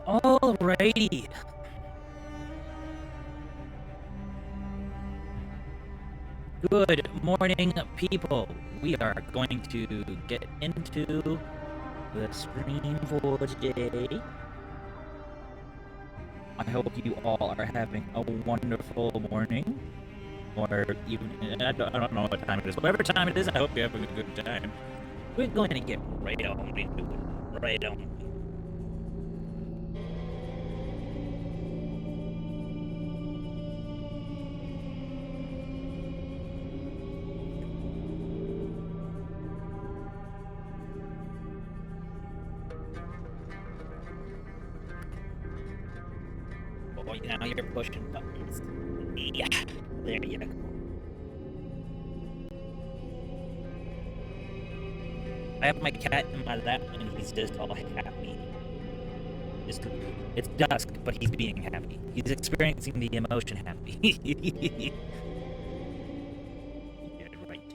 Alrighty. Good morning, people. We are going to get into the stream for today. I hope you all are having a wonderful morning, or even I don't know what time it is. Whatever time it is, I hope you're having a good time. We're going to get right on into it. Right on. Oh, now you're pushing buttons. Yeah, there you go. I have my cat in my lap, and he's just all happy. It's dusk, but he's being happy. He's experiencing the emotion happy. Yeah, right.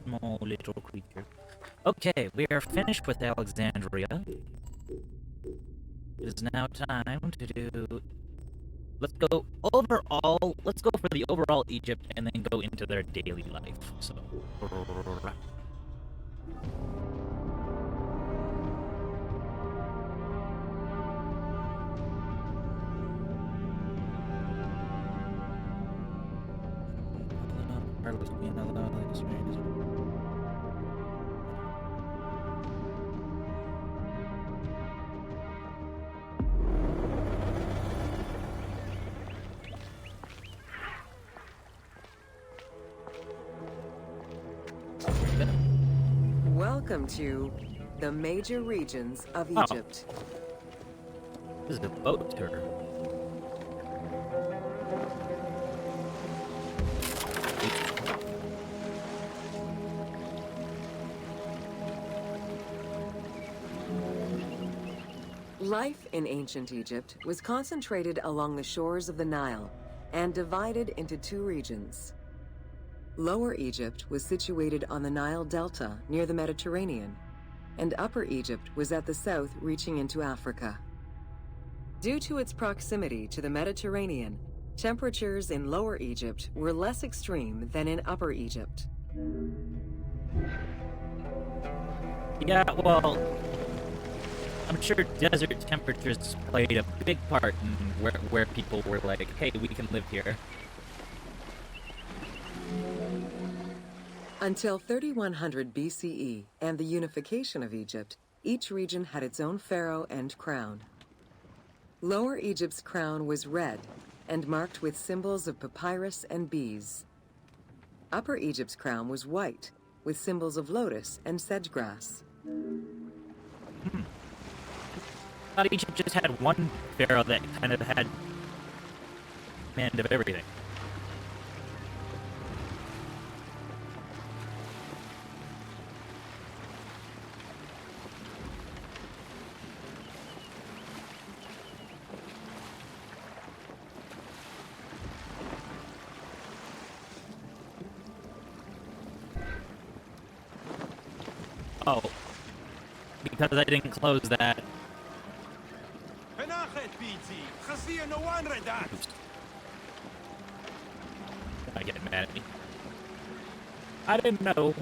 Small little creature. Okay, we are finished with Alexandria. It is now time to do... Let's go for the overall Egypt and then go into their daily life. So... Welcome to the major regions of Egypt. This is a boat tour. Life in ancient Egypt was concentrated along the shores of the Nile and divided into two regions. Lower Egypt was situated on the Nile Delta near the Mediterranean, and Upper Egypt was at the south reaching into Africa. Due to its proximity to the Mediterranean, temperatures in Lower Egypt were less extreme than in Upper Egypt. Yeah, well, I'm sure desert temperatures played a big part in where people were like, hey, we can live here. Until 3100 BCE and the unification of Egypt, each region had its own pharaoh and crown. Lower Egypt's crown was red and marked with symbols of papyrus and bees. Upper Egypt's crown was white with symbols of lotus and sedge-grass. I thought Egypt just had one pharaoh that kind of had command of everything. Oh, because I didn't close that. Oops. I get mad at me. I didn't know.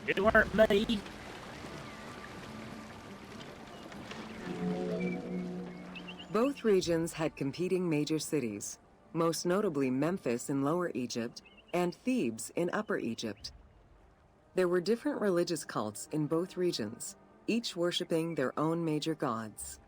It weren't me. Both regions had competing major cities, most notably Memphis in Lower Egypt and Thebes in Upper Egypt. There were different religious cults in both regions, each worshipping their own major gods.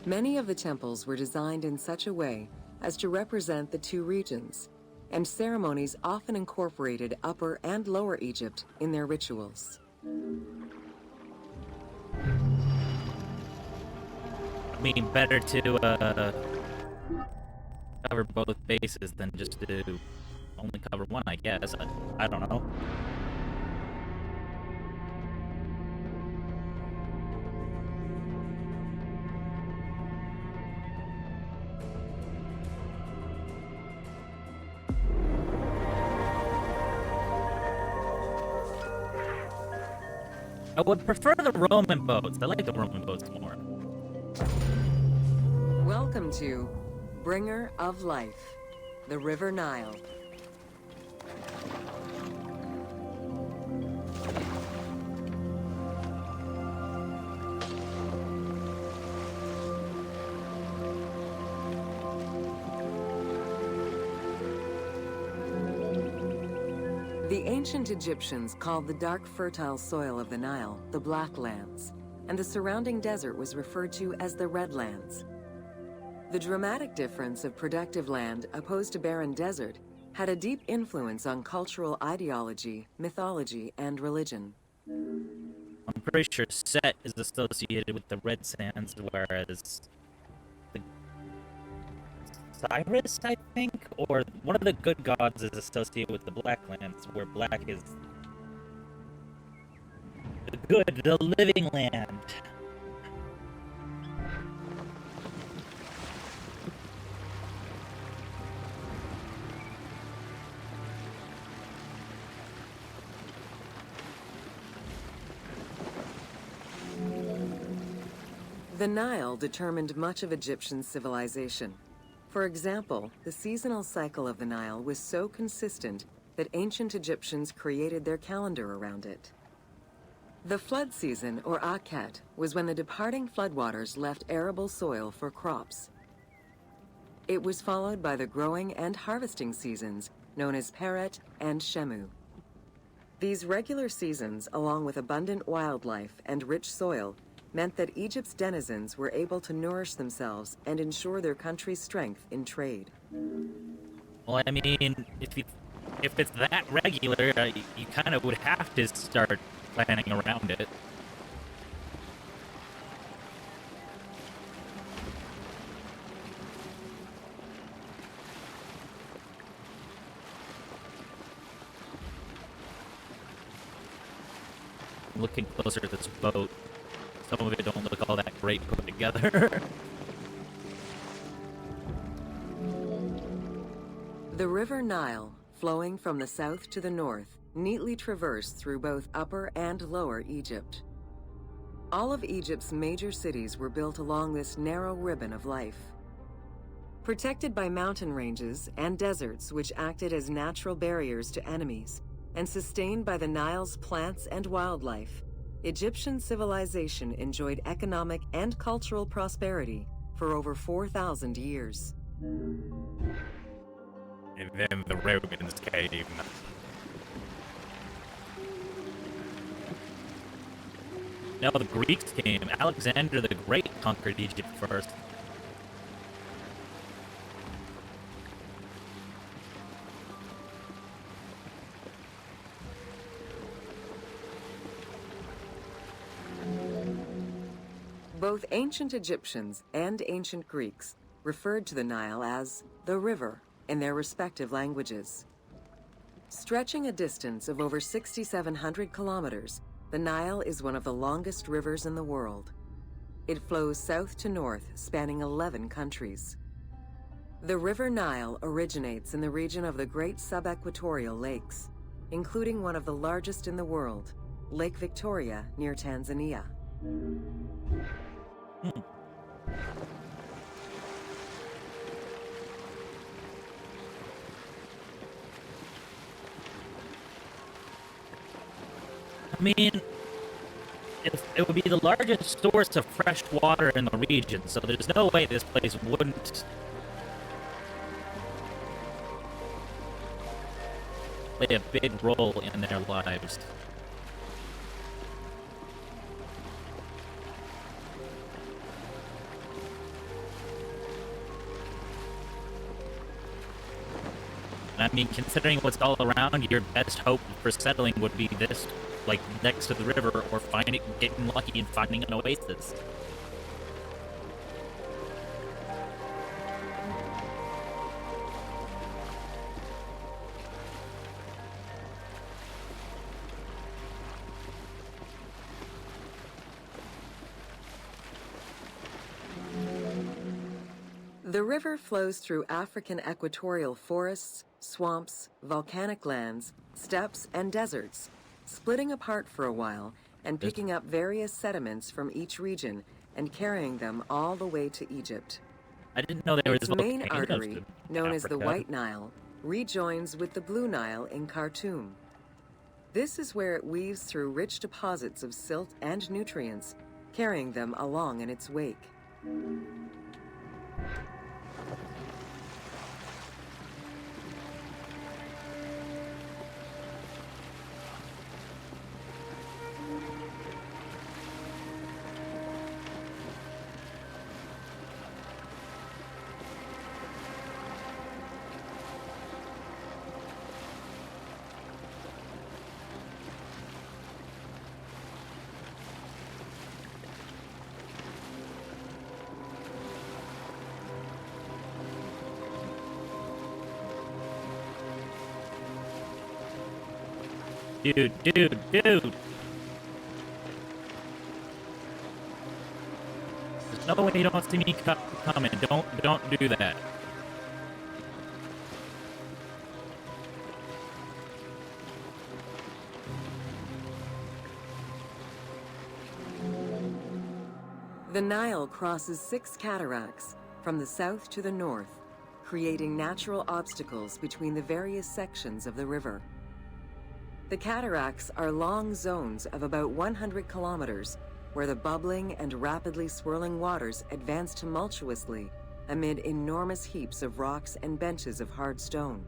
Many of the temples were designed in such a way as to represent the two regions, and ceremonies often incorporated Upper and Lower Egypt in their rituals. I mean, better to cover both bases than just to only cover one, I guess. I don't know. I would prefer the Roman boats. I like the Roman boats more. Welcome to Bringer of Life, the River Nile. The ancient Egyptians called the dark fertile soil of the Nile the Black Lands, and the surrounding desert was referred to as the Red Lands. The dramatic difference of productive land opposed to barren desert had a deep influence on cultural ideology, mythology, and religion. I'm pretty sure Set is associated with the Red Sands, whereas the Cyrus, I think, or one of the good gods is associated with the Black Lands, where black is the good, the living land. The Nile determined much of Egyptian civilization. For example, the seasonal cycle of the Nile was so consistent that ancient Egyptians created their calendar around it. The flood season, or Akhet, was when the departing floodwaters left arable soil for crops. It was followed by the growing and harvesting seasons, known as Peret and Shemu. These regular seasons, along with abundant wildlife and rich soil, meant that Egypt's denizens were able to nourish themselves and ensure their country's strength in trade. Well, I mean, if it's that regular, you kind of would have to start planning around it. Looking closer at this boat, some of it don't look all that great put together. The River Nile, flowing from the south to the north, neatly traversed through both Upper and Lower Egypt. All of Egypt's major cities were built along this narrow ribbon of life. Protected by mountain ranges and deserts which acted as natural barriers to enemies, and sustained by the Nile's plants and wildlife, Egyptian civilization enjoyed economic and cultural prosperity for over 4,000 years. And then the Romans came. No, the Greeks came. Alexander the Great conquered Egypt first. Both ancient Egyptians and ancient Greeks referred to the Nile as the river in their respective languages. Stretching a distance of over 6,700 kilometers, the Nile is one of the longest rivers in the world. It flows south to north, spanning 11 countries. The River Nile originates in the region of the Great Subequatorial Lakes, including one of the largest in the world, Lake Victoria near Tanzania. I mean, it would be the largest source of fresh water in the region, so there's no way this place wouldn't play a big role in their lives. I mean, considering what's all around, your best hope for settling would be this, like, next to the river, or getting lucky and finding an oasis. The river flows through African equatorial forests, swamps, volcanic lands, steppes, and deserts, splitting apart for a while and picking up various sediments from each region and carrying them all the way to Egypt. I didn't know there was Its main volcanoes artery, in known as the Africa. White Nile, rejoins with the Blue Nile in Khartoum. This is where it weaves through rich deposits of silt and nutrients, carrying them along in its wake. Dude. There's no way you don't see me coming. Don't do that. The Nile crosses 6 cataracts from the south to the north, creating natural obstacles between the various sections of the river. The cataracts are long zones of about 100 kilometers, where the bubbling and rapidly swirling waters advance tumultuously amid enormous heaps of rocks and benches of hard stone.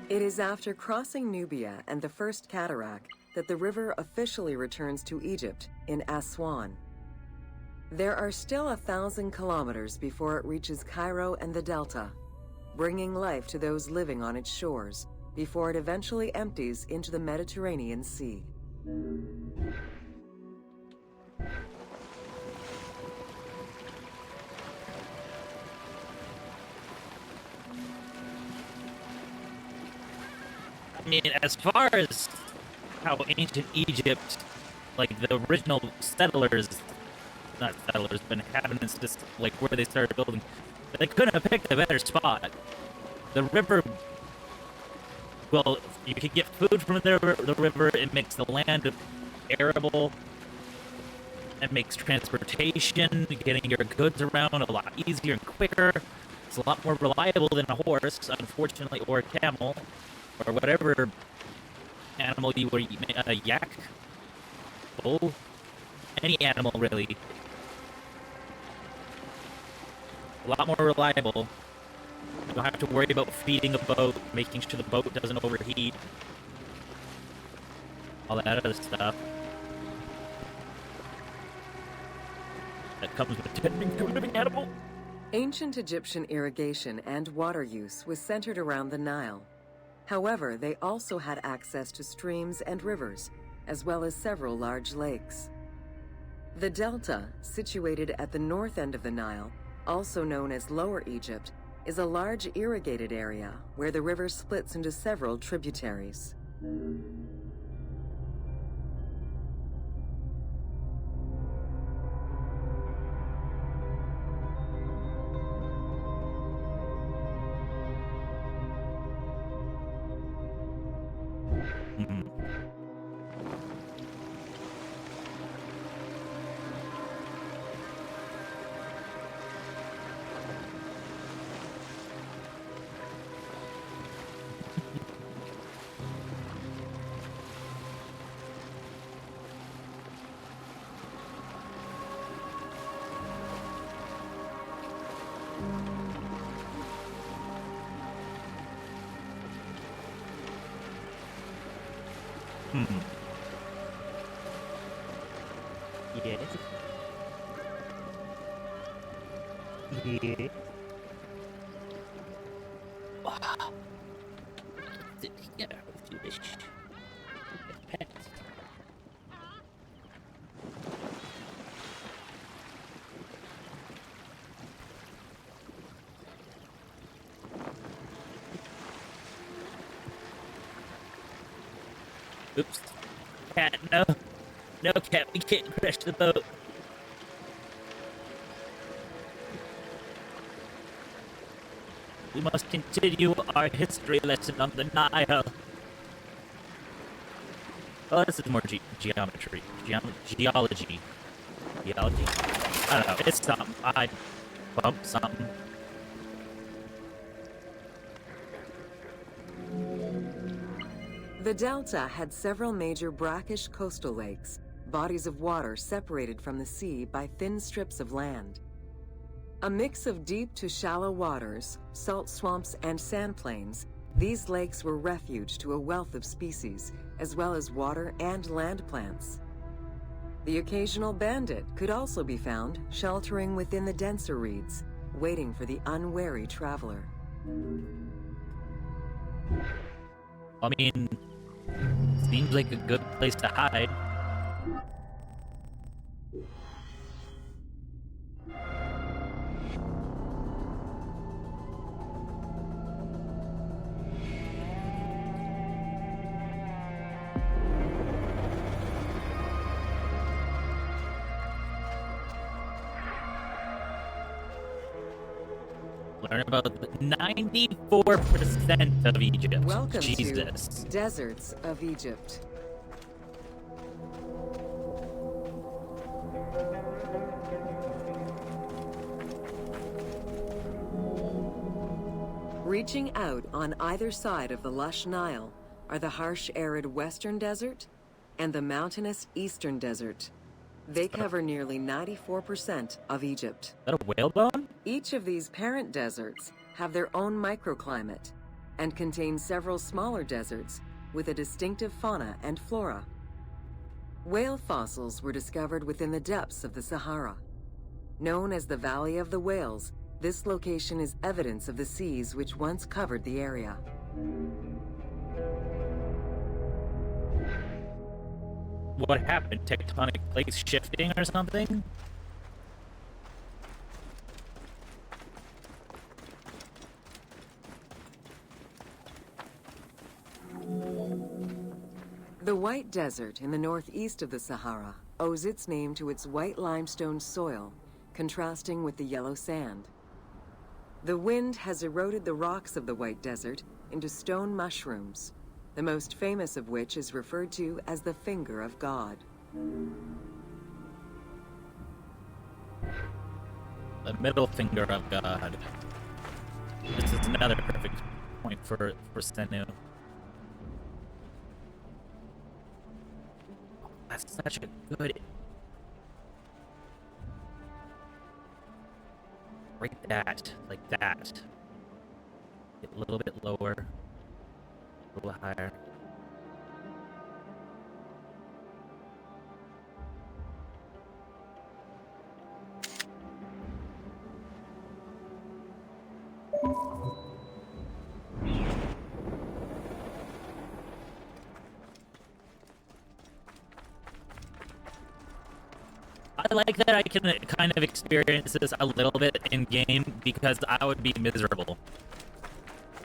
It is after crossing Nubia and the first cataract that the river officially returns to Egypt in Aswan. There are still 1,000 kilometers before it reaches Cairo and the Delta, bringing life to those living on its shores before it eventually empties into the Mediterranean Sea. I mean, as far as how ancient Egypt, like the original settlers, not settlers, but inhabitants, just like where they started building, they couldn't have picked a better spot. The river, well, you could get food from the river, it makes the land arable, it makes transportation, getting your goods around a lot easier and quicker. It's a lot more reliable than a horse, unfortunately, or a camel, or whatever animal you were, a yak, bull, any animal really. A lot more reliable. You don't have to worry about feeding a boat, making sure the boat doesn't overheat, all that other stuff that comes with tending to a living animal. Ancient Egyptian irrigation and water use was centered around the Nile. However, they also had access to streams and rivers, as well as several large lakes. The Delta, situated at the north end of the Nile, also known as Lower Egypt, is a large irrigated area where the river splits into several tributaries. Yes. Yeah. Wow. Sit here if you wish. Pet. Oops. Cat, no. No, cat, we can't crash the boat. We must continue our history lesson on the Nile. Oh, this is more geometry. Geology. Geology? I don't know. It's something. I bumped something. The delta had several major brackish coastal lakes, bodies of water separated from the sea by thin strips of land. A mix of deep to shallow waters, salt swamps, and sand plains, these lakes were refuge to a wealth of species, as well as water and land plants. The occasional bandit could also be found sheltering within the denser reeds, waiting for the unwary traveler. I mean, seems like a good place to hide. Learn about 94% of Egypt. Welcome Jesus. to Deserts of Egypt. Reaching out on either side of the lush Nile are the harsh, arid Western Desert and the mountainous Eastern Desert. They cover nearly 94% of Egypt. Is that a whalebone? Each of these parent deserts have their own microclimate and contain several smaller deserts with a distinctive fauna and flora. Whale fossils were discovered within the depths of the Sahara. Known as the Valley of the Whales, this location is evidence of the seas which once covered the area. What happened? Tectonic plates shifting or something? The White Desert in the northeast of the Sahara owes its name to its white limestone soil, contrasting with the yellow sand. The wind has eroded the rocks of the White Desert into stone mushrooms, the most famous of which is referred to as the Finger of God. The middle finger of God. This is another perfect point for Senu. That's such a good... Right that, like that. Get a little bit lower, a little higher. I like that I can kind of experience this a little bit in-game because I would be miserable.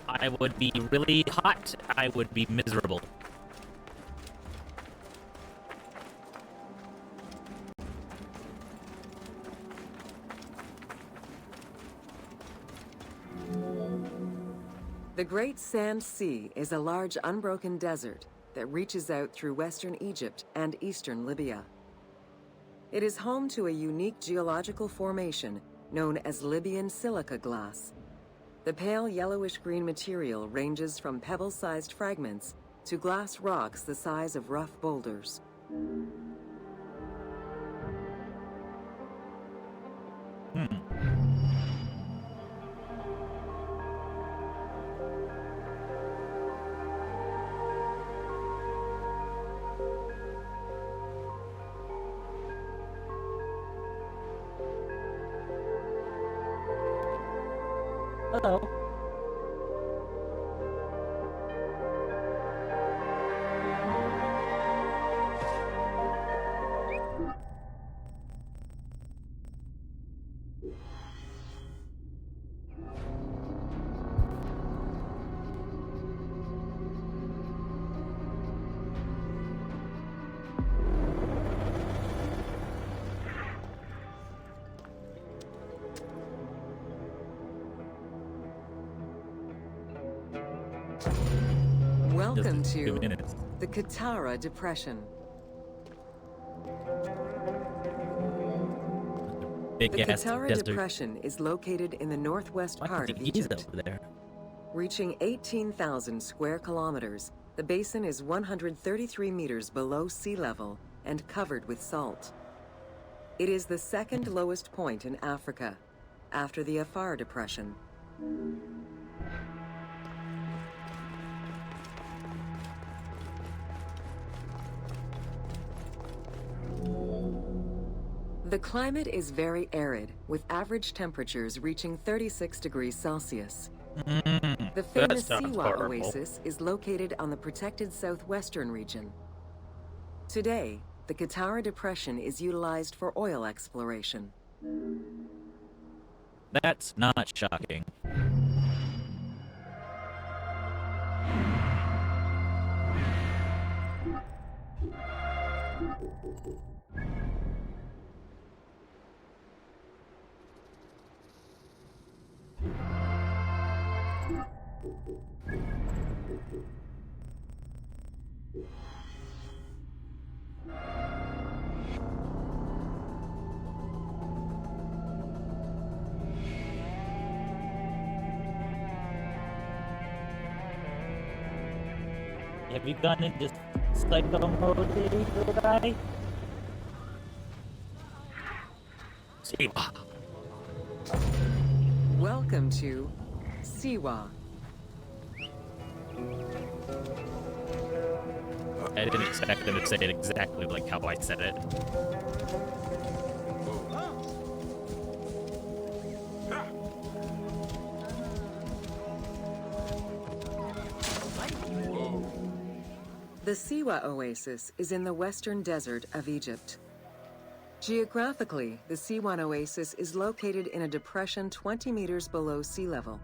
I would be really hot. I would be miserable. The Great Sand Sea is a large unbroken desert that reaches out through western Egypt and eastern Libya. It is home to a unique geological formation known as Libyan silica glass. The pale yellowish-green material ranges from pebble-sized fragments to glass rocks the size of rough boulders. Hello. Welcome Just 2 to minutes. the Katara Depression. Big The ass Katara desert. Depression is located in the northwest Why part is of Giza Egypt. over there? Reaching 18,000 square kilometers, the basin is 133 meters below sea level and covered with salt. It is the second lowest point in Africa, after the Afar Depression. The climate is very arid, with average temperatures reaching 36 degrees Celsius. The famous sounds Siwa horrible. Oasis is located on the protected southwestern region. Today, the Katara Depression is utilized for oil exploration. That's not shocking. Have you gone into psycho mode, little guy? See, Welcome to Siwa. I didn't expect them to say it exactly like how I said it. The Siwa Oasis is in the western desert of Egypt. Geographically, the Siwan Oasis is located in a depression 20 meters below sea level.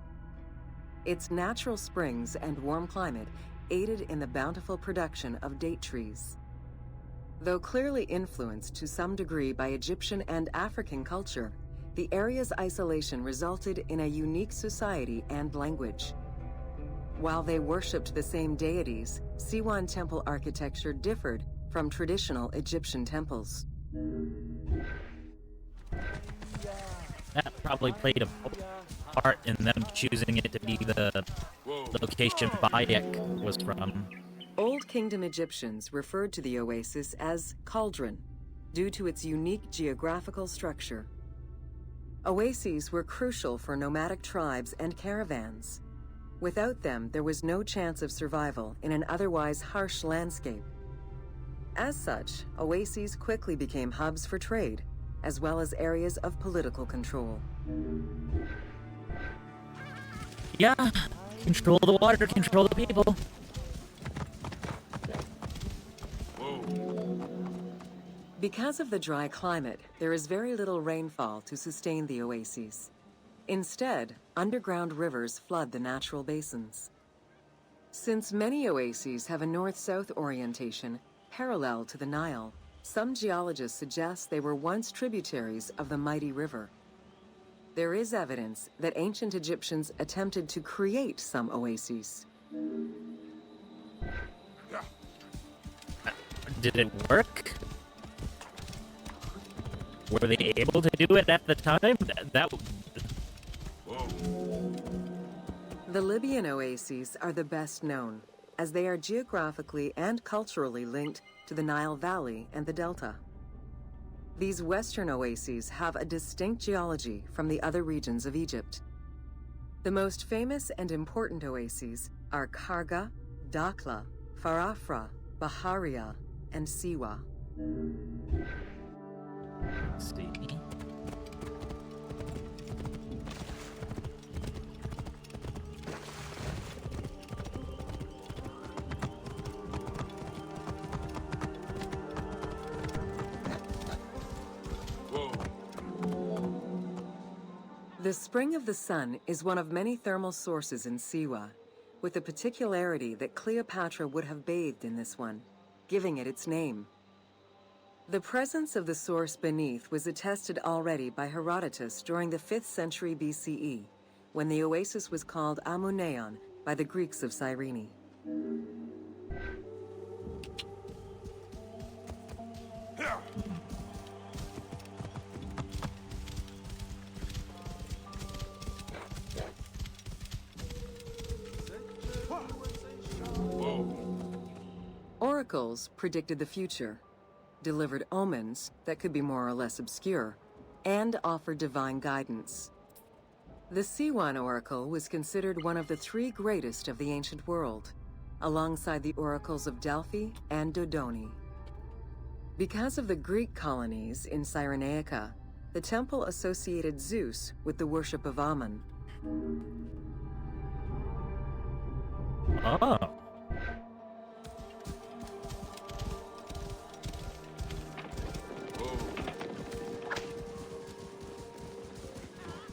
Its natural springs and warm climate aided in the bountiful production of date trees. Though clearly influenced to some degree by Egyptian and African culture, the area's isolation resulted in a unique society and language. While they worshipped the same deities, Siwan temple architecture differed from traditional Egyptian temples. That probably played a part in them choosing it to be the location Bayek was from. Old Kingdom Egyptians referred to the oasis as cauldron, due to its unique geographical structure. Oases were crucial for nomadic tribes and caravans. Without them, there was no chance of survival in an otherwise harsh landscape. As such, oases quickly became hubs for trade, as well as areas of political control. Yeah, control the water, control the people. Because of the dry climate, there is very little rainfall to sustain the oases. Instead, underground rivers flood the natural basins. Since many oases have a north-south orientation parallel to the Nile, some geologists suggest they were once tributaries of the mighty river. There is evidence that ancient Egyptians attempted to create some oases. Did it work? Were they able to do it at the time? That The Libyan oases are the best known, as they are geographically and culturally linked to the Nile Valley and the Delta. These western oases have a distinct geology from the other regions of Egypt. The most famous and important oases are Karga, Dakhla, Farafra, Baharia, and Siwa. see. The Spring of the Sun is one of many thermal sources in Siwa, with the particularity that Cleopatra would have bathed in this one, giving it its name. The presence of the source beneath was attested already by Herodotus during the 5th century BCE, when the oasis was called Amuneion by the Greeks of Cyrene. Oracles predicted the future, delivered omens that could be more or less obscure, and offered divine guidance. The Siwan Oracle was considered one of the 3 greatest of the ancient world, alongside the oracles of Delphi and Dodoni. Because of the Greek colonies in Cyrenaica, the temple associated Zeus with the worship of Ammon. Oh.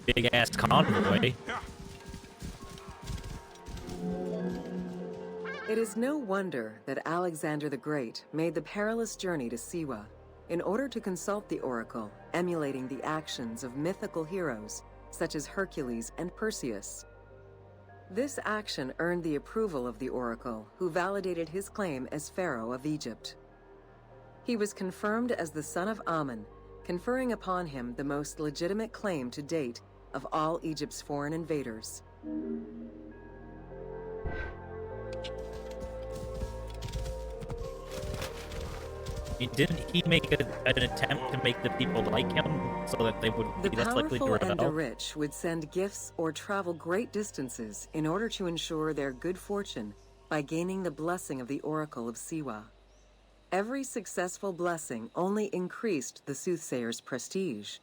Big ass convoy. It is no wonder that Alexander the Great made the perilous journey to Siwa in order to consult the oracle, emulating the actions of mythical heroes such as Hercules and Perseus. This action earned the approval of the oracle, who validated his claim as Pharaoh of Egypt. He was confirmed as the son of Ammon, conferring upon him the most legitimate claim to date of all Egypt's foreign invaders. Didn't he make an attempt to make the people like him so that they would be less likely to The rebel? powerful and the rich would send gifts or travel great distances in order to ensure their good fortune by gaining the blessing of the Oracle of Siwa. Every successful blessing only increased the soothsayer's prestige.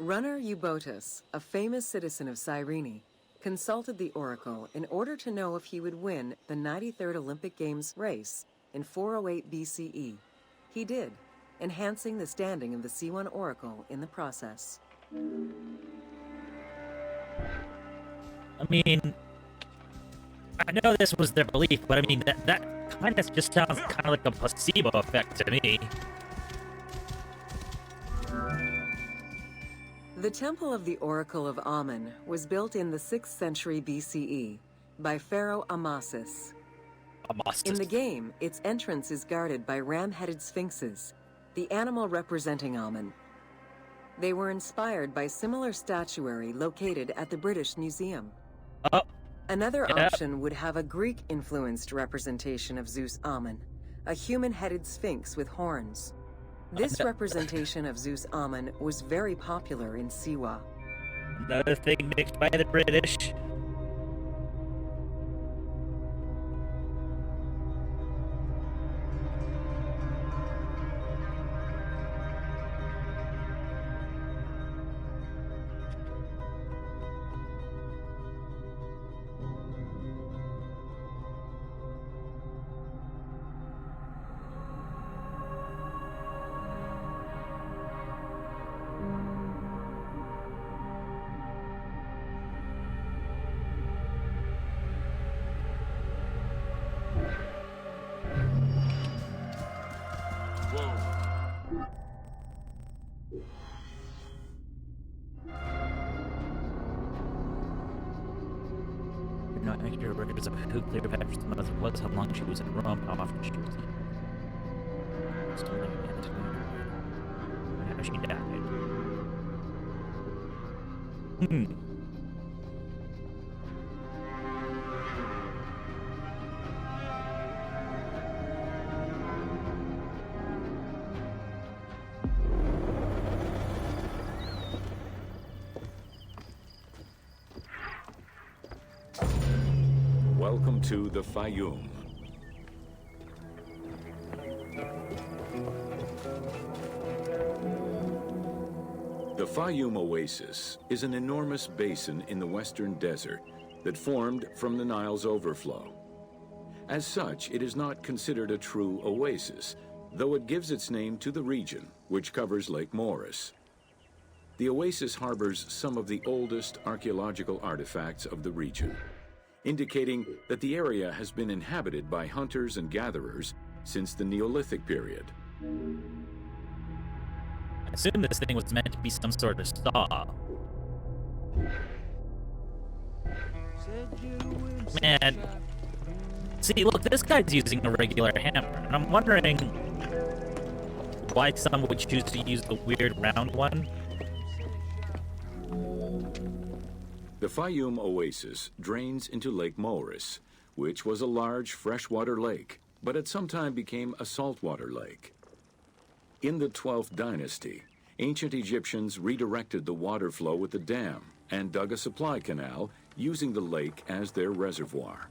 Runner Eubotus, a famous citizen of Cyrene, consulted the oracle in order to know if he would win the 93rd Olympic Games race in 408 BCE. He did, enhancing the standing of the Siwan Oracle in the process. I mean, I know this was their belief, but I mean, that kind of just sounds kind of like a placebo effect to me. The Temple of the Oracle of Ammon was built in the 6th century BCE by Pharaoh Amasis. In the game, its entrance is guarded by ram-headed sphinxes, the animal representing Ammon. They were inspired by similar statuary located at the British Museum. Another option would have a Greek-influenced representation of Zeus Ammon, a human-headed sphinx with horns. This representation of Zeus Ammon was very popular in Siwa. Another thing mixed by the British. Not accurate records of who Cleopatra's mother was, how long she was in Rome, how often she was in. Still living in how she died. Welcome to the Fayum. The Fayum Oasis is an enormous basin in the western desert that formed from the Nile's overflow. As such, it is not considered a true oasis, though it gives its name to the region, which covers Lake Morris. The oasis harbors some of the oldest archaeological artifacts of the region, indicating that the area has been inhabited by hunters and gatherers since the Neolithic period. I assume this thing was meant to be some sort of saw. Man. See, look, this guy's using a regular hammer, and I'm wondering why some would choose to use the weird round one. The Fayum Oasis drains into Lake Moeris, which was a large freshwater lake, but at some time became a saltwater lake. In the 12th dynasty, ancient Egyptians redirected the water flow with a dam and dug a supply canal using the lake as their reservoir.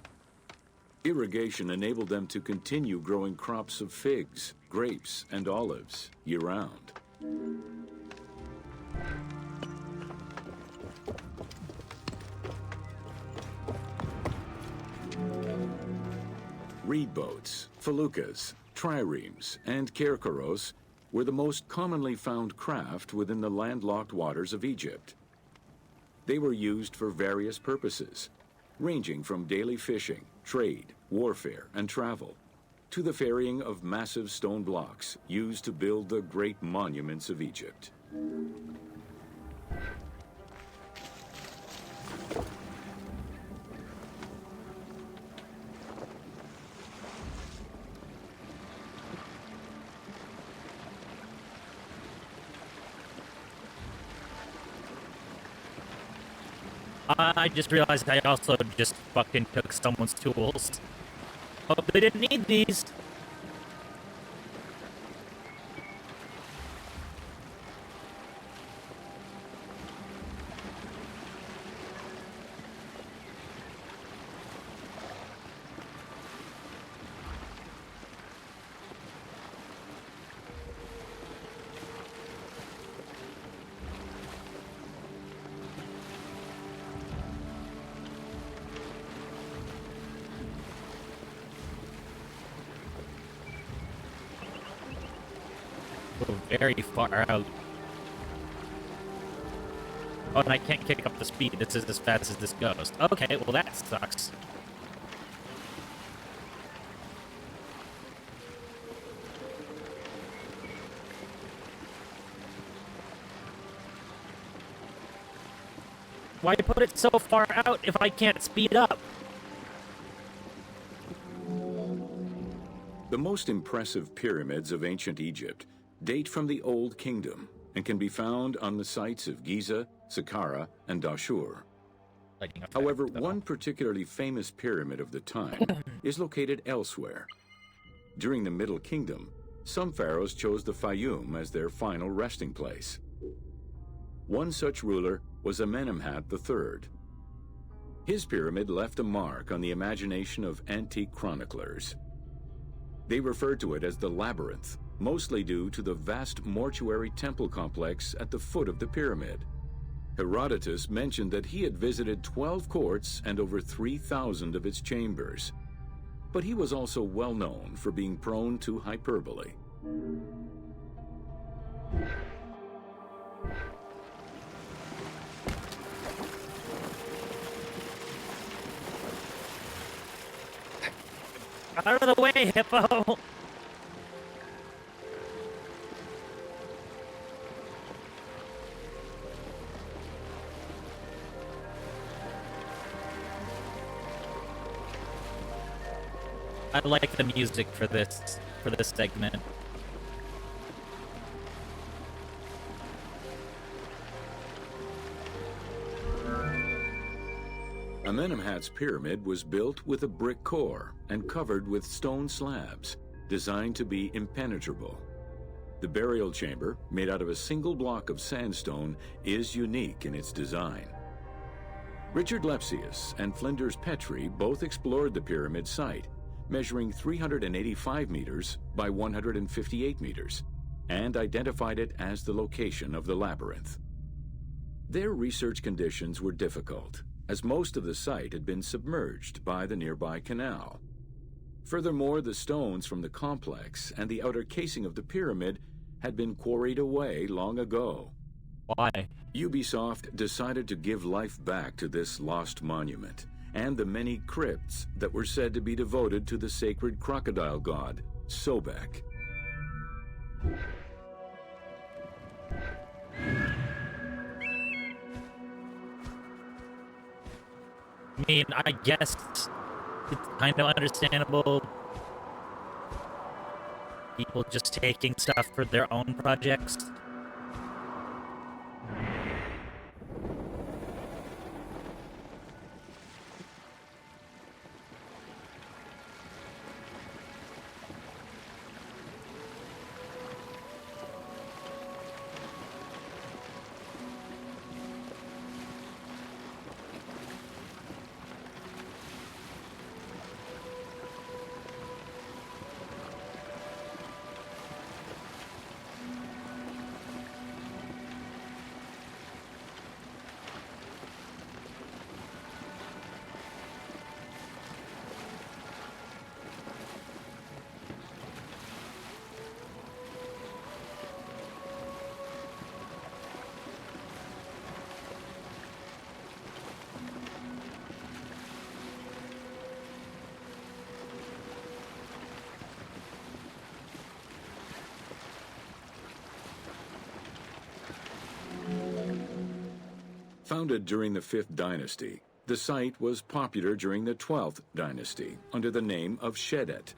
Irrigation enabled them to continue growing crops of figs, grapes, and olives year-round. Reed boats, feluccas, triremes, and kerkeros were the most commonly found craft within the landlocked waters of Egypt. They were used for various purposes, ranging from daily fishing, trade, warfare, and travel, to the ferrying of massive stone blocks used to build the great monuments of Egypt. I just realized I also just fucking took someone's tools. Oh, they didn't need these. Very far out. Oh, and I can't kick up the speed. This is as fast as this goes. Okay, well that sucks. Why put it so far out if I can't speed up? The most impressive pyramids of ancient Egypt date from the Old Kingdom and can be found on the sites of Giza, Saqqara, and Dashur. However, one particularly famous pyramid of the time is located elsewhere. During the Middle Kingdom, some pharaohs chose the Fayum as their final resting place. One such ruler was Amenemhat III. His pyramid left a mark on the imagination of antique chroniclers. They referred to it as the Labyrinth, mostly due to the vast mortuary temple complex at the foot of the pyramid. Herodotus mentioned that he had visited 12 courts and over 3,000 of its chambers. But he was also well known for being prone to hyperbole. Out of the way, Hippo! I like the music for this segment. Amenemhat's pyramid was built with a brick core and covered with stone slabs, designed to be impenetrable. The burial chamber, made out of a single block of sandstone, is unique in its design. Richard Lepsius and Flinders Petrie both explored the pyramid site, measuring 385 meters by 158 meters, and identified it as the location of the labyrinth. Their research conditions were difficult, as most of the site had been submerged by the nearby canal. Furthermore, the stones from the complex and the outer casing of the pyramid had been quarried away long ago. Why? Ubisoft decided to give life back to this lost monument and the many crypts that were said to be devoted to the sacred crocodile god, Sobek. I mean, I guess it's kind of understandable. People just taking stuff for their own projects. Founded during the 5th dynasty, the site was popular during the 12th dynasty under the name of Shedet.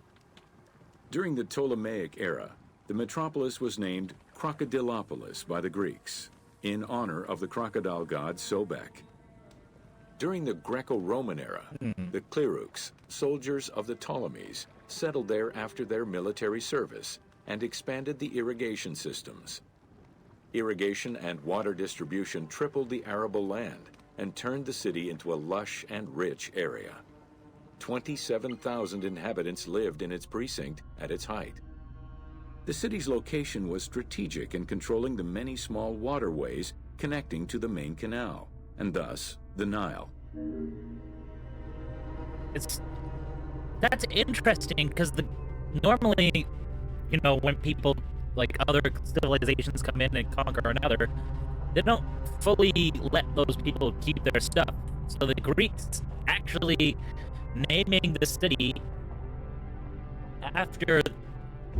During the Ptolemaic era, the metropolis was named Crocodilopolis by the Greeks, in honor of the crocodile god Sobek. During the Greco-Roman era, the Cleruks, soldiers of the Ptolemies, settled there after their military service and expanded the irrigation systems. Irrigation and water distribution tripled the arable land and turned the city into a lush and rich area. 27,000 inhabitants lived in its precinct at its height. The city's location was strategic in controlling the many small waterways connecting to the main canal, and thus the Nile. That's interesting because normally, you know, when people like other civilizations come in and conquer another, they don't fully let those people keep their stuff. So the Greeks actually naming the city after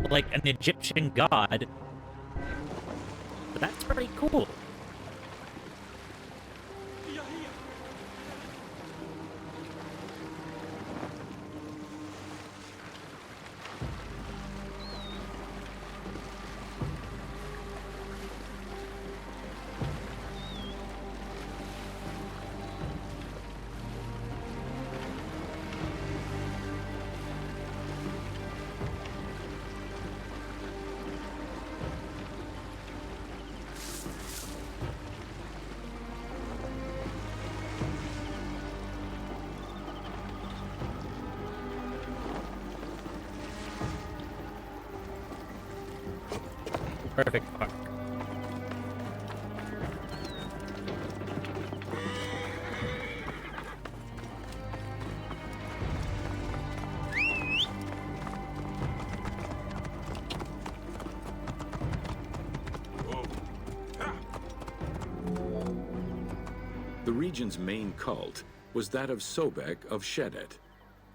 like an Egyptian god, that's pretty cool. Perfect park. The region's main cult was that of Sobek of Shedet,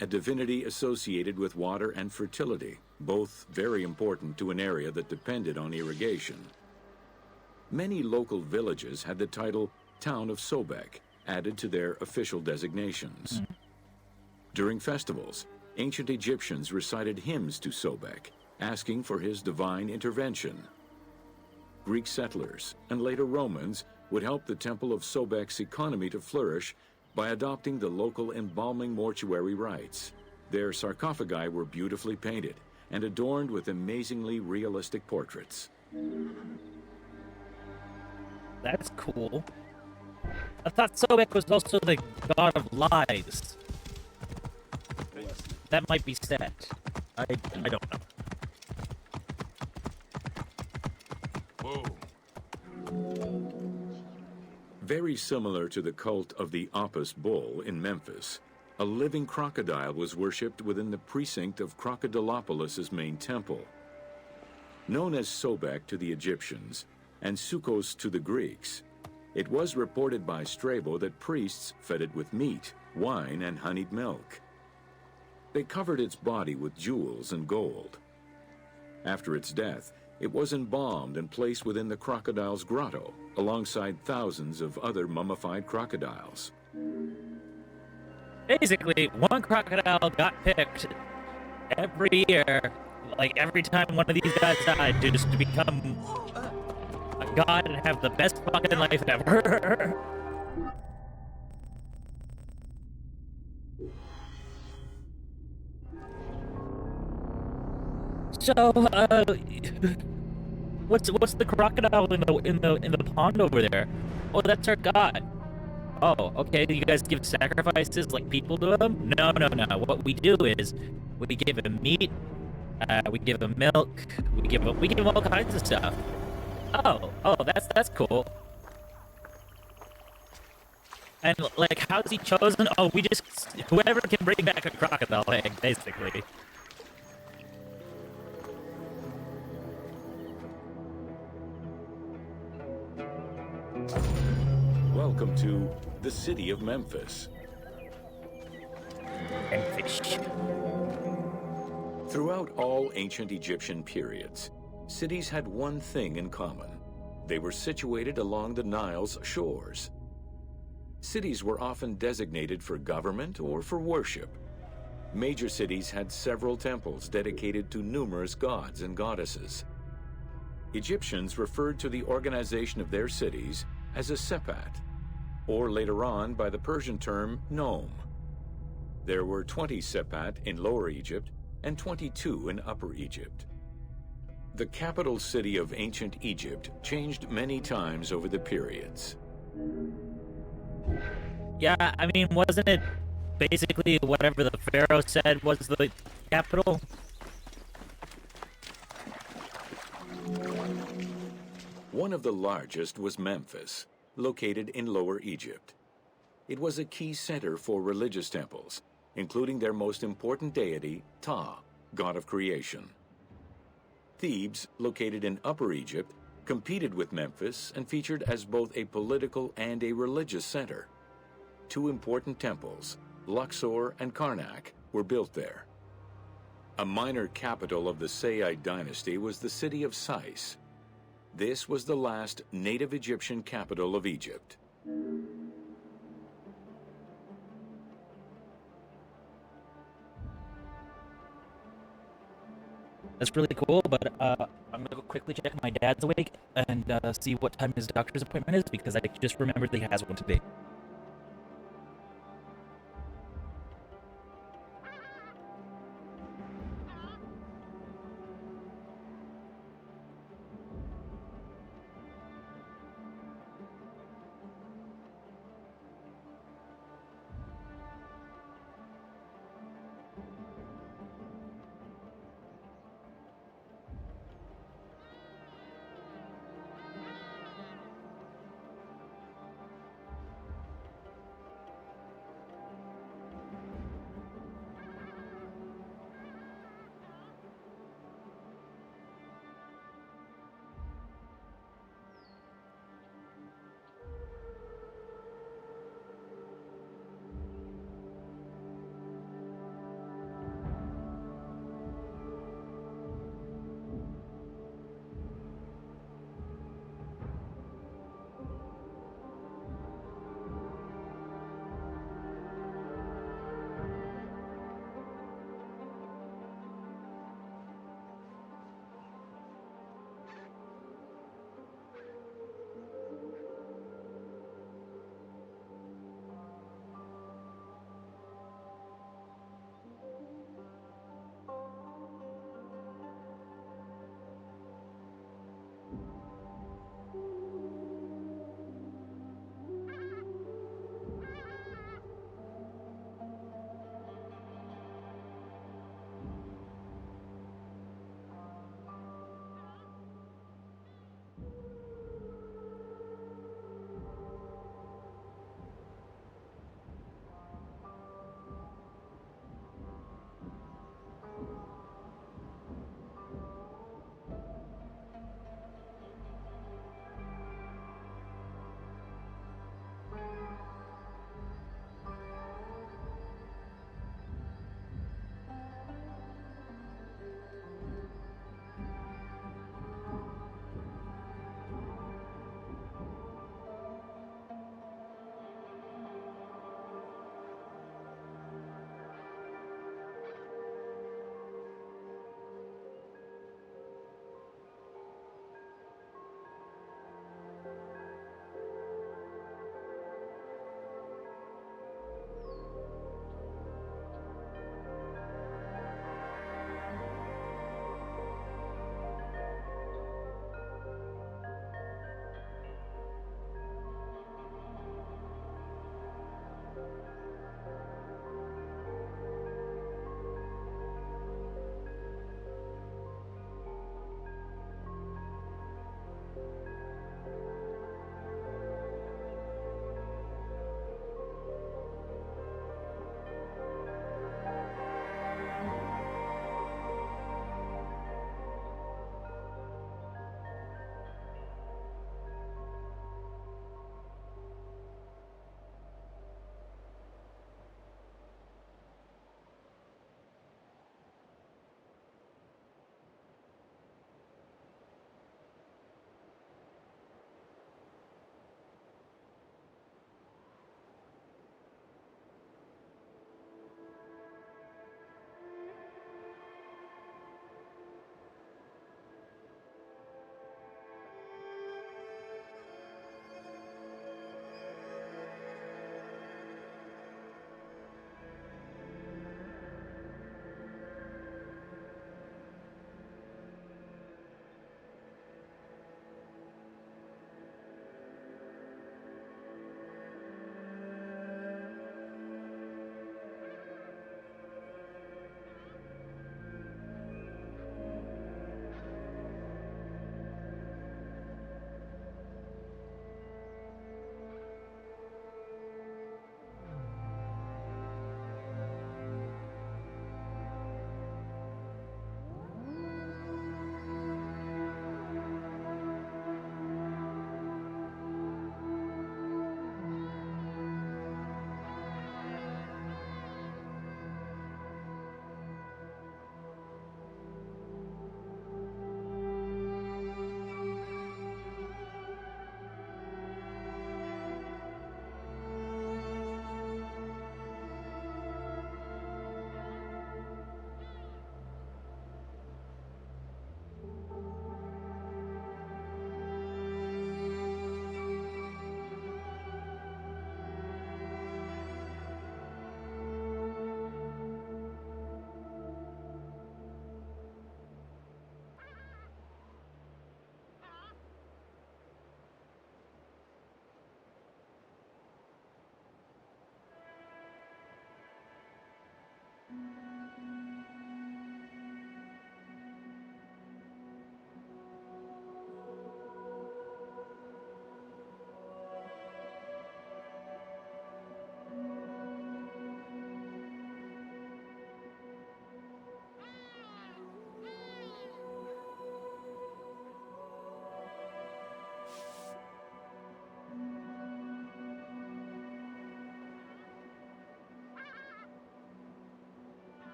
a divinity associated with water and fertility, both very important to an area that depended on irrigation. Many local villages had the title Town of Sobek added to their official designations. During festivals, ancient Egyptians recited hymns to Sobek, asking for his divine intervention. Greek settlers and later Romans would help the Temple of Sobek's economy to flourish by adopting the local embalming mortuary rites. Their sarcophagi were beautifully painted and adorned with amazingly realistic portraits. That's cool. I thought Sobek was also the god of lies. That might be set. I don't know. Whoa. Very similar to the cult of the Apis bull in Memphis, a living crocodile was worshipped within the precinct of Crocodilopolis' main temple. Known as Sobek to the Egyptians, and sukos to the Greeks, it was reported by Strabo that priests fed it with meat, wine, and honeyed milk. They covered its body with jewels and gold. After its death, it was embalmed and placed within the crocodile's grotto, alongside thousands of other mummified crocodiles. Basically, one crocodile got picked every year, like every time one of these guys died, just to become a god and have the best fucking life ever. So, what's the crocodile in the pond over there? Oh, that's our god. Oh, okay. You guys give sacrifices like people do him? No, no, no. What we do is we give him meat, we give him milk, we give him all kinds of stuff. Oh, that's cool. And like, how's he chosen? Oh, we just whoever can bring back a crocodile egg, basically. Welcome to the city of Memphis. And fish. Throughout all ancient Egyptian periods, cities had one thing in common. They were situated along the Nile's shores. Cities were often designated for government or for worship. Major cities had several temples dedicated to numerous gods and goddesses. Egyptians referred to the organization of their cities as a sepat, or later on by the Persian term nome. There were 20 sepat in Lower Egypt and 22 in Upper Egypt. The capital city of ancient Egypt changed many times over the periods. Yeah, I mean, wasn't it basically whatever the pharaoh said was the capital? One of the largest was Memphis, located in Lower Egypt. It was a key center for religious temples, including their most important deity, Ptah, god of creation. Thebes, located in Upper Egypt, competed with Memphis and featured as both a political and a religious center. Two important temples, Luxor and Karnak, were built there. A minor capital of the Sayyid dynasty was the city of Sais. This was the last native Egyptian capital of Egypt. That's really cool, but I'm gonna go quickly check if my dad's awake and see what time his doctor's appointment is, because I just remembered that he has one today.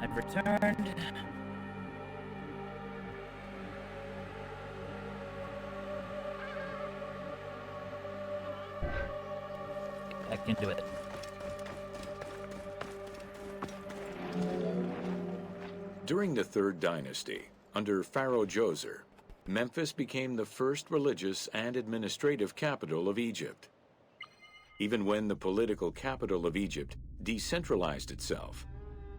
I've returned. Get back into it. During the Third Dynasty, under Pharaoh Djoser, Memphis became the first religious and administrative capital of Egypt. Even when the political capital of Egypt decentralized itself,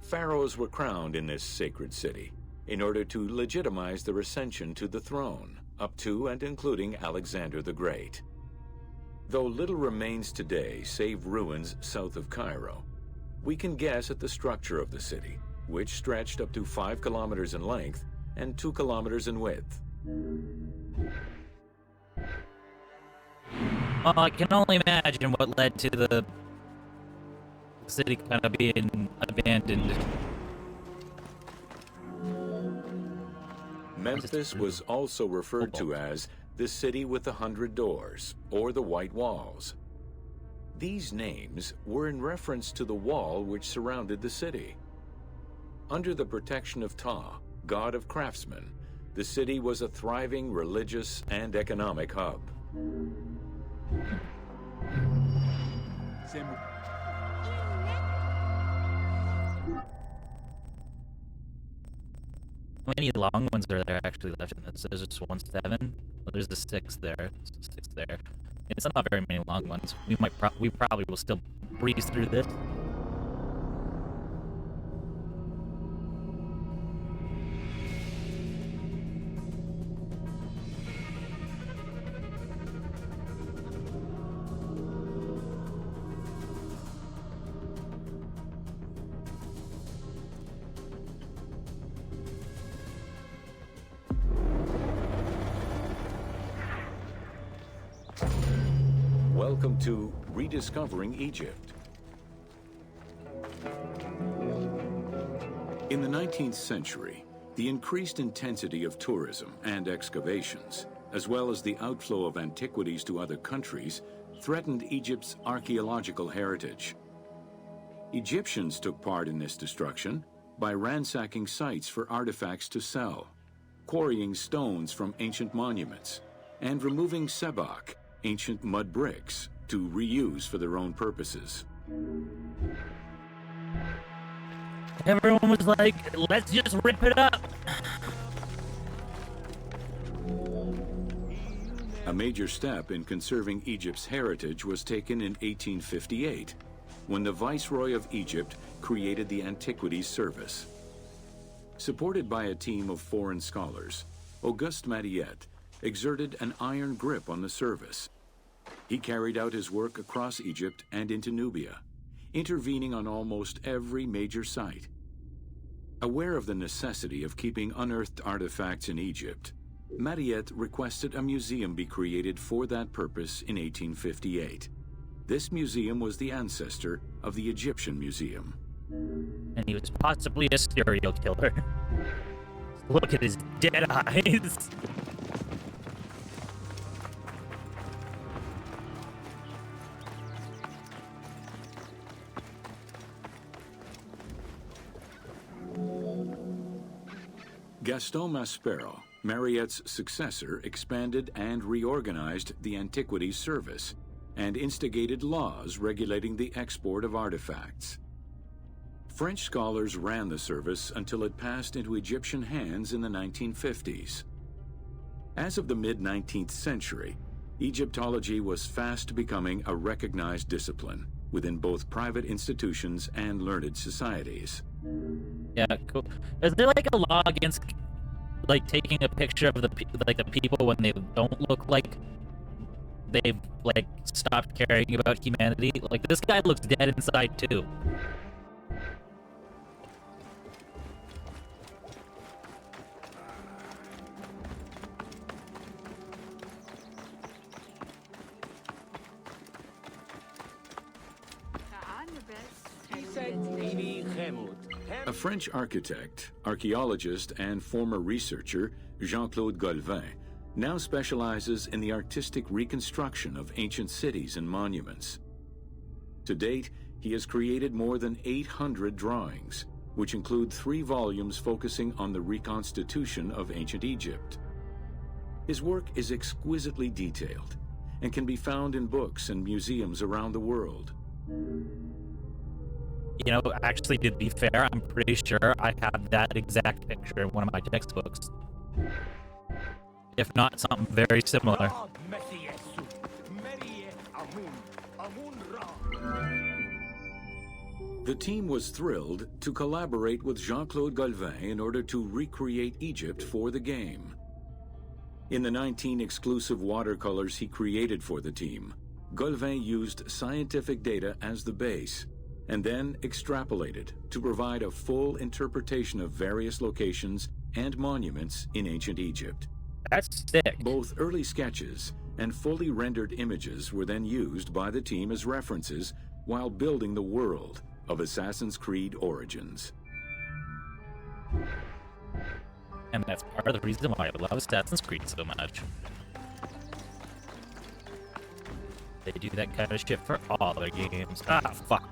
pharaohs were crowned in this sacred city in order to legitimize their ascension to the throne, up to and including Alexander the Great. Though little remains today save ruins south of Cairo, we can guess at the structure of the city, which stretched up to 5 kilometers in length and 2 kilometers in width. Well, I can only imagine what led to the city kind of being abandoned. Memphis was also referred to as the City with the 100 Doors, or the White Walls. These names were in reference to the wall which surrounded the city. Under the protection of Ptah, god of craftsmen, the city was a thriving religious and economic hub. How many long ones are there actually left in this? There's just 1 7. Well, there's the 6 there. There's 6 there. It's not very many long ones. We probably will still breeze through this. Welcome to Rediscovering Egypt. In the 19th century, the increased intensity of tourism and excavations, as well as the outflow of antiquities to other countries, threatened Egypt's archaeological heritage. Egyptians took part in this destruction by ransacking sites for artifacts to sell, quarrying stones from ancient monuments, and removing sebak, ancient mud bricks, to reuse for their own purposes. Everyone was like, let's just rip it up. A major step in conserving Egypt's heritage was taken in 1858, when the Viceroy of Egypt created the Antiquities Service. Supported by a team of foreign scholars, Auguste Mariette exerted an iron grip on the service. He carried out his work across Egypt and into Nubia, intervening on almost every major site. Aware of the necessity of keeping unearthed artifacts in Egypt, Mariette requested a museum be created for that purpose in 1858. This museum was the ancestor of the Egyptian Museum. And he was possibly a serial killer. Look at his dead eyes. Gaston Maspero, Mariette's successor, expanded and reorganized the Antiquities Service and instigated laws regulating the export of artifacts. French scholars ran the service until it passed into Egyptian hands in the 1950s. As of the mid-19th century, Egyptology was fast becoming a recognized discipline within both private institutions and learned societies. Yeah, cool. Is there like a law against like taking a picture of the people when they don't look like they've like stopped caring about humanity? Like this guy looks dead inside too. A French architect, archaeologist, and former researcher, Jean-Claude Golvin, now specializes in the artistic reconstruction of ancient cities and monuments. To date, he has created more than 800 drawings, which include 3 volumes focusing on the reconstitution of ancient Egypt. His work is exquisitely detailed and can be found in books and museums around the world. You know, actually, to be fair, I'm pretty sure I have that exact picture in one of my textbooks. If not, something very similar. The team was thrilled to collaborate with Jean-Claude Galvin in order to recreate Egypt for the game. In the 19 exclusive watercolors he created for the team, Galvin used scientific data as the base and then extrapolated to provide a full interpretation of various locations and monuments in ancient Egypt. That's sick. Both early sketches and fully rendered images were then used by the team as references while building the world of Assassin's Creed Origins. And that's part of the reason why I love Assassin's Creed so much. They do that kind of shit for all their games. Ah, fuck.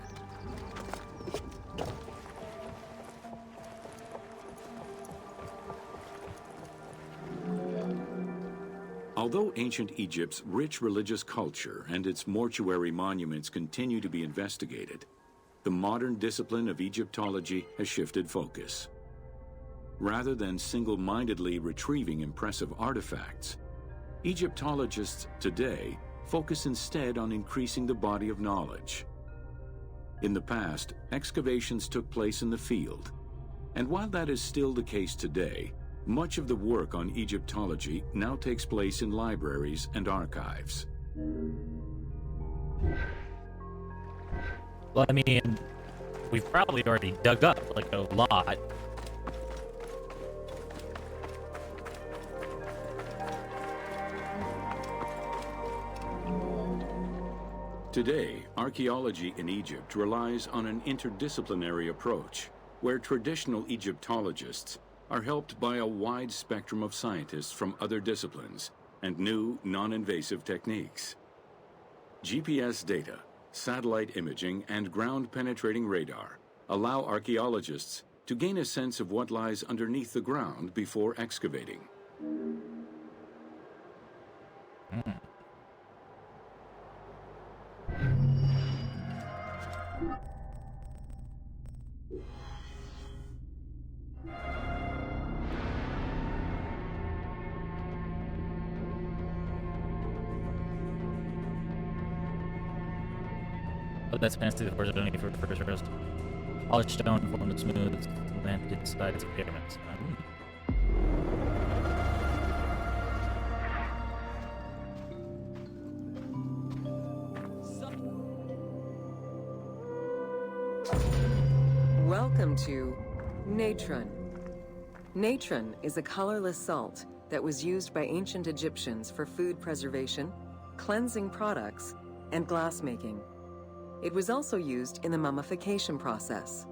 Although ancient Egypt's rich religious culture and its mortuary monuments continue to be investigated, the modern discipline of Egyptology has shifted focus. Rather than single-mindedly retrieving impressive artifacts, Egyptologists today focus instead on increasing the body of knowledge. In the past, excavations took place in the field, and while that is still the case today, much of the work on Egyptology now takes place in libraries and archives. Well, I mean, we've probably already dug up, like, a lot. Today, archaeology in Egypt relies on an interdisciplinary approach, where traditional Egyptologists are helped by a wide spectrum of scientists from other disciplines and new, non-invasive techniques. GPS data, satellite imaging, and ground-penetrating radar allow archaeologists to gain a sense of what lies underneath the ground before excavating. Oh, that's fancy. The words are only for first rest. Polished stone formed smooth, slanted sides of pyramids. Welcome to natron. Natron is a colorless salt that was used by ancient Egyptians for food preservation, cleansing products, and glassmaking. It was also used in the mummification process.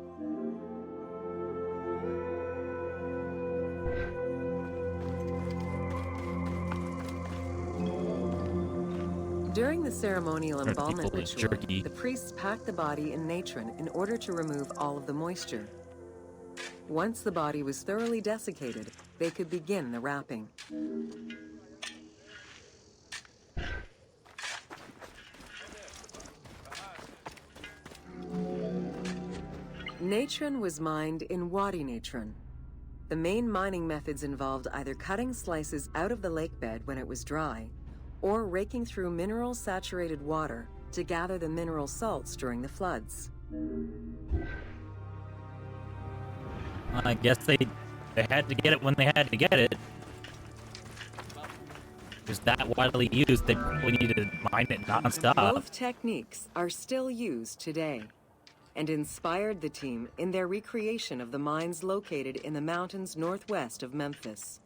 During the ceremonial embalmment ritual, the priests packed the body in natron in order to remove all of the moisture. Once the body was thoroughly desiccated, they could begin the wrapping. Natron was mined in Wadi Natron. The main mining methods involved either cutting slices out of the lake bed when it was dry, or raking through mineral-saturated water to gather the mineral salts during the floods. I guess they had to get it when they had to get it. It was that widely used, they probably needed to mine it non-stop. Both techniques are still used today, and inspired the team in their recreation of the mines located in the mountains northwest of Memphis.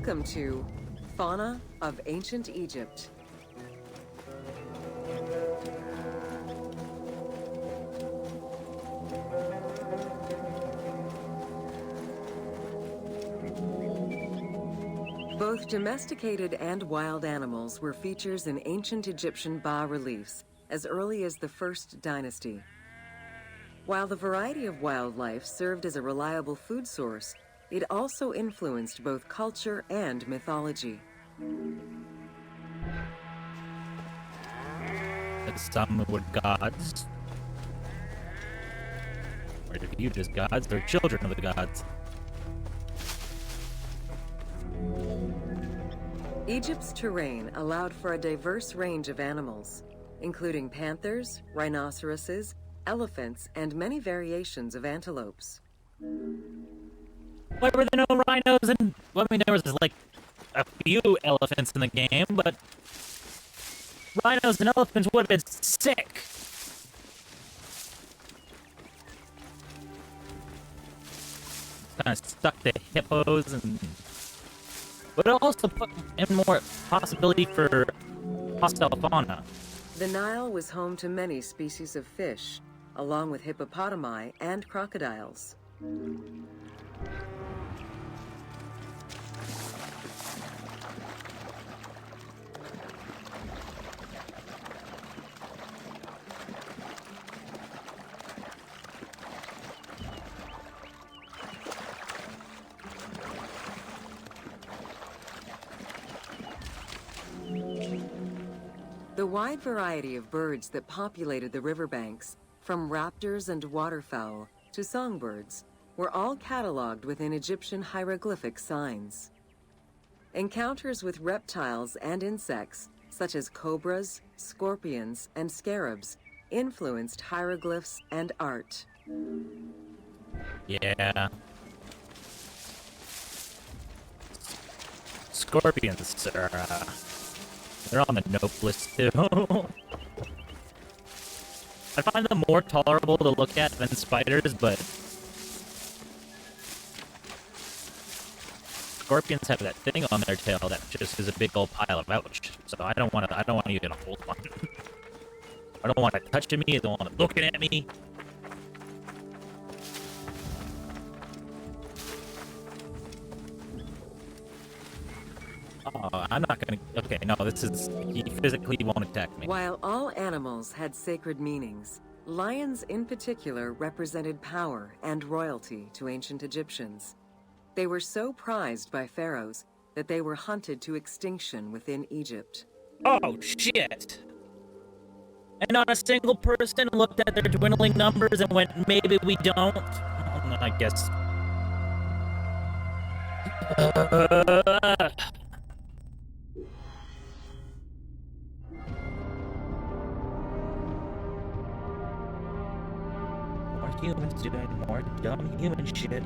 Welcome to Fauna of Ancient Egypt. Both domesticated and wild animals were features in ancient Egyptian bas-reliefs as early as the First Dynasty. While the variety of wildlife served as a reliable food source, it also influenced both culture and mythology. Some were gods, or viewed as gods, they're children of the gods. Egypt's terrain allowed for a diverse range of animals, including panthers, rhinoceroses, elephants, and many variations of antelopes. Why were there no rhinos and... Well, I mean, there was like a few elephants in the game, but rhinos and elephants would have been sick. Kind of stuck to hippos and... But it also put in more possibility for hostile fauna. The Nile was home to many species of fish, along with hippopotami and crocodiles. The wide variety of birds that populated the riverbanks, from raptors and waterfowl to songbirds, were all cataloged within Egyptian hieroglyphic signs. Encounters with reptiles and insects, such as cobras, scorpions, and scarabs, influenced hieroglyphs and art. Yeah. Scorpions are, they're on the nope list too. I find them more tolerable to look at than spiders, but scorpions have that thing on their tail that just is a big old pile of ouch. So I don't want to even hold one. I don't want it touching me. I don't want it looking at me. Oh, I'm not gonna... Okay, no, this is... He physically won't attack me. While all animals had sacred meanings, lions in particular represented power and royalty to ancient Egyptians. They were so prized by pharaohs that they were hunted to extinction within Egypt. Oh, shit! And not a single person looked at their dwindling numbers and went, maybe we don't? I guess... More humans doing more dumb human shit.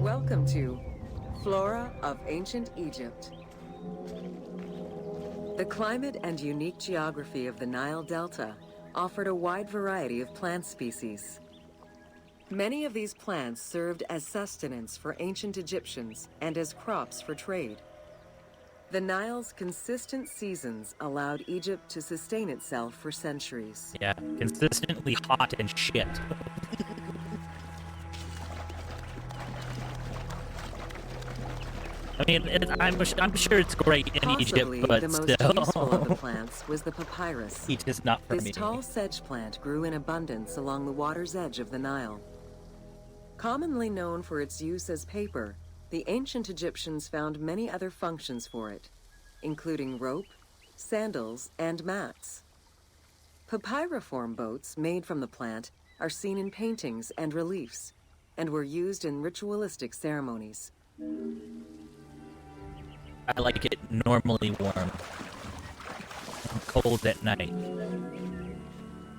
Welcome to Flora of Ancient Egypt. The climate and unique geography of the Nile Delta offered a wide variety of plant species. Many of these plants served as sustenance for ancient Egyptians and as crops for trade. The Nile's consistent seasons allowed Egypt to sustain itself for centuries. Yeah, consistently hot and shit. I mean, I'm sure it's great in Possibly Egypt, but the most still. useful of the plants was the papyrus. It's just not for This me. tall sedge plant grew in abundance along the water's edge of the Nile. Commonly known for its use as paper, the ancient Egyptians found many other functions for it, including rope, sandals, and mats. Papyriform boats made from the plant are seen in paintings and reliefs, and were used in ritualistic ceremonies. I like it normally warm. Cold at night.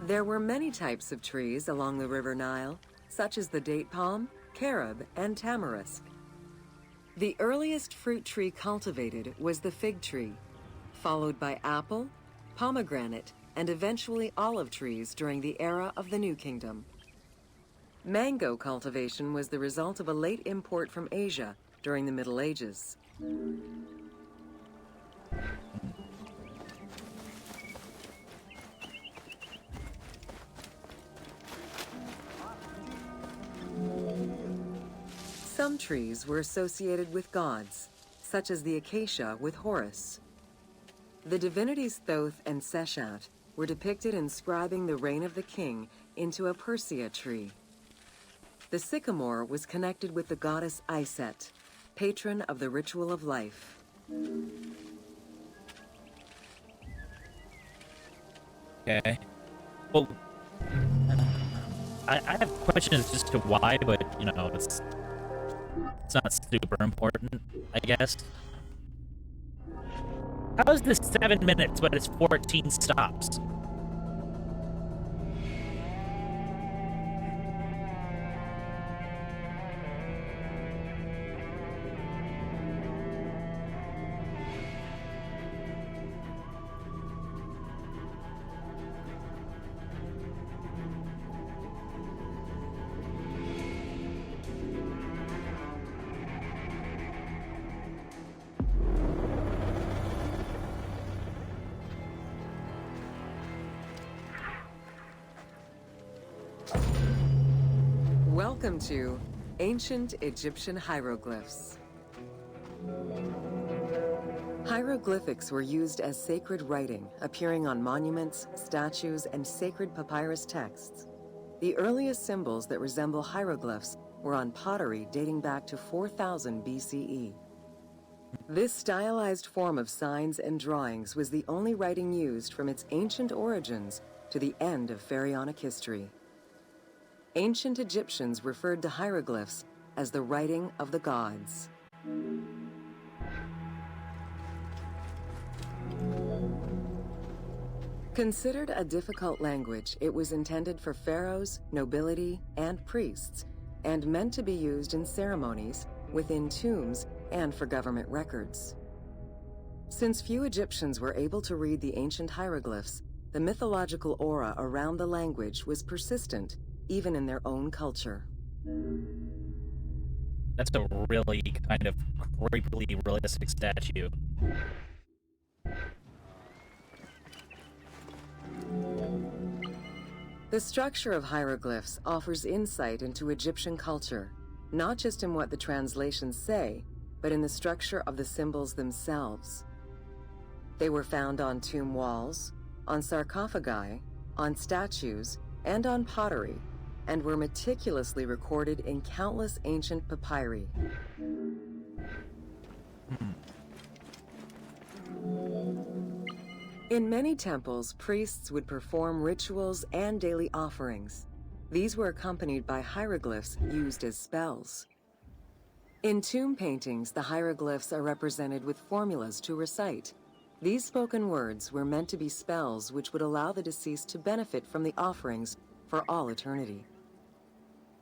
There were many types of trees along the River Nile, such as the date palm, carob, and tamarisk. The earliest fruit tree cultivated was the fig tree, followed by apple, pomegranate, and eventually olive trees during the era of the New Kingdom. Mango cultivation was the result of a late import from Asia during the Middle Ages. Some trees were associated with gods, such as the acacia with Horus. The divinities Thoth and Seshat were depicted inscribing the reign of the king into a Persea tree. The sycamore was connected with the goddess Iset, patron of the ritual of life. Okay. Well, I have questions as to why, but, you know, it's not super important, I guess. How is this 7 minutes, but it's 14 stops? Welcome to Ancient Egyptian Hieroglyphs. Hieroglyphics were used as sacred writing, appearing on monuments, statues, and sacred papyrus texts. The earliest symbols that resemble hieroglyphs were on pottery dating back to 4000 BCE. This stylized form of signs and drawings was the only writing used from its ancient origins to the end of pharaonic history. Ancient Egyptians referred to hieroglyphs as the writing of the gods. Considered a difficult language, it was intended for pharaohs, nobility, and priests, and meant to be used in ceremonies, within tombs, and for government records. Since few Egyptians were able to read the ancient hieroglyphs, the mythological aura around the language was persistent, even in their own culture. That's a really kind of creepily realistic statue. The structure of hieroglyphs offers insight into Egyptian culture, not just in what the translations say, but in the structure of the symbols themselves. They were found on tomb walls, on sarcophagi, on statues, and on pottery, and were meticulously recorded in countless ancient papyri. In many temples, priests would perform rituals and daily offerings. These were accompanied by hieroglyphs used as spells. In tomb paintings, the hieroglyphs are represented with formulas to recite. These spoken words were meant to be spells which would allow the deceased to benefit from the offerings for all eternity.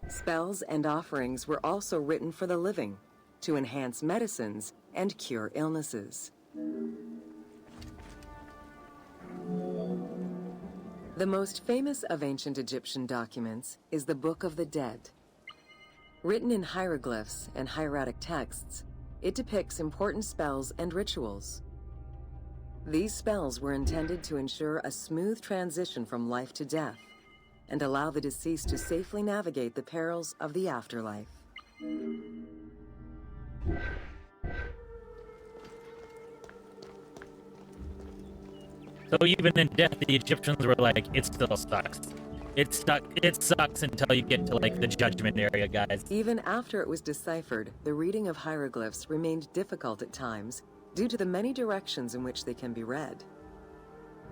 Spells and offerings were also written for the living, to enhance medicines and cure illnesses. The most famous of ancient Egyptian documents is the Book of the Dead. Written in hieroglyphs and hieratic texts, it depicts important spells and rituals. These spells were intended to ensure a smooth transition from life to death, and allow the deceased to safely navigate the perils of the afterlife. So even in death, the Egyptians were like, it still sucks. It sucks until you get to, like, the judgment area, guys. Even after it was deciphered, the reading of hieroglyphs remained difficult at times due to the many directions in which they can be read.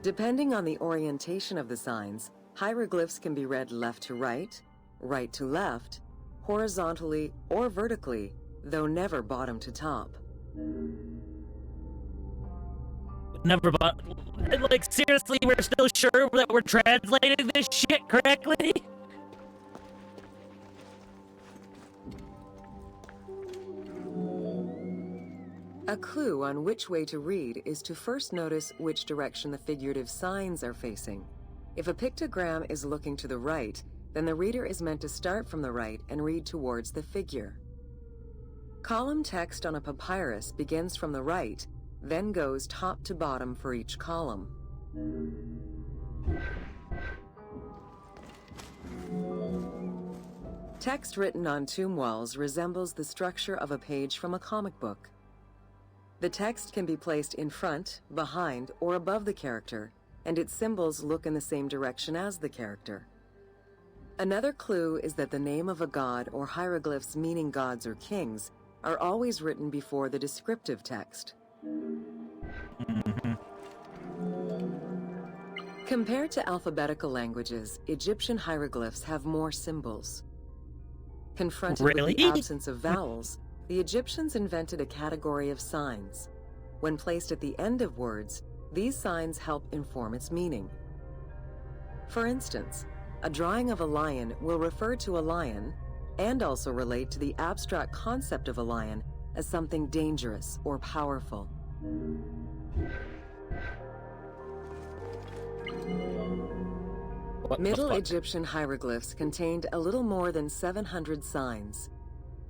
Depending on the orientation of the signs, hieroglyphs can be read left to right to left, horizontally or vertically, though never bottom to top. Never bought. Like, seriously, we're still sure that we're translating this shit correctly? A clue on which way to read is to first notice which direction the figurative signs are facing. If a pictogram is looking to the right, then the reader is meant to start from the right and read towards the figure. Column text on a papyrus begins from the right, then goes top to bottom for each column. Text written on tomb walls resembles the structure of a page from a comic book. The text can be placed in front, behind, or above the character, and its symbols look in the same direction as the character. Another clue is that the name of a god or hieroglyphs meaning gods or kings are always written before the descriptive text. Compared to alphabetical languages, Egyptian hieroglyphs have more symbols. Confronted with the absence of vowels, the Egyptians invented a category of signs. When placed at the end of words, these signs help inform its meaning. For instance, a drawing of a lion will refer to a lion and also relate to the abstract concept of a lion as something dangerous or powerful. Middle Egyptian hieroglyphs contained a little more than 700 signs.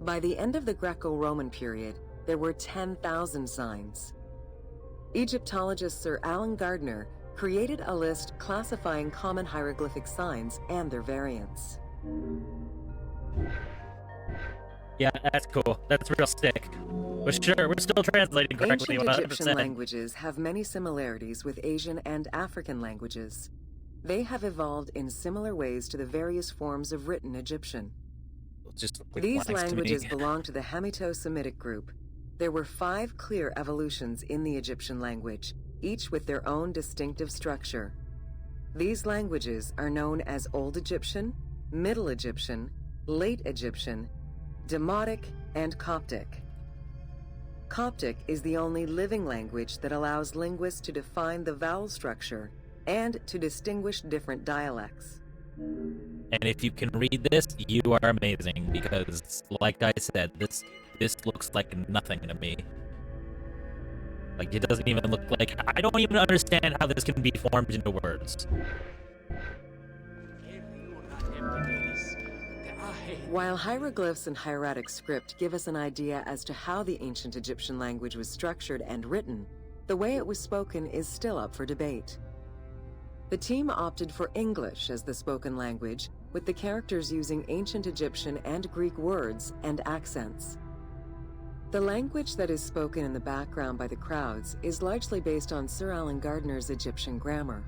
By the end of the Greco-Roman period, there were 10,000 signs. Egyptologist Sir Alan Gardner created a list classifying common hieroglyphic signs and their variants. Yeah, that's cool. That's real sick. But sure, we're still translating correctly. Ancient 100%. Egyptian languages have many similarities with Asian and African languages. They have evolved in similar ways to the various forms of written Egyptian. These languages belong to the Hemito-Semitic group. There were 5 clear evolutions in the Egyptian language, each with their own distinctive structure. These languages are known as Old Egyptian, Middle Egyptian, Late Egyptian, Demotic, and Coptic. Coptic is the only living language that allows linguists to define the vowel structure and to distinguish different dialects. And if you can read this, you are amazing, because, like I said, this looks like nothing to me. Like, it doesn't even look like... I don't even understand how this can be formed into words. While hieroglyphs and hieratic script give us an idea as to how the ancient Egyptian language was structured and written, the way it was spoken is still up for debate. The team opted for English as the spoken language, with the characters using ancient Egyptian and Greek words and accents. The language that is spoken in the background by the crowds is largely based on Sir Alan Gardner's Egyptian grammar.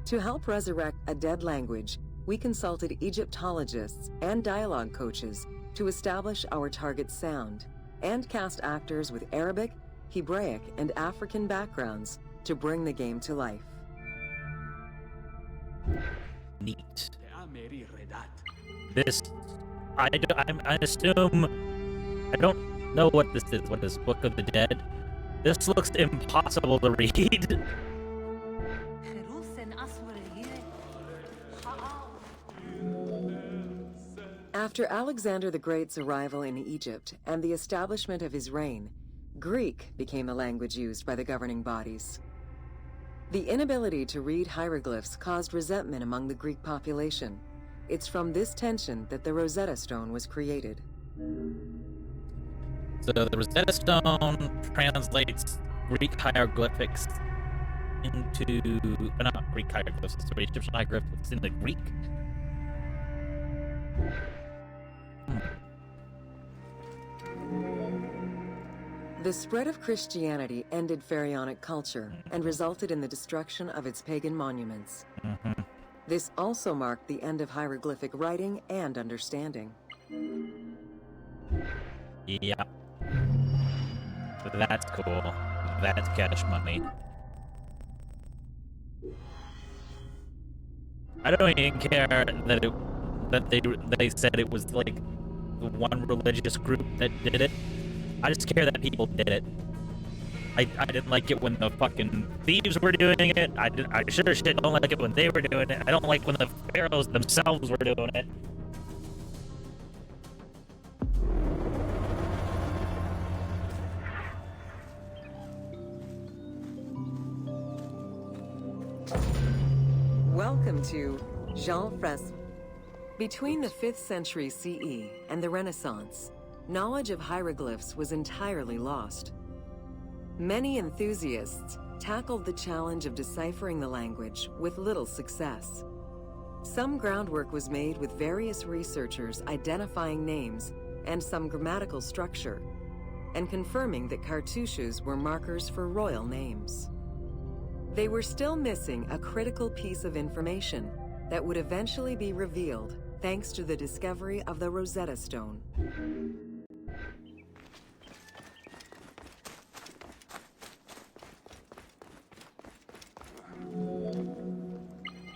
To help resurrect a dead language, we consulted Egyptologists and dialogue coaches to establish our target sound, and cast actors with Arabic, Hebraic, and African backgrounds to bring the game to life. Neat. This, I assume, I don't know what this is. What is Book of the Dead? This looks impossible to read. After Alexander the Great's arrival in Egypt and the establishment of his reign, Greek became the language used by the governing bodies. The inability to read hieroglyphs caused resentment among the Greek population. It's from this tension that the Rosetta Stone was created. So the Rosetta Stone translates Greek hieroglyphics into... not Greek hieroglyphics, sorry, Egyptian hieroglyphics into Greek? The spread of Christianity ended pharaonic culture and resulted in the destruction of its pagan monuments. This also marked the end of hieroglyphic writing and understanding. Yeah. That's cool. That's cash money. I don't even care that that they said it was like the one religious group that did it. I just care that people did it. I didn't like it when the fucking thieves were doing it. I sure as shit don't like it when they were doing it. I don't like when the pharaohs themselves were doing it. Welcome to Jean Fres. Between the 5th century CE and the Renaissance, knowledge of hieroglyphs was entirely lost. Many enthusiasts tackled the challenge of deciphering the language with little success. Some groundwork was made with various researchers identifying names and some grammatical structure, and confirming that cartouches were markers for royal names. They were still missing a critical piece of information that would eventually be revealed thanks to the discovery of the Rosetta Stone.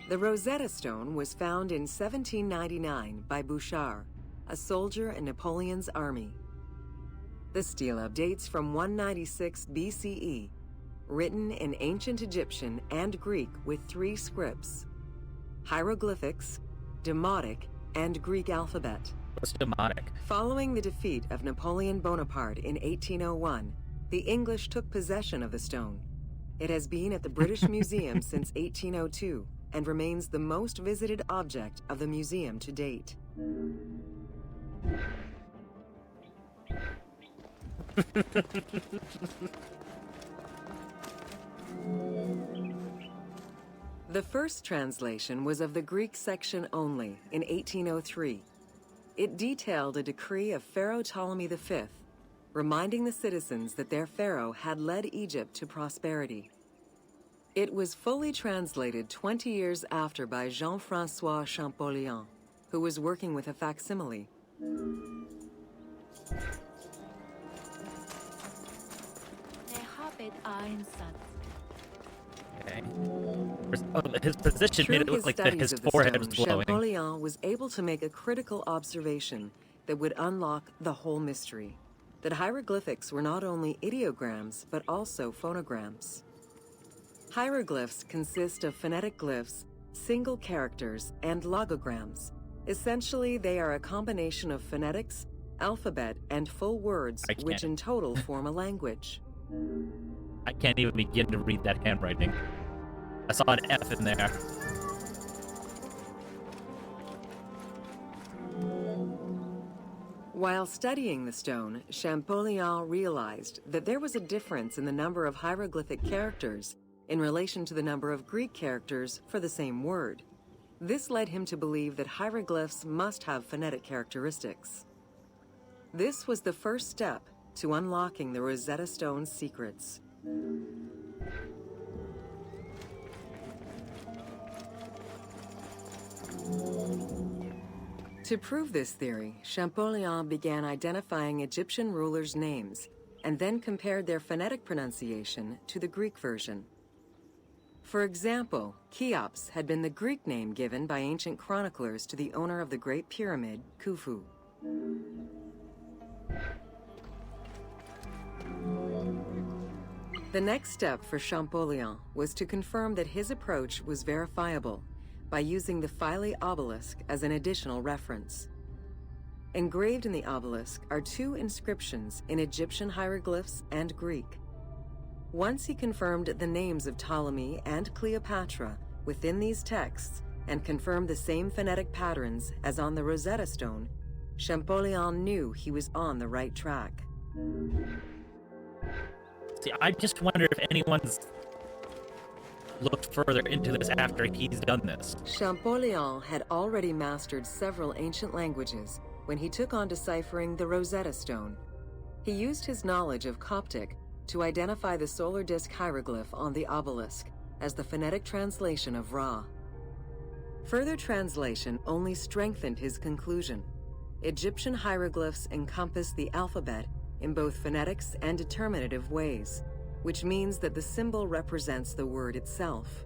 The Rosetta Stone was found in 1799 by Bouchard, a soldier in Napoleon's army. The stela dates from 196 BCE, written in ancient Egyptian and Greek with 3 scripts: hieroglyphics, Demotic, and Greek alphabet. What's Demotic? Following the defeat of Napoleon Bonaparte in 1801, the English took possession of the stone. It has been at the British Museum since 1802 and remains the most visited object of the museum to date. The first translation was of the Greek section only in 1803. It detailed a decree of Pharaoh Ptolemy V, reminding the citizens that their pharaoh had led Egypt to prosperity. It was fully translated 20 years after by Jean-François Champollion, who was working with a facsimile. Okay. His position Through made it look his like studies his of the forehead was stone, glowing. Champollion was able to make a critical observation that would unlock the whole mystery: that hieroglyphics were not only ideograms, but also phonograms. Hieroglyphs consist of phonetic glyphs, single characters, and logograms. Essentially, they are a combination of phonetics, alphabet, and full words, which in total form a language. I can't even begin to read that handwriting. I saw an F in there. While studying the stone, Champollion realized that there was a difference in the number of hieroglyphic characters in relation to the number of Greek characters for the same word. This led him to believe that hieroglyphs must have phonetic characteristics. This was the first step to unlocking the Rosetta Stone's secrets. To prove this theory, Champollion began identifying Egyptian rulers' names and then compared their phonetic pronunciation to the Greek version. For example, Cheops had been the Greek name given by ancient chroniclers to the owner of the Great Pyramid, Khufu. The next step for Champollion was to confirm that his approach was verifiable by using the Philae obelisk as an additional reference. Engraved in the obelisk are 2 inscriptions in Egyptian hieroglyphs and Greek. Once he confirmed the names of Ptolemy and Cleopatra within these texts and confirmed the same phonetic patterns as on the Rosetta Stone, Champollion knew he was on the right track. See, I just wonder if anyone's looked further into this after he's done this. Champollion had already mastered several ancient languages when he took on deciphering the Rosetta Stone. He used his knowledge of Coptic to identify the solar disk hieroglyph on the obelisk as the phonetic translation of Ra. Further translation only strengthened his conclusion. Egyptian hieroglyphs encompass the alphabet in both phonetics and determinative ways, which means that the symbol represents the word itself.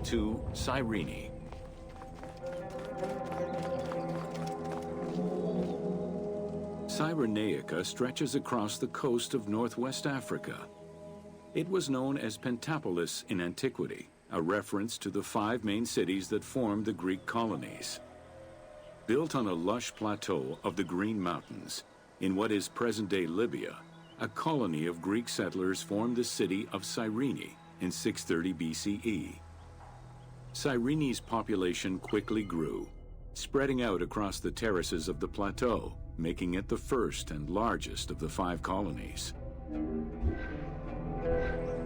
to Cyrene. Cyrenaica stretches across the coast of northwest Africa. It was known as Pentapolis in antiquity, a reference to the 5 main cities that formed the Greek colonies. Built on a lush plateau of the Green Mountains, in what is present-day Libya, a colony of Greek settlers formed the city of Cyrene in 630 BCE. Cyrene's population quickly grew, spreading out across the terraces of the plateau, making it the first and largest of the 5 colonies.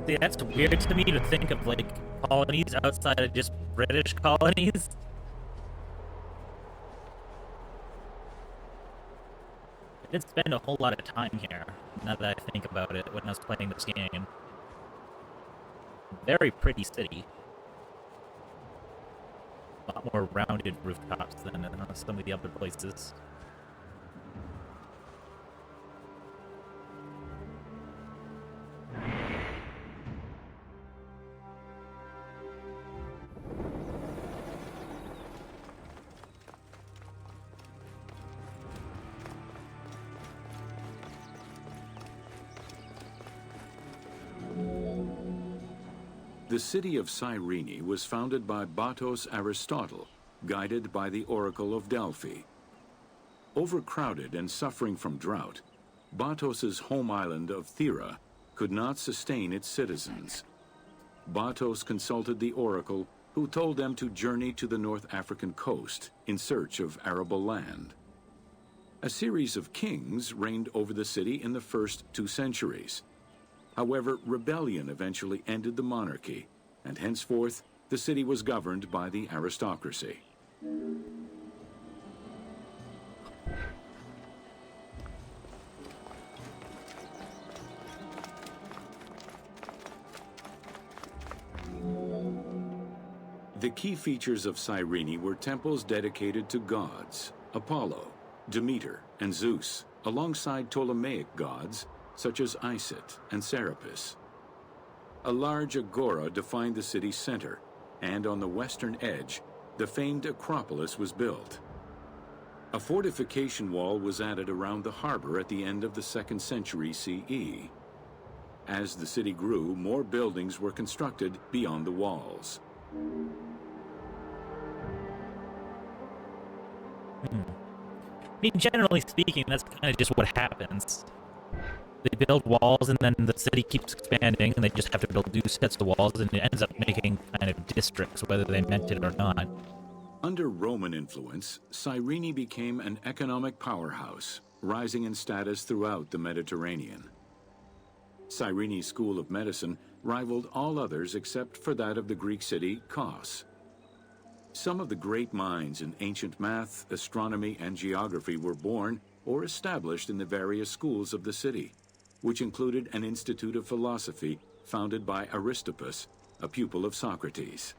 See, that's weird to me to think of, like, colonies outside of just British colonies. I did spend a whole lot of time here, now that I think about it, when I was playing this game. Very pretty city. A lot more rounded rooftops than some of the other places. The city of Cyrene was founded by Batos Aristotle, guided by the Oracle of Delphi. Overcrowded and suffering from drought, Batos's home island of Thera could not sustain its citizens. Batos consulted the Oracle, who told them to journey to the North African coast in search of arable land. A series of kings reigned over the city in the first 2 centuries. However, rebellion eventually ended the monarchy, and henceforth, the city was governed by the aristocracy. The key features of Cyrene were temples dedicated to gods, Apollo, Demeter, and Zeus, alongside Ptolemaic gods, such as Isis and Serapis. A large agora defined the city's center, and on the western edge, the famed Acropolis was built. A fortification wall was added around the harbor at the end of the 2nd century CE. As the city grew, more buildings were constructed beyond the walls. I mean, generally speaking, that's kind of just what happens. They build walls, and then the city keeps expanding, and they just have to build new sets of walls, and it ends up making kind of districts, whether they meant it or not. Under Roman influence, Cyrene became an economic powerhouse, rising in status throughout the Mediterranean. Cyrene's school of medicine rivaled all others except for that of the Greek city Kos. Some of the great minds in ancient math, astronomy, and geography were born or established in the various schools of the city, which included an institute of philosophy founded by Aristippus, a pupil of Socrates.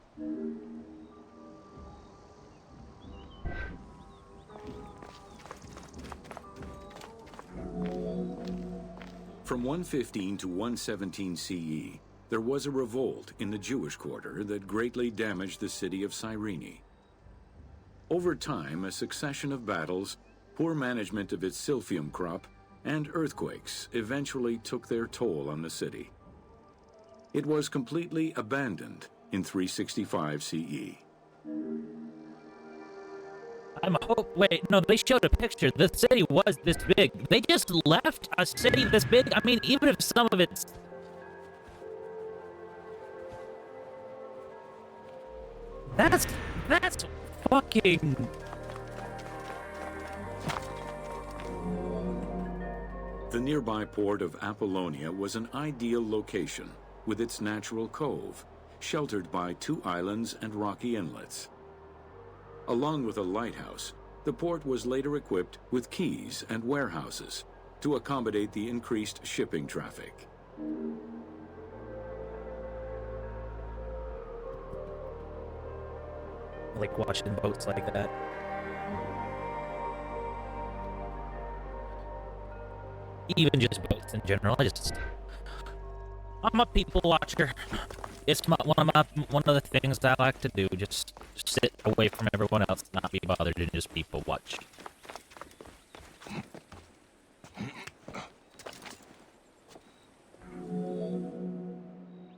From 115 to 117 CE, there was a revolt in the Jewish quarter that greatly damaged the city of Cyrene. Over time, a succession of battles, poor management of its silphium crop, and earthquakes eventually took their toll on the city. It was completely abandoned in 365 CE. Wait, no, they showed a picture. The city was this big. They just left a city this big? I mean, even if some of it's... That's fucking... The nearby port of Apollonia was an ideal location, with its natural cove, sheltered by 2 islands and rocky inlets. Along with a lighthouse, the port was later equipped with quays and warehouses to accommodate the increased shipping traffic. I like watching boats like that. Even just boats in general. I'm a people watcher. It's one of the things I like to do. Just sit away from everyone else, not be bothered, and just people watch.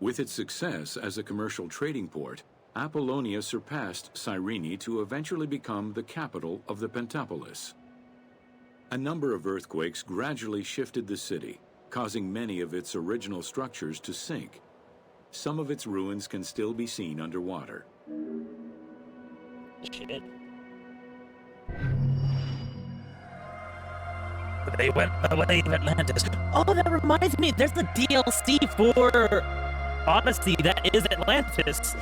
With its success as a commercial trading port, Apollonia surpassed Cyrene to eventually become the capital of the Pentapolis. A number of earthquakes gradually shifted the city, causing many of its original structures to sink. Some of its ruins can still be seen underwater. Shit. They went away of Atlantis. Oh, that reminds me, there's the DLC for Odyssey that is Atlantis.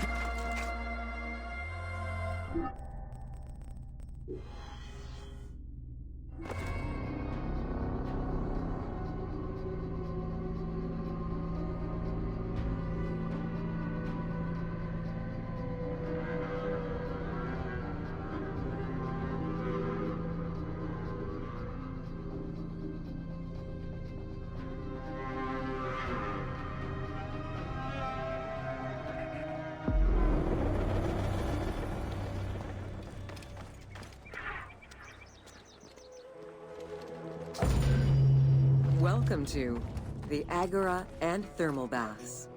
Welcome to the Agora and Thermal Baths.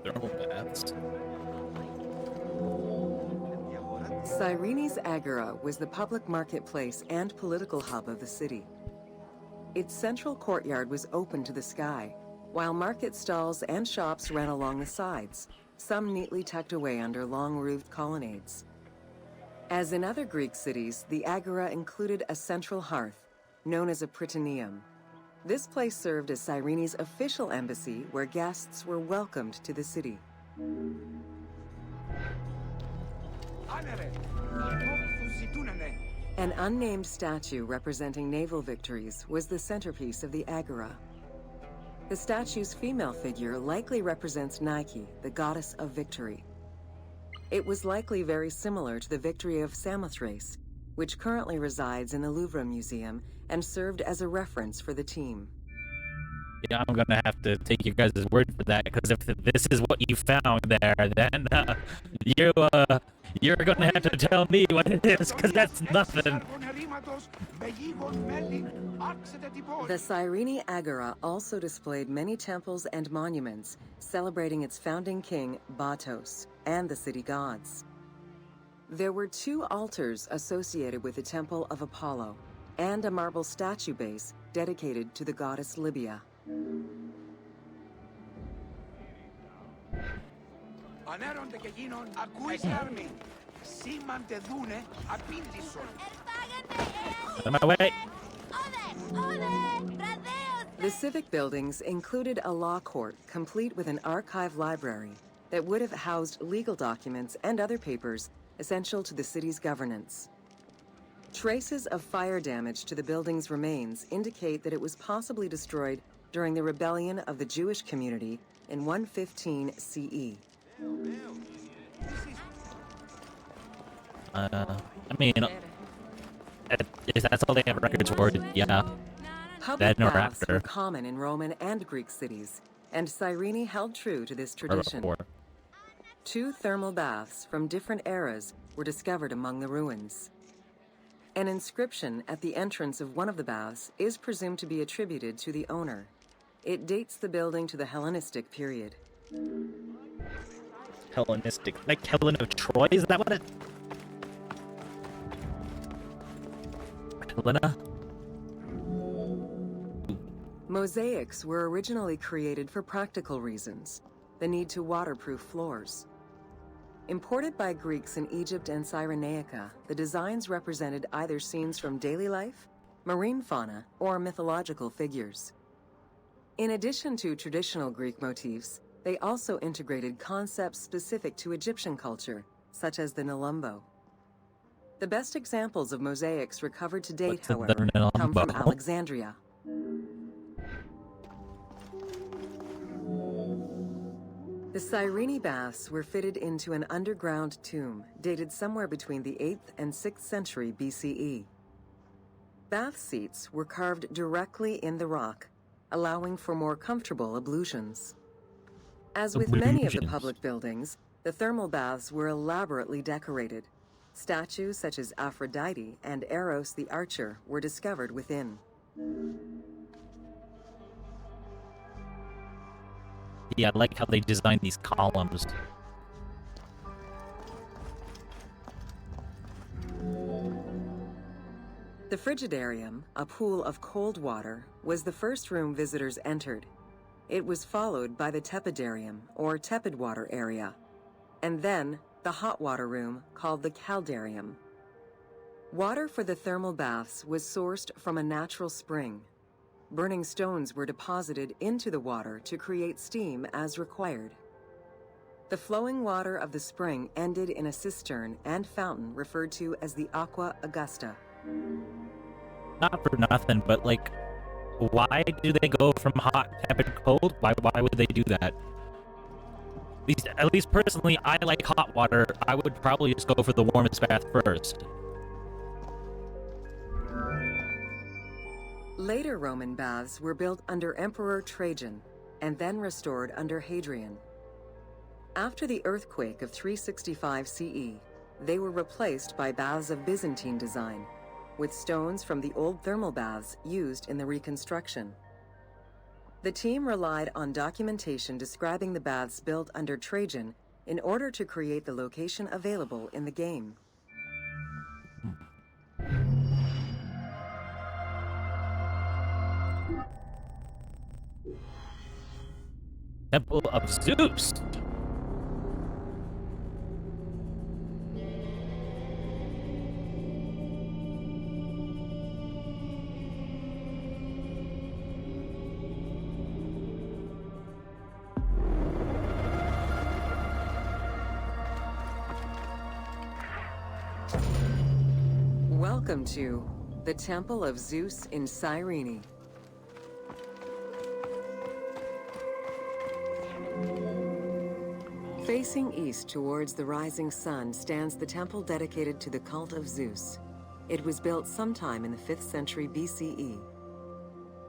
Thermal baths. Cyrene's Agora was the public marketplace and political hub of the city. Its central courtyard was open to the sky, while market stalls and shops ran along the sides, some neatly tucked away under long-roofed colonnades. As in other Greek cities, the Agora included a central hearth, known as a prytaneum. This place served as Cyrene's official embassy, where guests were welcomed to the city. An unnamed statue representing naval victories was the centerpiece of the Agora. The statue's female figure likely represents Nike, the goddess of victory. It was likely very similar to the victory of Samothrace, which currently resides in the Louvre Museum and served as a reference for the team. Yeah, I'm gonna have to take you guys' word for that, because if this is what you found there, then you're gonna have to tell me what it is, because that's nothing. The Cyrene Agora also displayed many temples and monuments celebrating its founding king, Batos, and the city gods. There were 2 altars associated with the Temple of Apollo, and a marble statue base dedicated to the goddess Libya. On my way. The civic buildings included a law court complete with an archive library that would have housed legal documents and other papers essential to the city's governance. Traces of fire damage to the building's remains indicate that it was possibly destroyed during the rebellion of the Jewish community in 115 CE. I mean, if that's all they have records for, yeah. Public Then or baths after. were common in Roman and Greek cities, and Cyrene held true to this tradition. Or 2 thermal baths from different eras were discovered among the ruins. An inscription at the entrance of one of the baths is presumed to be attributed to the owner. It dates the building to the Hellenistic period. Hellenistic, like Helen of Troy, is that what it? Helena? Mosaics were originally created for practical reasons, the need to waterproof floors. Imported by Greeks in Egypt and Cyrenaica, the designs represented either scenes from daily life, marine fauna, or mythological figures. In addition to traditional Greek motifs, they also integrated concepts specific to Egyptian culture, such as the Nelumbo. The best examples of mosaics recovered to date, What's the however, come from Nelumbo? Alexandria. The Cyrene baths were fitted into an underground tomb dated somewhere between the 8th and 6th century BCE. Bath seats were carved directly in the rock, allowing for more comfortable ablutions. As with many of the public buildings, the thermal baths were elaborately decorated. Statues such as Aphrodite and Eros the Archer were discovered within. Yeah, I like how they designed these columns. The Frigidarium, a pool of cold water, was the first room visitors entered. It was followed by the Tepidarium, or tepid water area, and then the hot water room called the Caldarium. Water for the thermal baths was sourced from a natural spring. Burning stones were deposited into the water to create steam as required. The flowing water of the spring ended in a cistern and fountain referred to as the Aqua Augusta. Not for nothing, but like, why do they go from hot, tepid, cold? Why would they do that? At least personally, I like hot water. I would probably just go for the warmest bath first. Later Roman baths were built under Emperor Trajan and then restored under Hadrian. After the earthquake of 365 CE, they were replaced by baths of Byzantine design, with stones from the old thermal baths used in the reconstruction. The team relied on documentation describing the baths built under Trajan in order to create the location available in the game. Temple of Zeus! Welcome to the Temple of Zeus in Cyrene. Facing east towards the rising sun stands the temple dedicated to the cult of Zeus. It was built sometime in the 5th century BCE.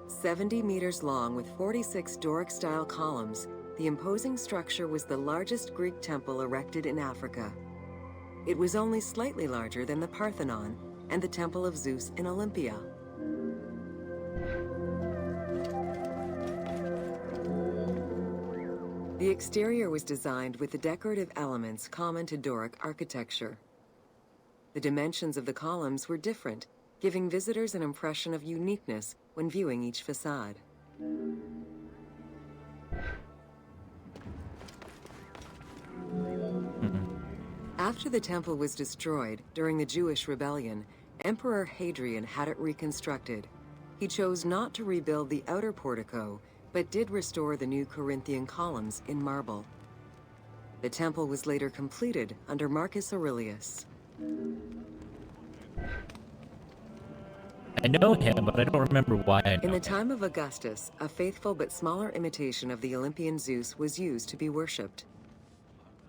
70 meters long with 46 Doric-style columns, the imposing structure was the largest Greek temple erected in Africa. It was only slightly larger than the Parthenon and the Temple of Zeus in Olympia. The exterior was designed with the decorative elements common to Doric architecture. The dimensions of the columns were different, giving visitors an impression of uniqueness when viewing each facade. After the temple was destroyed during the Jewish rebellion, Emperor Hadrian had it reconstructed. He chose not to rebuild the outer portico, but did restore the new Corinthian columns in marble. The temple was later completed under Marcus Aurelius. I know him, but I don't remember why I know In the him. time of Augustus, a faithful but smaller imitation of the Olympian Zeus was used to be worshipped.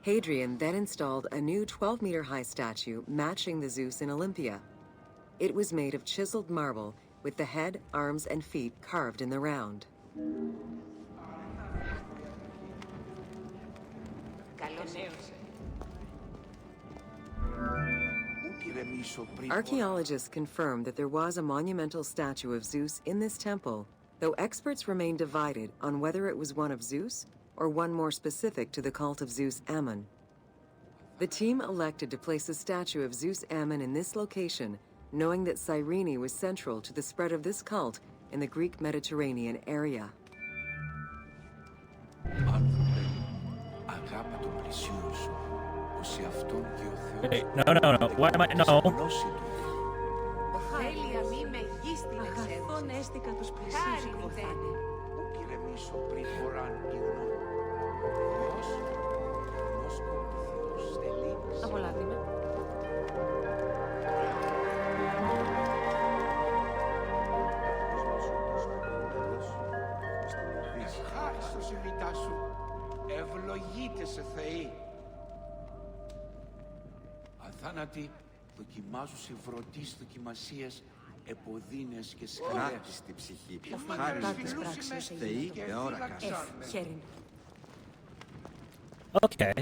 Hadrian then installed a new 12-meter-high statue matching the Zeus in Olympia. It was made of chiseled marble with the head, arms, and feet carved in the round. Archaeologists confirm that there was a monumental statue of Zeus in this temple, though experts remain divided on whether it was one of Zeus or one more specific to the cult of Zeus Ammon. The team elected to place a statue of Zeus Ammon in this location, knowing that Cyrene was central to the spread of this cult in the Greek Mediterranean area. Wait, no. Why am I? No. Ευλογείτε σε Θεοί. Αθάνατοι δοκιμάζουσι βρωτείς δοκιμασίες, επωδύνες και σκαλές. Κράτιστη ψυχή, χάρη της πράξης, Θεοί και όρακας. Χέριν. Okay.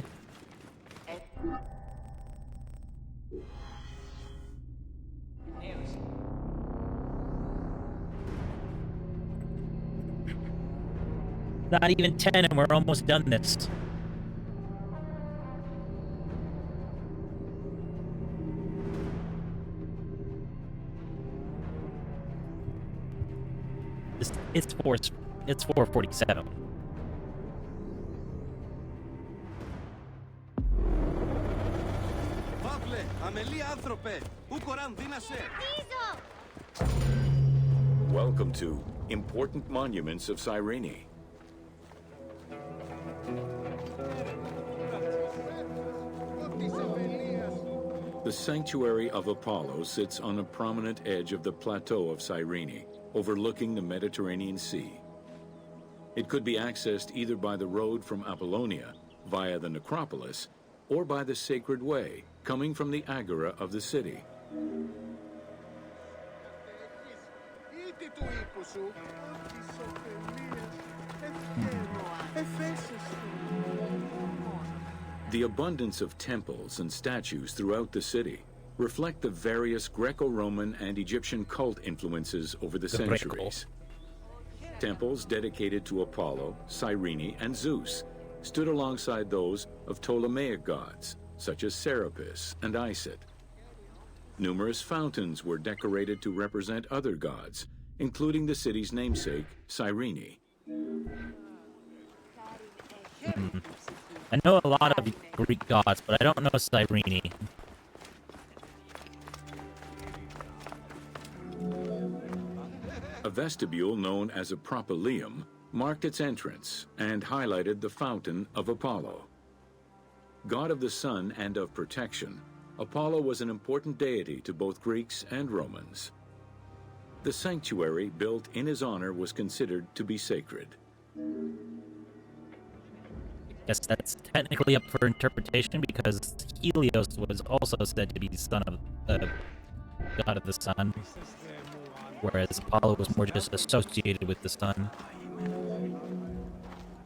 Not even 10 and we're almost done this. It's 4:47. Welcome to Important Monuments of Cyrene. The Sanctuary of Apollo sits on a prominent edge of the plateau of Cyrene, overlooking the Mediterranean Sea. It could be accessed either by the road from Apollonia, via the necropolis, or by the Sacred Way, coming from the agora of the city. The abundance of temples and statues throughout the city reflect the various Greco-Roman and Egyptian cult influences over the centuries. Temples dedicated to Apollo, Cyrene, and Zeus stood alongside those of Ptolemaic gods, such as Serapis and Isis. Numerous fountains were decorated to represent other gods, including the city's namesake, Cyrene. I know a lot of Greek gods, but I don't know Cyrene. A vestibule known as a propylaeum marked its entrance and highlighted the fountain of Apollo. God of the sun and of protection, Apollo was an important deity to both Greeks and Romans. The sanctuary built in his honor was considered to be sacred. Guess that's technically up for interpretation because Helios was also said to be the son of the god of the sun, whereas Apollo was more just associated with the sun.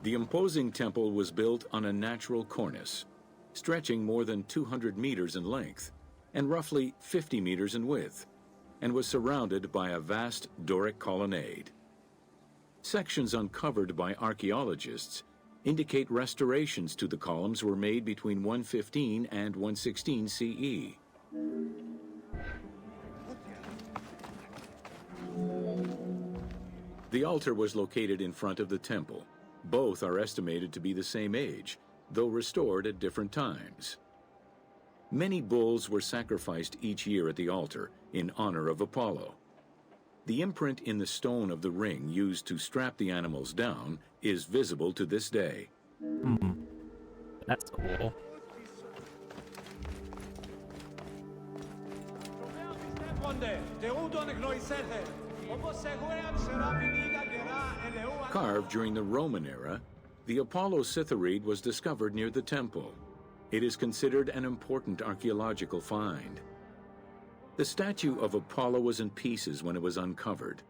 The imposing temple was built on a natural cornice, stretching more than 200 meters in length and roughly 50 meters in width, and was surrounded by a vast Doric colonnade. Sections uncovered by archaeologists indicate restorations to the columns were made between 115 and 116 CE. The altar was located in front of the temple. Both are estimated to be the same age, though restored at different times. Many bulls were sacrificed each year at the altar in honor of Apollo. The imprint in the stone of the ring used to strap the animals down is visible to this day. That's cool. Carved during the Roman era, the Apollo Cytharide was discovered near the temple. It is considered an important archaeological find. The statue of Apollo was in pieces when it was uncovered.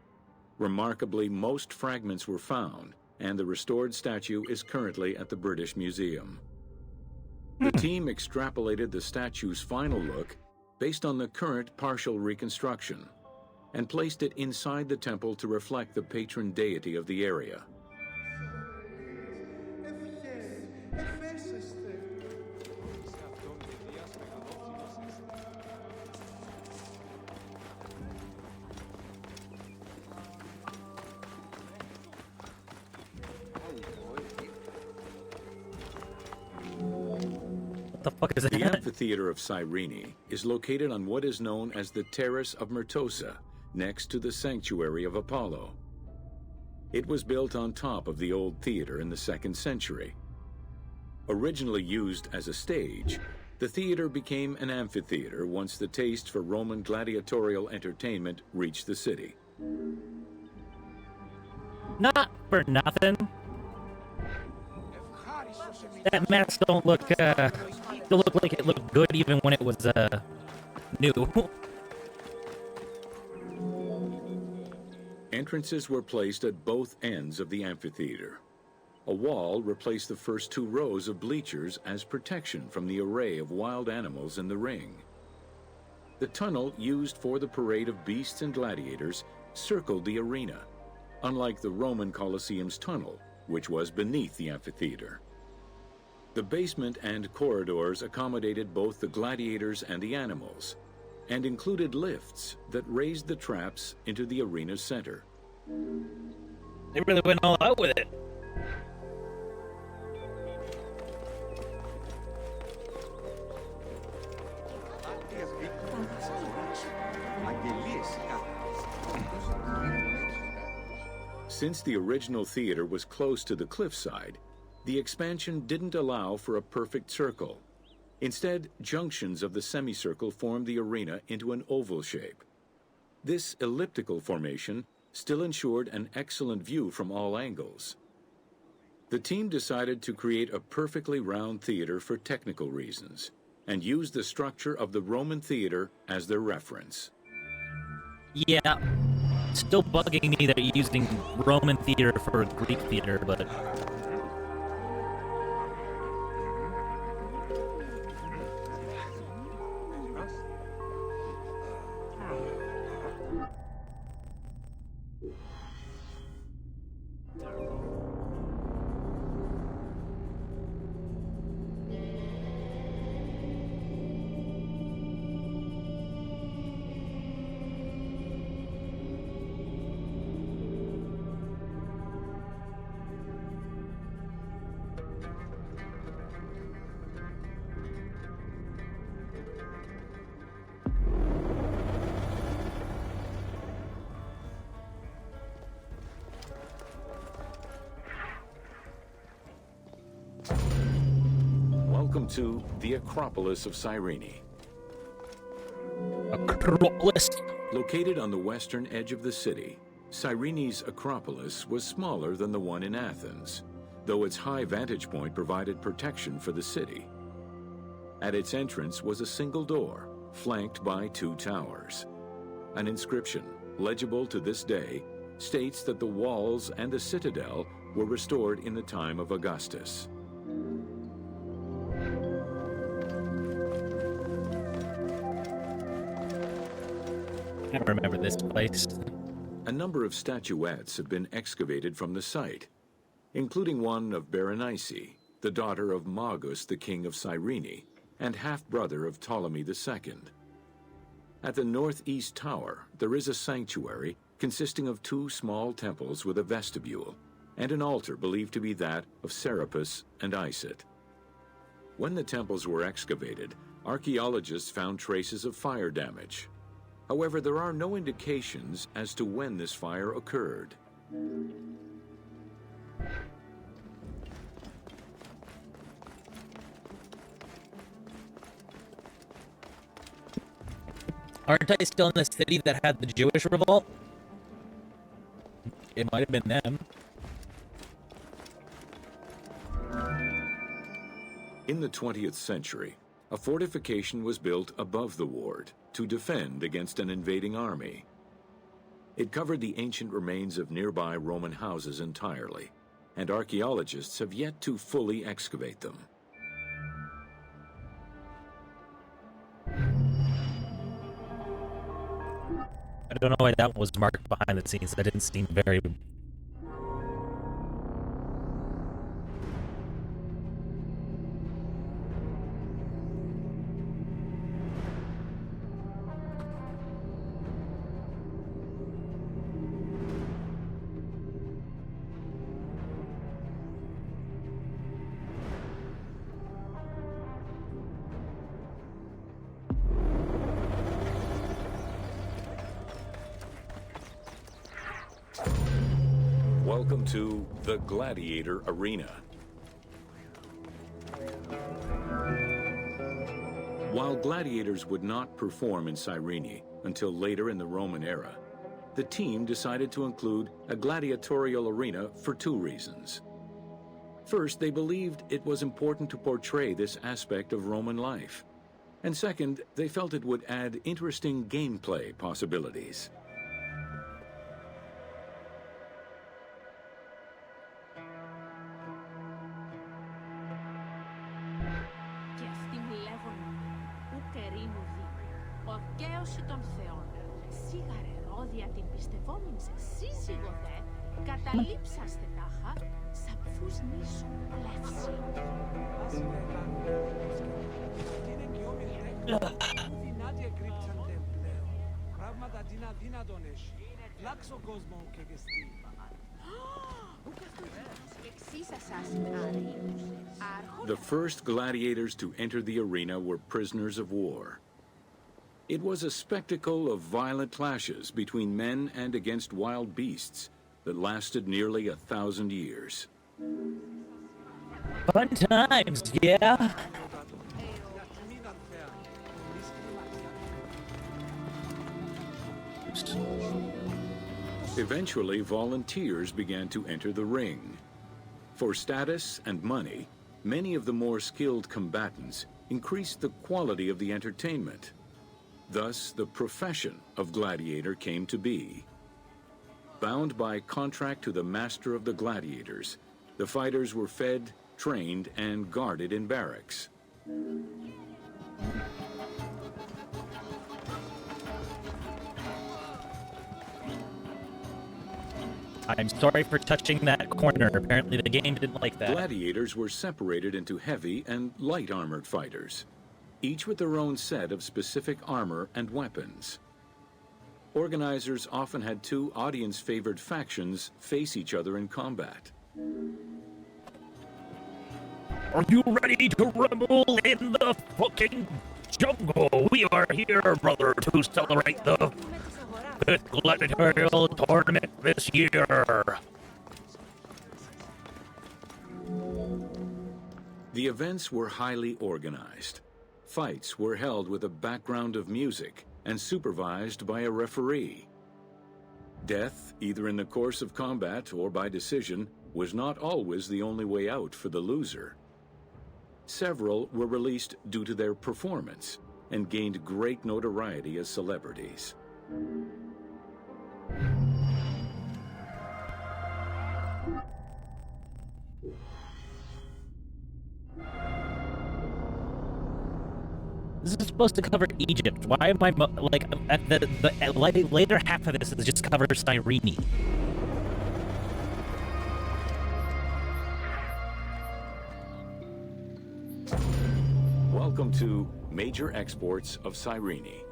Remarkably, most fragments were found, and the restored statue is currently at the British Museum. The team extrapolated the statue's final look based on the current partial reconstruction and placed it inside the temple to reflect the patron deity of the area. What the fuck is The that? amphitheater of Cyrene is located on what is known as the Terrace of Myrtosa, next to the sanctuary of Apollo. It was built on top of the old theater in the 2nd century. Originally used as a stage, the theater became an amphitheater once the taste for Roman gladiatorial entertainment reached the city. Not for nothing. That mask don't look like it looked good even when it was new. Entrances were placed at both ends of the amphitheater. A wall replaced the first 2 rows of bleachers as protection from the array of wild animals in the ring. The tunnel used for the parade of beasts and gladiators circled the arena, unlike the Roman Colosseum's tunnel, which was beneath the amphitheater. The basement and corridors accommodated both the gladiators and the animals, and included lifts that raised the traps into the arena's center. They really went all out with it. Since the original theater was close to the cliffside, the expansion didn't allow for a perfect circle. Instead, junctions of the semicircle formed the arena into an oval shape. This elliptical formation still ensured an excellent view from all angles. The team decided to create a perfectly round theater for technical reasons, and used the structure of the Roman theater as their reference. Yeah, still bugging me that you're using Roman theater for Greek theater, but... Welcome to the Acropolis of Cyrene. Acropolis? Located on the western edge of the city, Cyrene's Acropolis was smaller than the one in Athens, though its high vantage point provided protection for the city. At its entrance was a single door, flanked by 2 towers. An inscription, legible to this day, states that the walls and the citadel were restored in the time of Augustus. I remember this place. A number of statuettes have been excavated from the site, including one of Berenice, the daughter of Magus, the king of Cyrene, and half-brother of Ptolemy II. At the northeast tower, there is a sanctuary consisting of 2 small temples with a vestibule, and an altar believed to be that of Serapis and Isis. When the temples were excavated, archaeologists found traces of fire damage. However, there are no indications as to when this fire occurred. Aren't I still in the city that had the Jewish revolt? It might have been them. In the 20th century, a fortification was built above the ward to defend against an invading army. It covered the ancient remains of nearby Roman houses entirely, and archaeologists have yet to fully excavate them. I don't know why that was marked behind the scenes. That didn't seem very... Welcome to the Gladiator Arena. While gladiators would not perform in Cyrene until later in the Roman era, the team decided to include a gladiatorial arena for 2 reasons. First, they believed it was important to portray this aspect of Roman life. And second, they felt it would add interesting gameplay possibilities. δικαίωση των θεών. Σίγαρε ρόδια την πιστευόμην σε σύζυγο δε, καταλήψαστε τάχα, σαπφούς νήσου πλεύση. Δυνάτη εκρύψαντε πλέον. Πράγματα τι να δύνατον έχει. Λάξω κόσμο και γεστή. The first gladiators to enter the arena were prisoners of war. It was a spectacle of violent clashes between men and against wild beasts that lasted nearly 1,000 years. Fun times, yeah. Eventually, volunteers began to enter the ring. For status and money, many of the more skilled combatants increased the quality of the entertainment. Thus, the profession of gladiator came to be. Bound by contract to the master of the gladiators, the fighters were fed, trained, and guarded in barracks. I'm sorry for touching that corner. Apparently the game didn't like that. Gladiators were separated into heavy and light armored fighters, each with their own set of specific armor and weapons. Organizers often had two audience-favored factions face each other in combat. Are you ready to rumble in the fucking jungle? We are here, brother, to celebrate the 5th gladiatorial tournament this year. The events were highly organized. Fights were held with a background of music and supervised by a referee. Death, either in the course of combat or by decision, was not always the only way out for the loser. Several were released due to their performance and gained great notoriety as celebrities. This is supposed to cover Egypt. Why am I at the later half of this is just cover Cyrene? Welcome to Major Exports of Cyrene.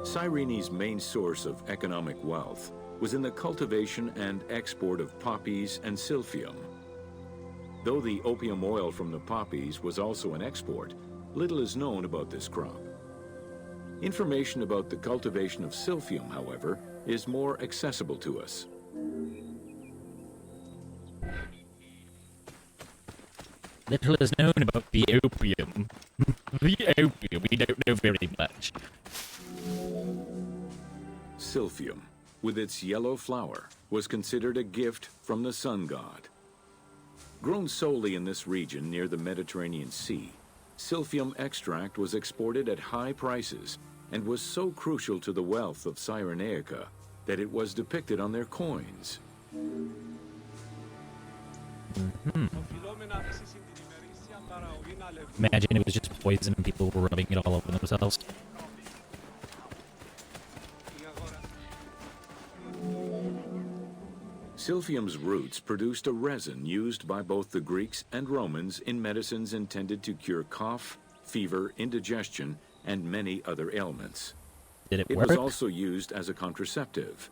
Cyrene's main source of economic wealth was in the cultivation and export of poppies and silphium. Though the opium oil from the poppies was also an export, little is known about this crop. Information about the cultivation of silphium, however, is more accessible to us. Little is known about the opium. The opium, we don't know very much. Silphium, with its yellow flower, was considered a gift from the sun god. Grown solely in this region near the Mediterranean Sea, silphium extract was exported at high prices and was so crucial to the wealth of Cyrenaica that it was depicted on their coins. Imagine it was just poison and people were rubbing it all over themselves. Silphium's roots produced a resin used by both the Greeks and Romans in medicines intended to cure cough, fever, indigestion, and many other ailments. Did it It work? was also used as a contraceptive.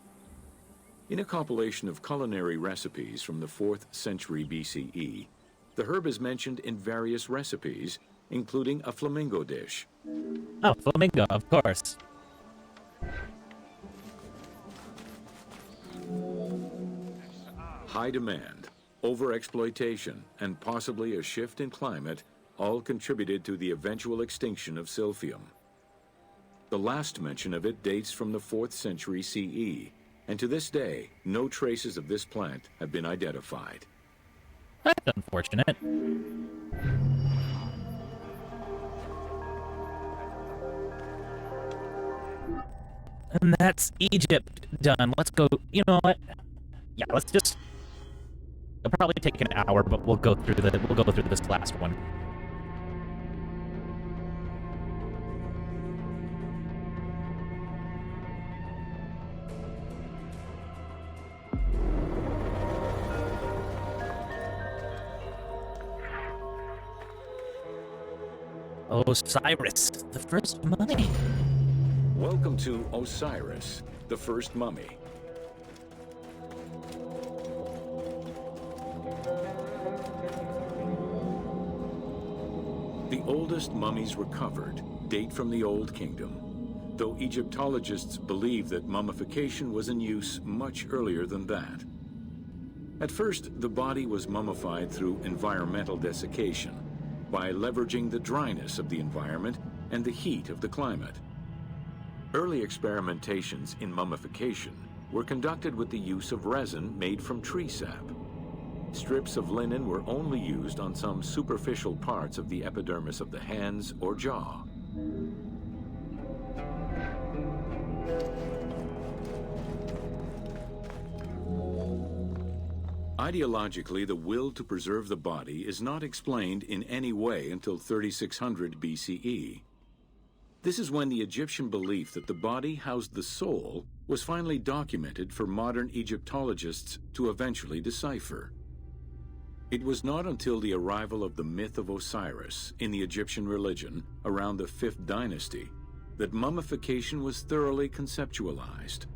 In a compilation of culinary recipes from the 4th century BCE, the herb is mentioned in various recipes, including a flamingo dish. Oh, flamingo, of course. High demand, overexploitation, and possibly a shift in climate all contributed to the eventual extinction of silphium. The last mention of it dates from the 4th century CE, and to this day, no traces of this plant have been identified. That's unfortunate. And that's Egypt done. Let's go. You know what? Yeah, let's just. It'll probably take an hour, but we'll go through this last one. Osiris, the first mummy. Welcome to Osiris, the first mummy. The oldest mummies recovered date from the Old Kingdom, though Egyptologists believe that mummification was in use much earlier than that. At first, the body was mummified through environmental desiccation, by leveraging the dryness of the environment and the heat of the climate. Early experimentations in mummification were conducted with the use of resin made from tree sap. Strips of linen were only used on some superficial parts of the epidermis of the hands or jaw. Ideologically, the will to preserve the body is not explained in any way until 3600 BCE. This is when the Egyptian belief that the body housed the soul was finally documented for modern Egyptologists to eventually decipher. It was not until the arrival of the myth of Osiris in the Egyptian religion around the 5th dynasty that mummification was thoroughly conceptualized.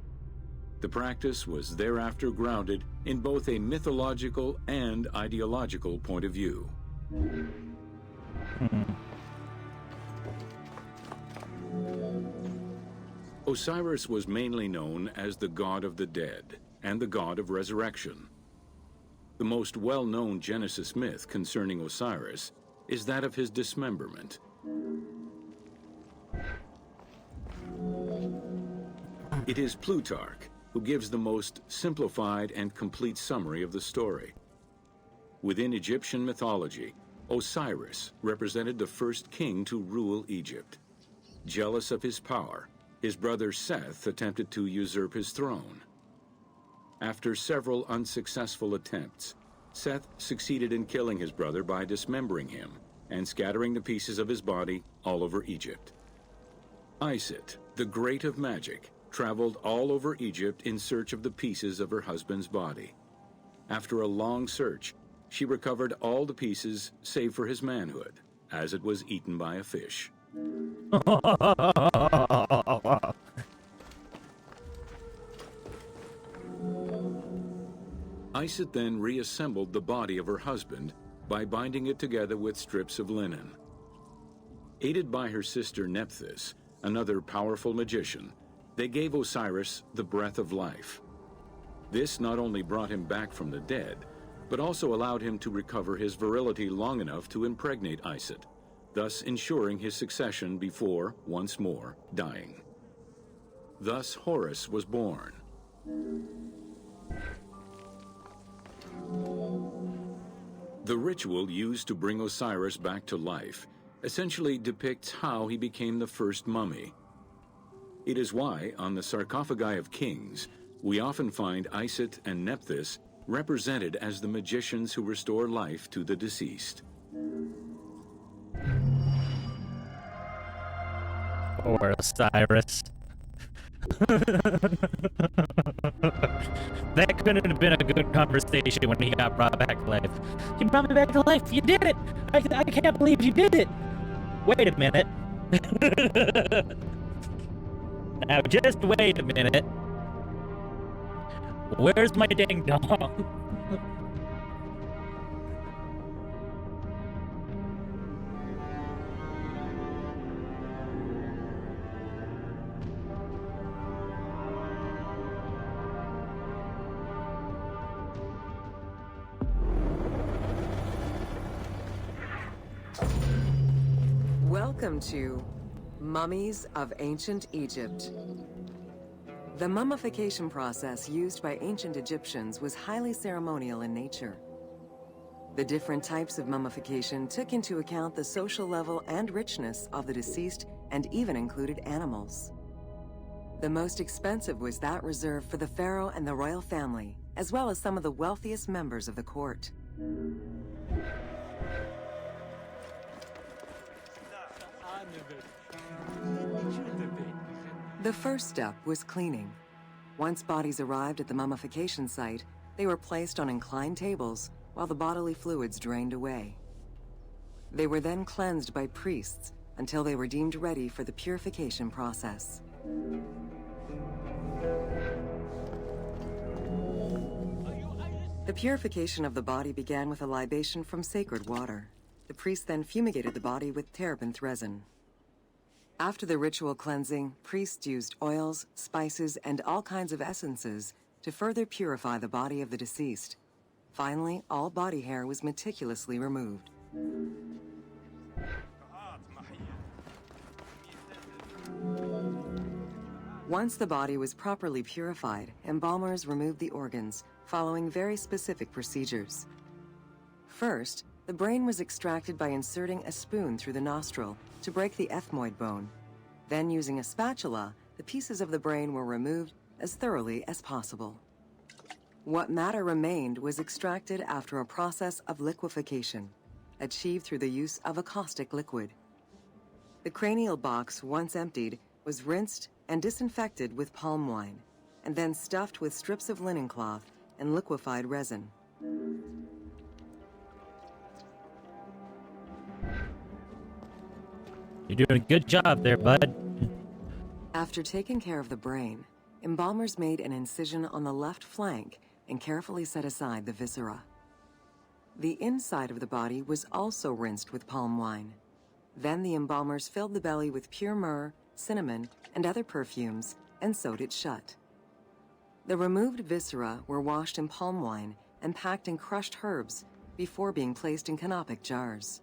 The practice was thereafter grounded in both a mythological and ideological point of view. Osiris was mainly known as the god of the dead and the god of resurrection. The most well-known Genesis myth concerning Osiris is that of his dismemberment. It is Plutarch who gives the most simplified and complete summary of the story. Within Egyptian mythology, Osiris represented the first king to rule Egypt. Jealous of his power, his brother Seth attempted to usurp his throne. After several unsuccessful attempts, Seth succeeded in killing his brother by dismembering him and scattering the pieces of his body all over Egypt. Isis, the great of magic, traveled all over Egypt in search of the pieces of her husband's body. After a long search, she recovered all the pieces save for his manhood, as it was eaten by a fish. Isis then reassembled the body of her husband by binding it together with strips of linen. Aided by her sister Nephthys, another powerful magician, they gave Osiris the breath of life. This not only brought him back from the dead, but also allowed him to recover his virility long enough to impregnate Isis, thus ensuring his succession before, once more, dying. Thus Horus was born. The ritual used to bring Osiris back to life essentially depicts how he became the first mummy. It is why, on the sarcophagi of kings, we often find Isis and Nephthys represented as the magicians who restore life to the deceased. Poor Osiris. That couldn't have been a good conversation when he got brought back to life. You brought me back to life! You did it! I can't believe you did it! Wait a minute. Now, just wait a minute. Where's my dang dong? Welcome to Mummies of Ancient Egypt. The mummification process used by ancient Egyptians was highly ceremonial in nature. The different types of mummification took into account the social level and richness of the deceased and even included animals. The most expensive was that reserved for the pharaoh and the royal family, as well as some of the wealthiest members of the court. The first step was cleaning. Once bodies arrived at the mummification site, they were placed on inclined tables while the bodily fluids drained away. They were then cleansed by priests until they were deemed ready for the purification process. The purification of the body began with a libation from sacred water. The priest then fumigated the body with terebinth resin. After the ritual cleansing, priests used oils, spices, and all kinds of essences to further purify the body of the deceased. Finally, all body hair was meticulously removed. Once the body was properly purified, embalmers removed the organs, following very specific procedures. First, the brain was extracted by inserting a spoon through the nostril to break the ethmoid bone. Then, using a spatula, the pieces of the brain were removed as thoroughly as possible. What matter remained was extracted after a process of liquefaction, achieved through the use of a caustic liquid. The cranial box, once emptied, was rinsed and disinfected with palm wine, and then stuffed with strips of linen cloth and liquefied resin. You're doing a good job there, bud. After taking care of the brain, embalmers made an incision on the left flank and carefully set aside the viscera. The inside of the body was also rinsed with palm wine. Then the embalmers filled the belly with pure myrrh, cinnamon, and other perfumes, and sewed it shut. The removed viscera were washed in palm wine and packed in crushed herbs before being placed in canopic jars.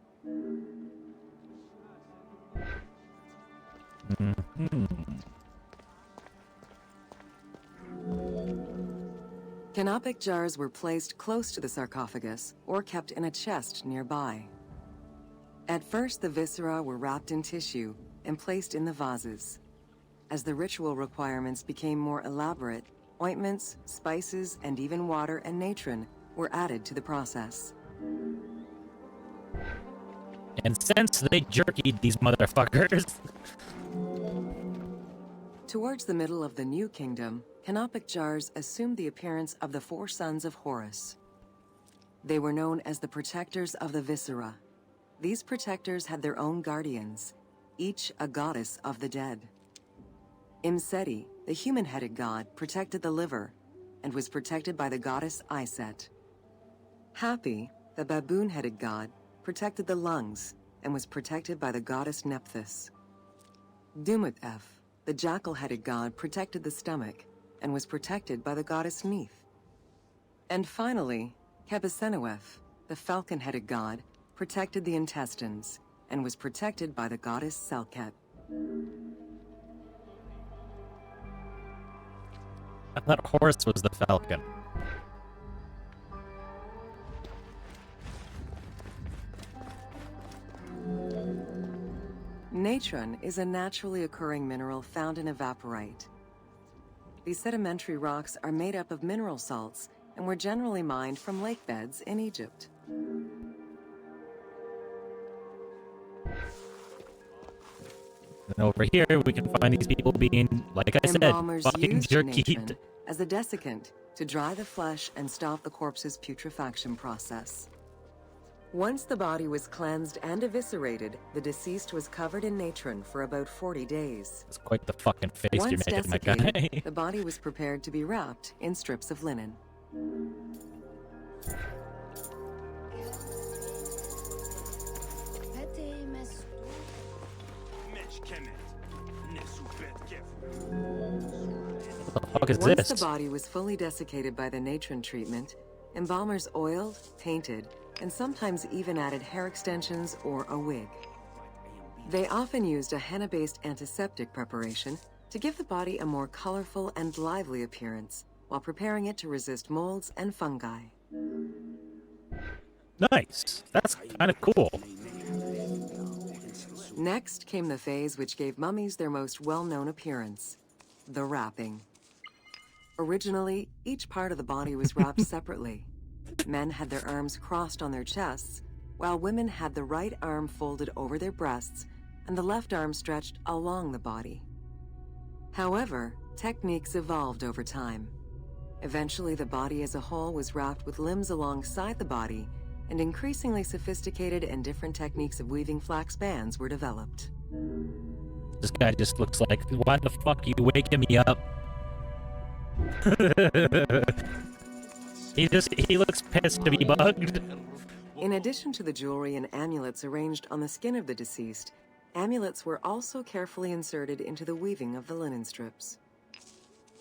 Canopic jars were placed close to the sarcophagus or kept in a chest nearby. At first, the viscera were wrapped in tissue and placed in the vases. As the ritual requirements became more elaborate, ointments, spices, and even water and natron were added to the process. And since they jerkied these motherfuckers... Towards the middle of the New Kingdom, canopic jars assumed the appearance of the 4 sons of Horus. They were known as the protectors of the viscera. These protectors had their own guardians, each a goddess of the dead. Imseti, the human-headed god, protected the liver and was protected by the goddess Iset. Hapi, the baboon-headed god, protected the lungs and was protected by the goddess Nephthys. Dumut-Ef, the jackal-headed god, protected the stomach and was protected by the goddess Neith. And finally, Kebesenuef, the falcon-headed god, protected the intestines and was protected by the goddess Selket. I thought Horus was the falcon. Natron is a naturally occurring mineral found in evaporite. These sedimentary rocks are made up of mineral salts and were generally mined from lake beds in Egypt. And over here, we can find these people being, like I said, Embalmers fucking used jerkied. natron as a desiccant to dry the flesh and stop the corpse's putrefaction process. Once the body was cleansed and eviscerated, the deceased was covered in natron for about 40 days. That's quite the fucking face you're Once making, my guy. desiccated, the body was prepared to be wrapped in strips of linen. What the fuck is Once this? the body was fully desiccated by the natron treatment, embalmers oiled, painted, and sometimes even added hair extensions or a wig. They often used a henna-based antiseptic preparation to give the body a more colorful and lively appearance while preparing it to resist molds and fungi. Nice. That's kind of cool. Next came the phase which gave mummies their most well-known appearance, the wrapping. Originally, each part of the body was wrapped separately. Men had their arms crossed on their chests, while women had the right arm folded over their breasts and the left arm stretched along the body. However, techniques evolved over time. Eventually, the body as a whole was wrapped with limbs alongside the body, and increasingly sophisticated and different techniques of weaving flax bands were developed. This guy just looks like, why the fuck are you waking me up? He looks pissed to be bugged. In addition to the jewelry and amulets arranged on the skin of the deceased, amulets were also carefully inserted into the weaving of the linen strips.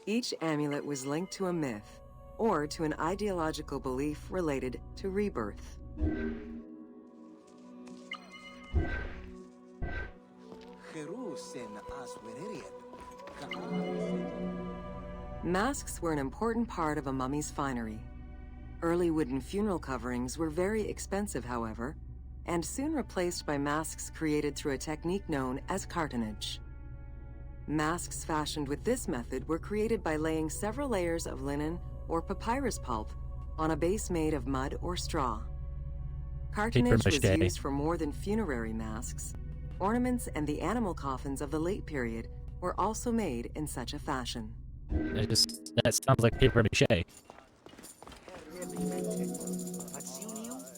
Each amulet was linked to a myth or to an ideological belief related to rebirth. Masks were an important part of a mummy's finery. Early wooden funeral coverings were very expensive, however, and soon replaced by masks created through a technique known as cartonnage. Masks fashioned with this method were created by laying several layers of linen or papyrus pulp on a base made of mud or straw. Cartonnage was used for more than funerary masks. Ornaments and the animal coffins of the late period were also made in such a fashion. That sounds like paper mache.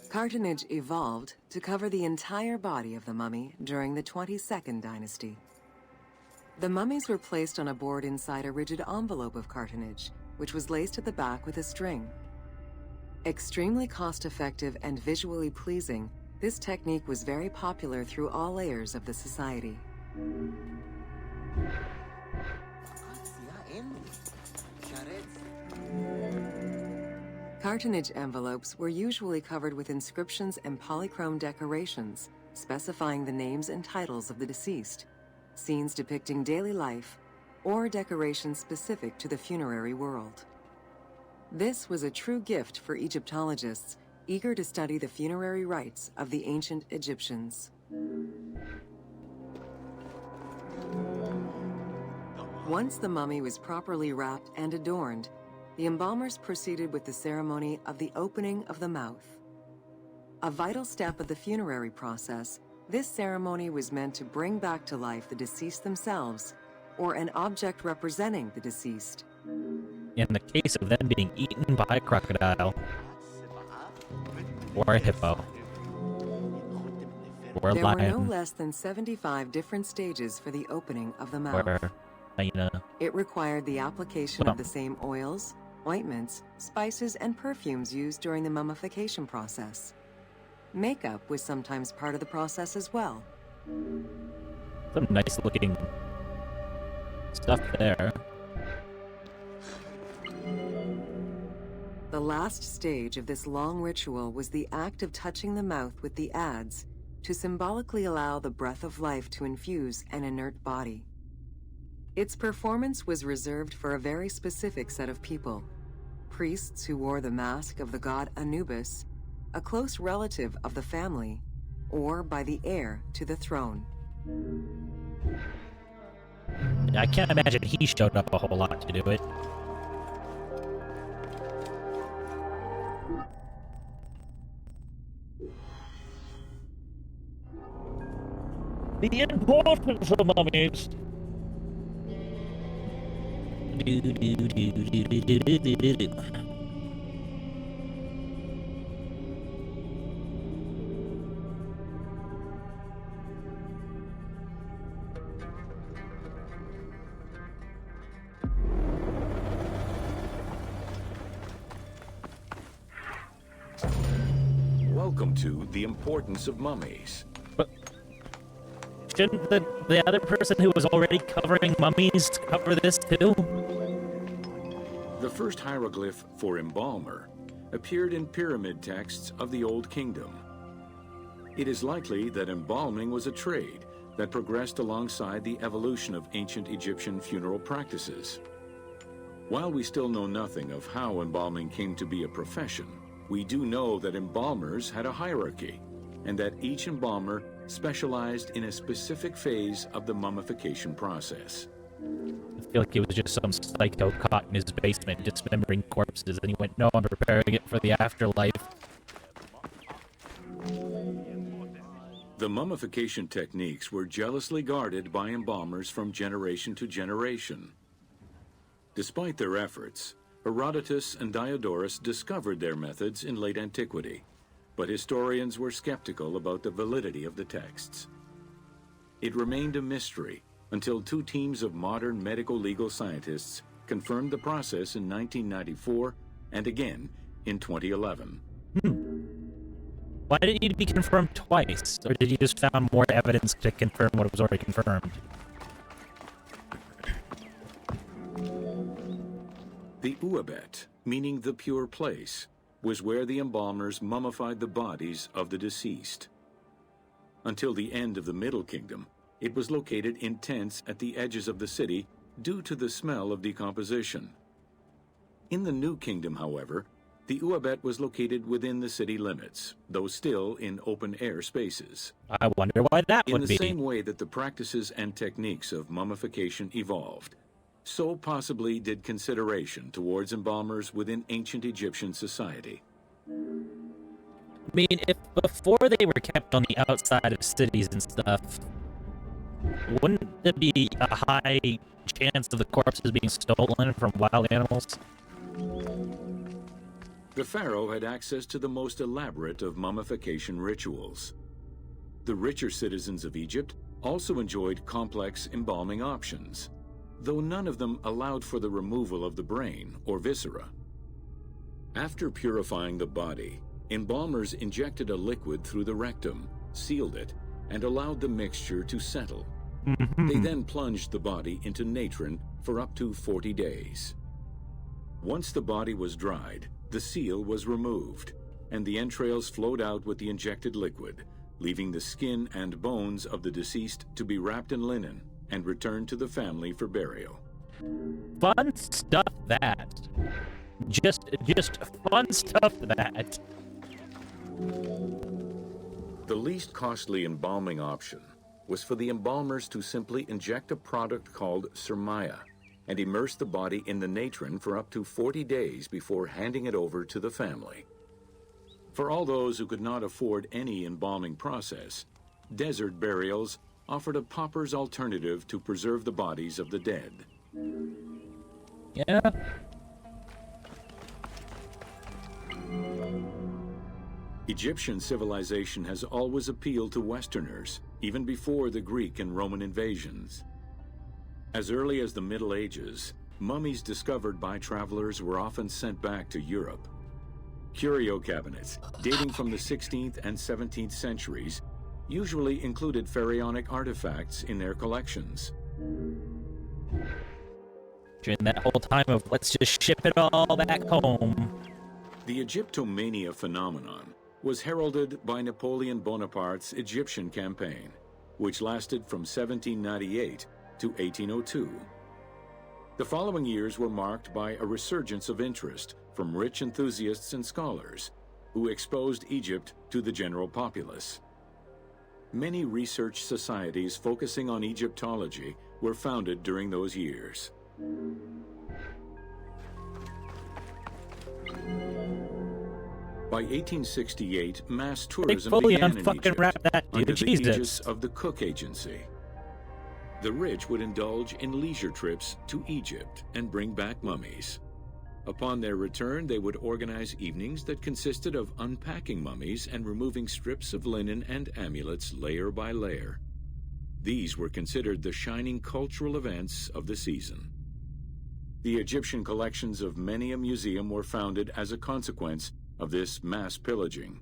Cartonnage evolved to cover the entire body of the mummy during the 22nd dynasty. The mummies were placed on a board inside a rigid envelope of cartonnage, which was laced at the back with a string. Extremely cost-effective and visually pleasing, this technique was very popular through all layers of the society. Cartonnage envelopes were usually covered with inscriptions and polychrome decorations, specifying the names and titles of the deceased, scenes depicting daily life, or decorations specific to the funerary world. This was a true gift for Egyptologists eager to study the funerary rites of the ancient Egyptians. Once the mummy was properly wrapped and adorned, the embalmers proceeded with the ceremony of the opening of the mouth. A vital step of the funerary process, this ceremony was meant to bring back to life the deceased themselves, or an object representing the deceased. In the case of them being eaten by a crocodile, or a hippo, or a There lion, were no less than 75 different stages for the opening of the mouth. or hyena. It required the application of the same oils, ointments, spices, and perfumes used during the mummification process. Makeup was sometimes part of the process as well. Some nice looking stuff there. The last stage of this long ritual was the act of touching the mouth with the adze to symbolically allow the breath of life to infuse an inert body. Its performance was reserved for a very specific set of people: priests who wore the mask of the god Anubis, a close relative of the family, or by the heir to the throne. I can't imagine he showed up a whole lot to do it. The importance of mummies. Welcome to The Importance of Mummies. But shouldn't the other person who was already covering mummies cover this too? The first hieroglyph for embalmer appeared in pyramid texts of the Old Kingdom. It is likely that embalming was a trade that progressed alongside the evolution of ancient Egyptian funeral practices. While we still know nothing of how embalming came to be a profession, we do know that embalmers had a hierarchy, and that each embalmer specialized in a specific phase of the mummification process. I feel like it was just some psycho caught in his basement dismembering corpses, and he went, "No, I'm preparing it for the afterlife." The mummification techniques were jealously guarded by embalmers from generation to generation. Despite their efforts, Herodotus and Diodorus discovered their methods in late antiquity, but historians were skeptical about the validity of the texts. It remained a mystery until two teams of modern medical legal scientists confirmed the process in 1994 and again in 2011. Why did it need to be confirmed twice? Or did you just found more evidence to confirm what was already confirmed? The Uabet, meaning the pure place, was where the embalmers mummified the bodies of the deceased. Until the end of the Middle Kingdom, it was located in tents at the edges of the city due to the smell of decomposition. In the New Kingdom, however, the Uabet was located within the city limits, though still in open-air spaces. I wonder why that In would the be. same way that the practices and techniques of mummification evolved, so possibly did consideration towards embalmers within ancient Egyptian society. I mean, if before they were kept on the outside of cities and stuff, wouldn't there be a high chance of the corpses being stolen from wild animals? The pharaoh had access to the most elaborate of mummification rituals. The richer citizens of Egypt also enjoyed complex embalming options, though none of them allowed for the removal of the brain or viscera. After purifying the body, embalmers injected a liquid through the rectum, sealed it, and allowed the mixture to settle. They then plunged the body into natron for up to 40 days. Once the body was dried, the seal was removed, and the entrails flowed out with the injected liquid, leaving the skin and bones of the deceased to be wrapped in linen and returned to the family for burial. Fun stuff, that. Just fun stuff, that. The least costly embalming option was for the embalmers to simply inject a product called surmaya and immerse the body in the natron for up to 40 days before handing it over to the family. For all those who could not afford any embalming process, desert burials offered a pauper's alternative to preserve the bodies of the dead. Yeah. Egyptian civilization has always appealed to Westerners, even before the Greek and Roman invasions. As early as the Middle Ages, mummies discovered by travelers were often sent back to Europe. Curio cabinets, dating from the 16th and 17th centuries, usually included pharaonic artifacts in their collections. During that whole time of, let's just ship it all back home. The Egyptomania phenomenon was heralded by Napoleon Bonaparte's Egyptian campaign, which lasted from 1798 to 1802. The following years were marked by a resurgence of interest from rich enthusiasts and scholars who exposed Egypt to the general populace. Many research societies focusing on Egyptology were founded during those years. By 1868, mass tourism fully began in unfucking Egypt wrap that, dude. under the Jesus. aegis of the Cook Agency. The rich would indulge in leisure trips to Egypt and bring back mummies. Upon their return, they would organize evenings that consisted of unpacking mummies and removing strips of linen and amulets layer by layer. These were considered the shining cultural events of the season. The Egyptian collections of many a museum were founded as a consequence of this mass pillaging.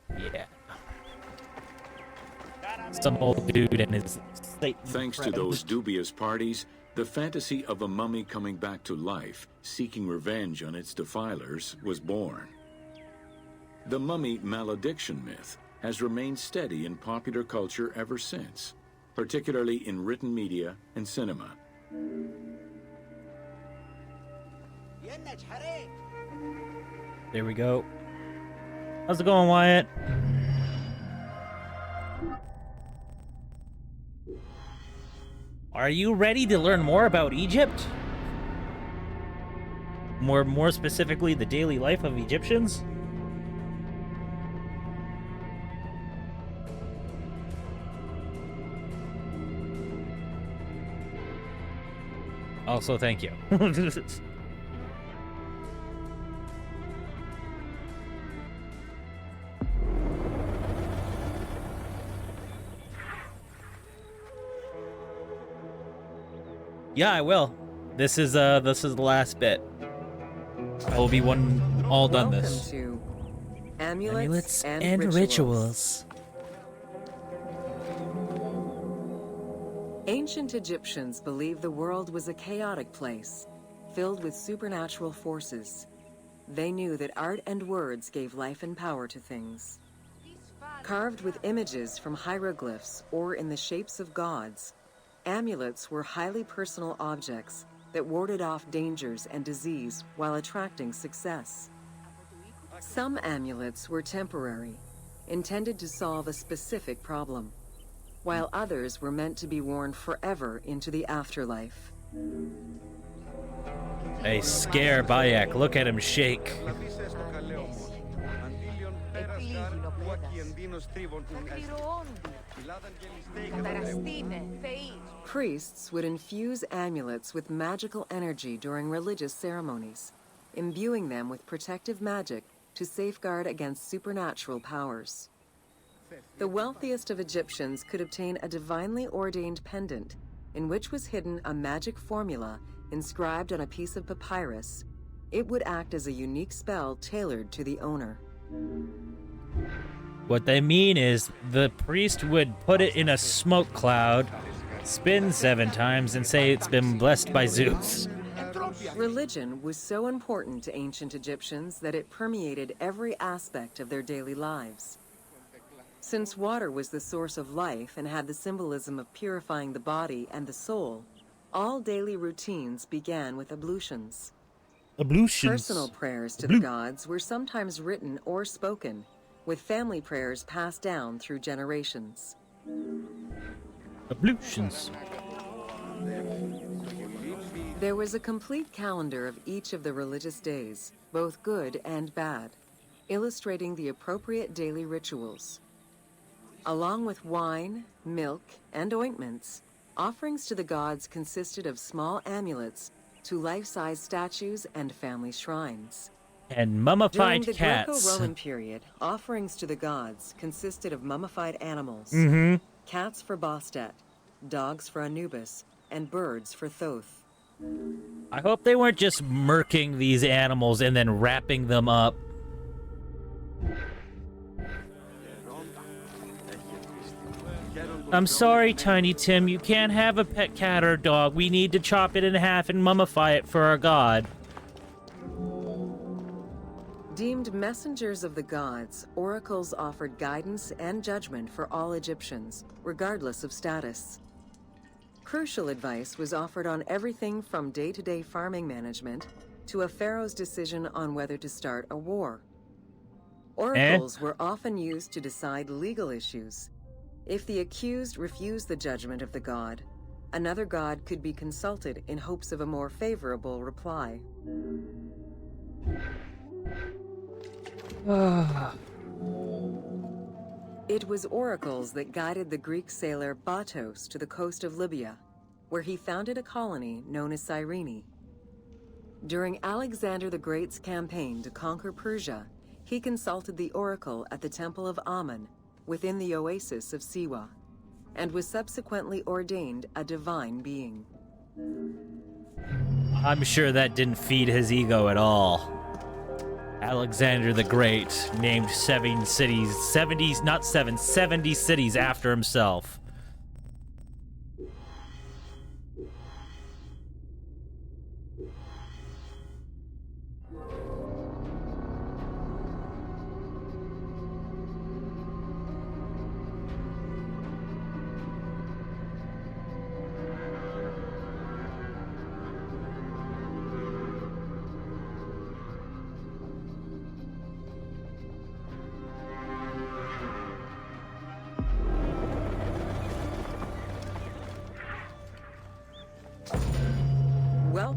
Yeah. Some old dude and his Satan Thanks to friends. those dubious parties, the fantasy of a mummy coming back to life, seeking revenge on its defilers, was born. The mummy malediction myth has remained steady in popular culture ever since, particularly in written media and cinema. There we go. How's it going, Wyatt? Are you ready to learn more about Egypt? More specifically, the daily life of Egyptians? Also, thank you. Yeah, I will. This is the last bit. I will be all done Welcome this. to Amulets and Rituals. Ancient Egyptians believed the world was a chaotic place, filled with supernatural forces. They knew that art and words gave life and power to things. Carved with images from hieroglyphs or in the shapes of gods, amulets were highly personal objects that warded off dangers and disease while attracting success. Some amulets were temporary, intended to solve a specific problem, while others were meant to be worn forever into the afterlife. Hey, scare Bayek. Look at him shake. Priests would infuse amulets with magical energy during religious ceremonies, imbuing them with protective magic to safeguard against supernatural powers. The wealthiest of Egyptians could obtain a divinely ordained pendant in which was hidden a magic formula inscribed on a piece of papyrus. It would act as a unique spell tailored to the owner. What they mean is the priest would put it in a smoke cloud, spin 7 times, and say it's been blessed by Zeus. Religion was so important to ancient Egyptians that it permeated every aspect of their daily lives. Since water was the source of life and had the symbolism of purifying the body and the soul, all daily routines began with ablutions. Ablutions. Personal prayers to the gods were sometimes written or spoken, with family prayers passed down through generations. Ablutions. There was a complete calendar of each of the religious days, both good and bad, illustrating the appropriate daily rituals. Along with wine, milk, and ointments, offerings to the gods consisted of small amulets to life-size statues and family shrines. And mummified During the cats. Greco-Roman period, offerings to the gods consisted of mummified animals. Cats for Bastet, dogs for Anubis, and birds for Thoth. I hope they weren't just murking these animals and then wrapping them up. I'm sorry, Tiny Tim, you can't have a pet cat or dog. We need to chop it in half and mummify it for our god. Deemed messengers of the gods, oracles offered guidance and judgment for all Egyptians, regardless of status. Crucial advice was offered on everything from day-to-day farming management to a pharaoh's decision on whether to start a war. Oracles were often used to decide legal issues. If the accused refused the judgment of the god, another god could be consulted in hopes of a more favorable reply. It was oracles that guided the Greek sailor Batos to the coast of Libya, where he founded a colony known as Cyrene. During Alexander the Great's campaign to conquer Persia, he consulted the oracle at the Temple of Amun within the oasis of Siwa, and was subsequently ordained a divine being. I'm sure that didn't feed his ego at all. Alexander the Great named 7 cities, 70 cities after himself.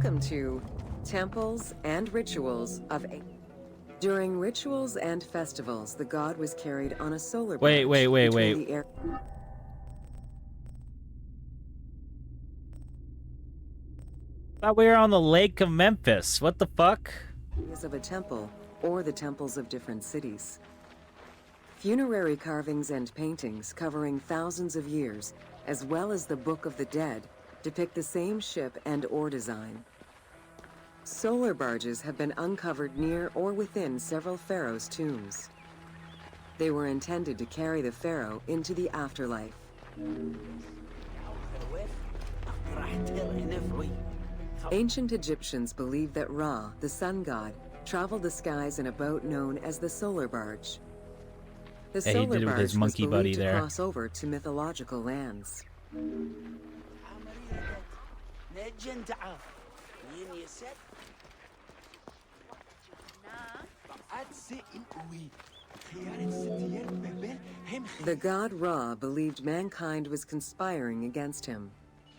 Welcome to Temples and Rituals of During rituals and festivals, the god was carried on a solar barge Wait. between the air Thought we were on the Lake of Memphis. What the fuck? of a temple or the temples of different cities. Funerary carvings and paintings covering thousands of years, as well as the Book of the Dead, depict the same ship and ore design. Solar barges have been uncovered near or within several pharaohs' tombs. They were intended to carry the pharaoh into the afterlife. Ancient Egyptians believed that Ra, the sun god, traveled the skies in a boat known as the solar barge. The Yeah, he solar did it with barge his monkey was buddy believed to there. cross over to mythological lands. The god Ra believed mankind was conspiring against him.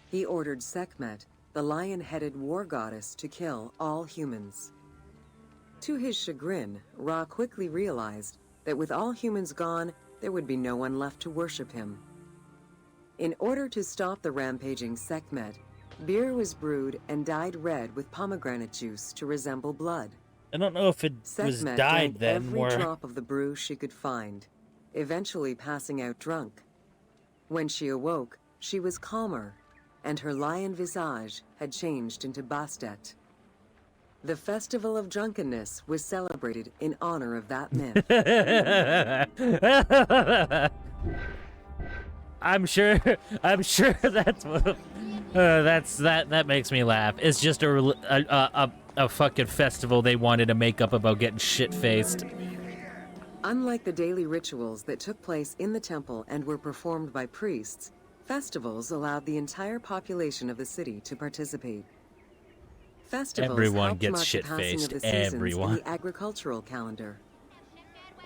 He ordered Sekhmet, the lion-headed war goddess, to kill all humans. To his chagrin, Ra quickly realized that with all humans gone, there would be no one left to worship him. In order to stop the rampaging Sekhmet, beer was brewed and dyed red with pomegranate juice to resemble blood. I don't know if it was Sekhmet dyed drank then every or... drop of the brew she could find, eventually passing out drunk. When she awoke, she was calmer, and her lion visage had changed into Bastet. The Festival of Drunkenness was celebrated in honor of that myth. I'm sure that's what... that makes me laugh. It's just a fucking festival they wanted to make up about getting shit-faced. Unlike the daily rituals that took place in the temple and were performed by priests, festivals allowed the entire population of the city to participate. Festivals Everyone helped gets mark the passing shit-faced. of the seasons Everyone. in the agricultural calendar.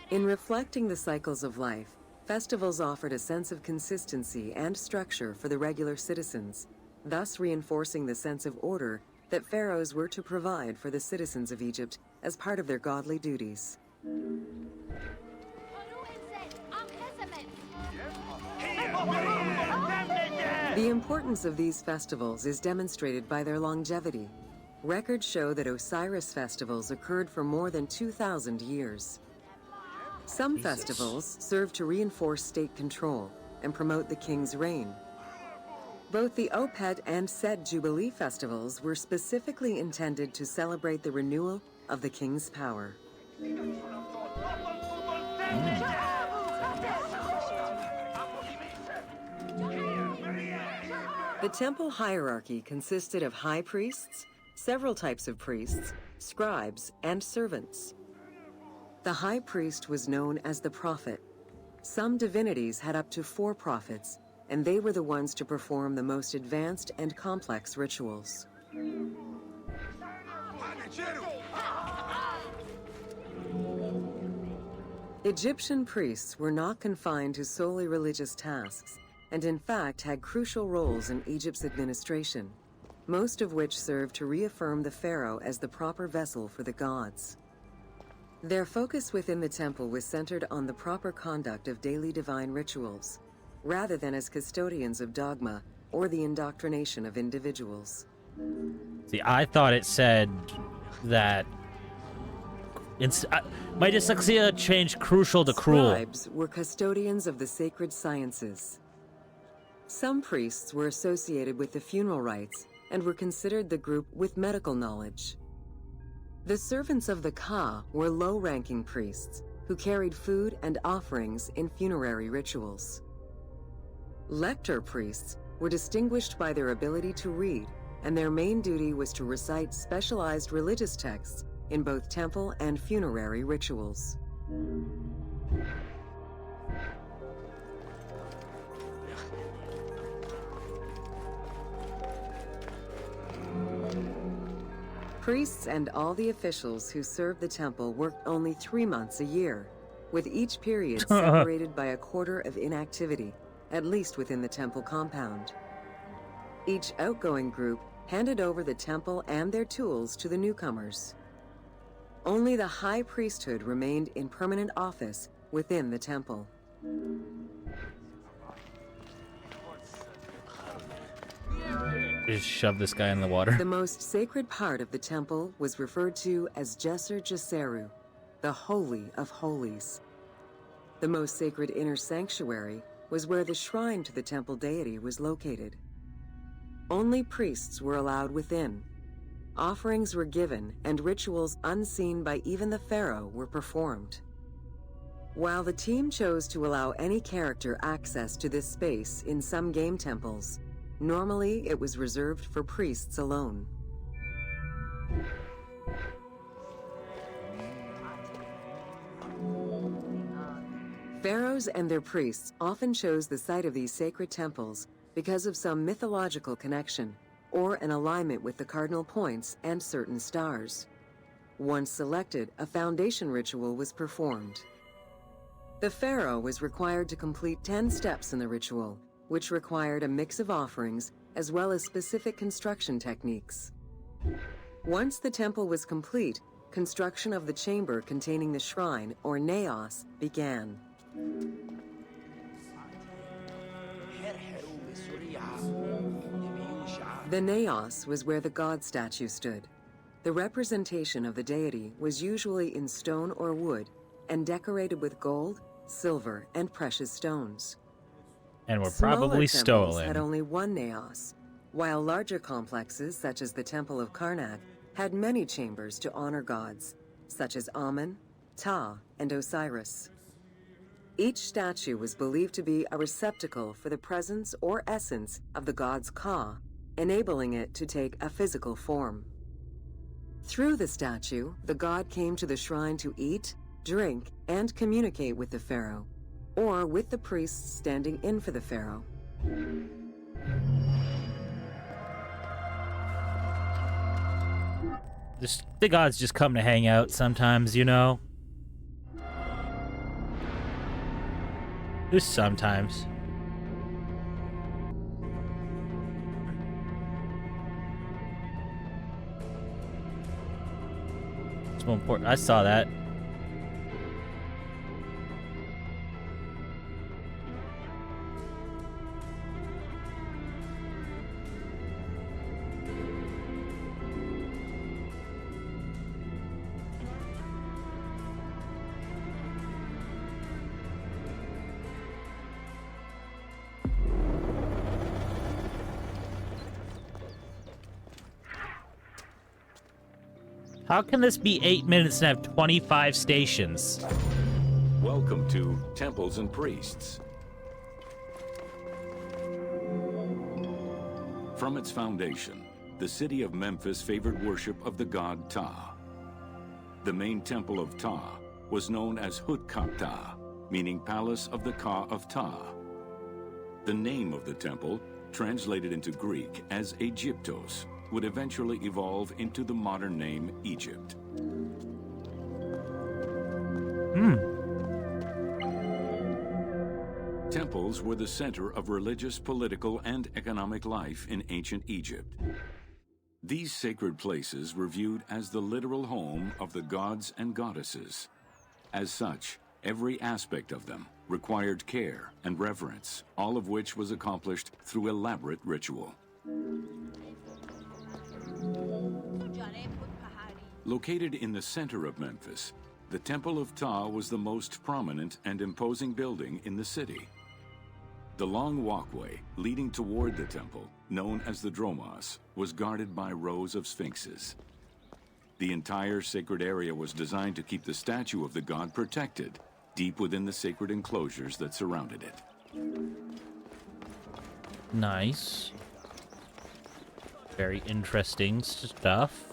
In reflecting the cycles of life, festivals offered a sense of consistency and structure for the regular citizens, thus reinforcing the sense of order that pharaohs were to provide for the citizens of Egypt as part of their godly duties. The importance of these festivals is demonstrated by their longevity. Records show that Osiris festivals occurred for more than 2,000 years. Some festivals serve to reinforce state control and promote the king's reign. Both the Opet and Set Jubilee festivals were specifically intended to celebrate the renewal of the king's power. The temple hierarchy consisted of high priests, several types of priests, scribes, and servants. The high priest was known as the prophet. Some divinities had up to 4 prophets, and they were the ones to perform the most advanced and complex rituals. Egyptian priests were not confined to solely religious tasks, and in fact had crucial roles in Egypt's administration, most of which served to reaffirm the pharaoh as the proper vessel for the gods. Their focus within the temple was centered on the proper conduct of daily divine rituals, rather than as custodians of dogma or the indoctrination of individuals. See, I thought it said that... my dyslexia changed crucial to cruel. Scribes were custodians of the sacred sciences. Some priests were associated with the funeral rites and were considered the group with medical knowledge. The servants of the Ka were low-ranking priests who carried food and offerings in funerary rituals. Lector priests were distinguished by their ability to read, and their main duty was to recite specialized religious texts in both temple and funerary rituals. Priests and all the officials who served the temple worked only 3 months a year, with each period separated by a quarter of inactivity, at least within the temple compound. Each outgoing group handed over the temple and their tools to the newcomers. Only the high priesthood remained in permanent office within the temple. Just shove this guy in the water. The most sacred part of the temple was referred to as Jesser Jeseru, the Holy of Holies. The most sacred inner sanctuary was where the shrine to the temple deity was located. Only priests were allowed within. Offerings were given, and rituals unseen by even the pharaoh were performed. While the team chose to allow any character access to this space in some game temples, normally it was reserved for priests alone. Pharaohs and their priests often chose the site of these sacred temples because of some mythological connection or an alignment with the cardinal points and certain stars. Once selected, a foundation ritual was performed. The pharaoh was required to complete 10 steps in the ritual, which required a mix of offerings as well as specific construction techniques. Once the temple was complete, construction of the chamber containing the shrine, or naos, began. The naos was where the god statue stood. The representation of the deity was usually in stone or wood and decorated with gold, silver, and precious stones. And were Smaller probably temples had stolen. only one naos, while larger complexes, such as the Temple of Karnak, had many chambers to honor gods, such as Amun, Ptah, and Osiris. Each statue was believed to be a receptacle for the presence or essence of the god's Ka, enabling it to take a physical form. Through the statue, the god came to the shrine to eat, drink, and communicate with the pharaoh, or with the priests standing in for the pharaoh. The gods just come to hang out sometimes, you know? Just sometimes. It's more important. I saw that. How can this be 8 minutes and have 25 stations? Welcome to Temples and Priests. From its foundation, the city of Memphis favored worship of the god Ptah. The main temple of Ptah was known as Hutkaptah, meaning Palace of the Ka of Ptah. The name of the temple, translated into Greek as Aegyptos, would eventually evolve into the modern name Egypt. Temples were the center of religious, political, and economic life in ancient Egypt. These sacred places were viewed as the literal home of the gods and goddesses. As such, every aspect of them required care and reverence, all of which was accomplished through elaborate ritual. Located in the center of Memphis, the Temple of Ptah was the most prominent and imposing building in the city. The long walkway leading toward the temple, known as the Dromos, was guarded by rows of sphinxes. The entire sacred area was designed to keep the statue of the god protected, deep within the sacred enclosures that surrounded it. Nice. Very interesting stuff.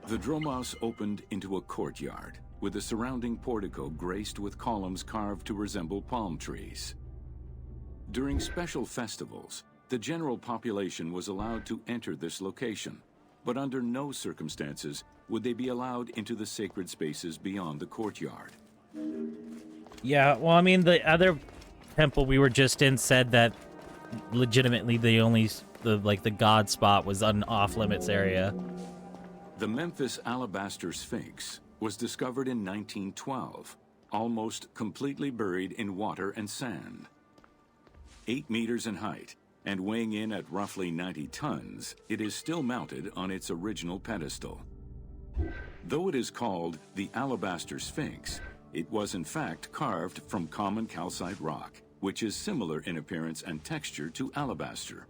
The Dromos opened into a courtyard, with the surrounding portico graced with columns carved to resemble palm trees. During special festivals, the general population was allowed to enter this location, but under no circumstances would they be allowed into the sacred spaces beyond the courtyard. Yeah, well, I mean, the other temple we were just in said that legitimately the god spot was an off-limits area. The Memphis Alabaster Sphinx was discovered in 1912, almost completely buried in water and sand. 8 meters in height and weighing in at roughly 90 tons, it is still mounted on its original pedestal. Though it is called the Alabaster Sphinx, it was in fact carved from common calcite rock, which is similar in appearance and texture to alabaster.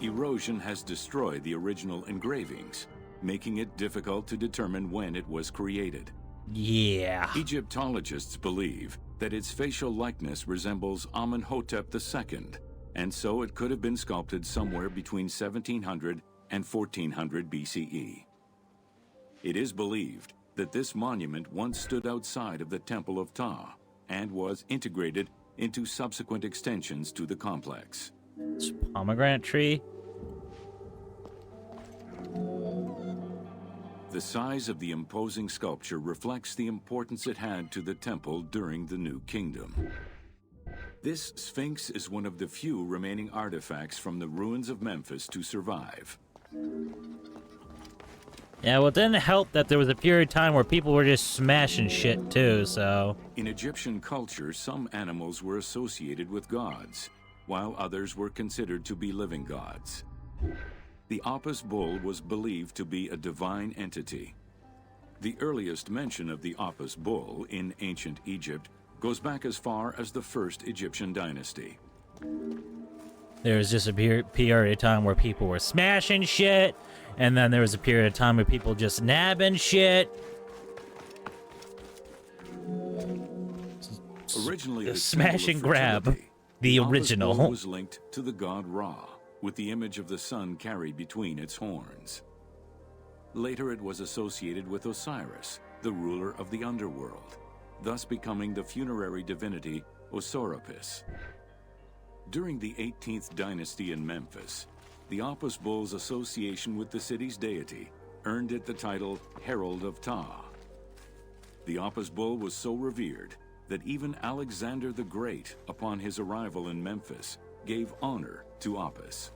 Erosion has destroyed the original engravings, making it difficult to determine when it was created. Yeah. Egyptologists believe that its facial likeness resembles Amenhotep II, and so it could have been sculpted somewhere between 1700 and 1400 BCE. It is believed that this monument once stood outside of the Temple of Ptah and was integrated into subsequent extensions to the complex. It's a pomegranate tree. The size of the imposing sculpture reflects the importance it had to the temple during the New Kingdom. This Sphinx is one of the few remaining artifacts from the ruins of Memphis to survive. Yeah, well, it didn't help that there was a period of time where people were just smashing shit too, so... In Egyptian culture, some animals were associated with gods, while others were considered to be living gods. The Apis bull was believed to be a divine entity. The earliest mention of the Apis bull in ancient Egypt goes back as far as the first Egyptian dynasty. There was just a period of time where people were smashing shit, and then there was a period of time where people just nabbing shit. Originally, The the smash symbol and of grab, fertility, the Apis original. bull was linked to the god Ra, with the image of the sun carried between its horns. Later, it was associated with Osiris, the ruler of the underworld, thus becoming the funerary divinity Osiropis. During the 18th dynasty in Memphis, the Apis bull's association with the city's deity earned it the title Herald of Ptah. The Apis bull was so revered that even Alexander the Great, upon his arrival in Memphis, gave honor to Apis.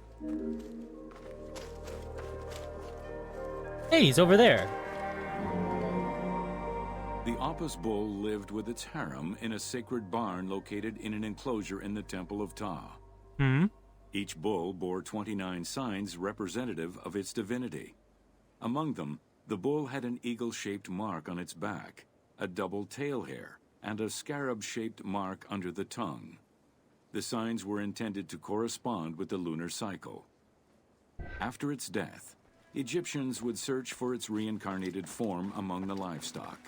Hey, he's over there. The Apis bull lived with its harem in a sacred barn located in an enclosure in the Temple of Ptah. Each bull bore 29 signs representative of its divinity. Among them, the bull had an eagle-shaped mark on its back, a double tail hair, and a scarab-shaped mark under the tongue. The signs were intended to correspond with the lunar cycle. After its death, Egyptians would search for its reincarnated form among the livestock.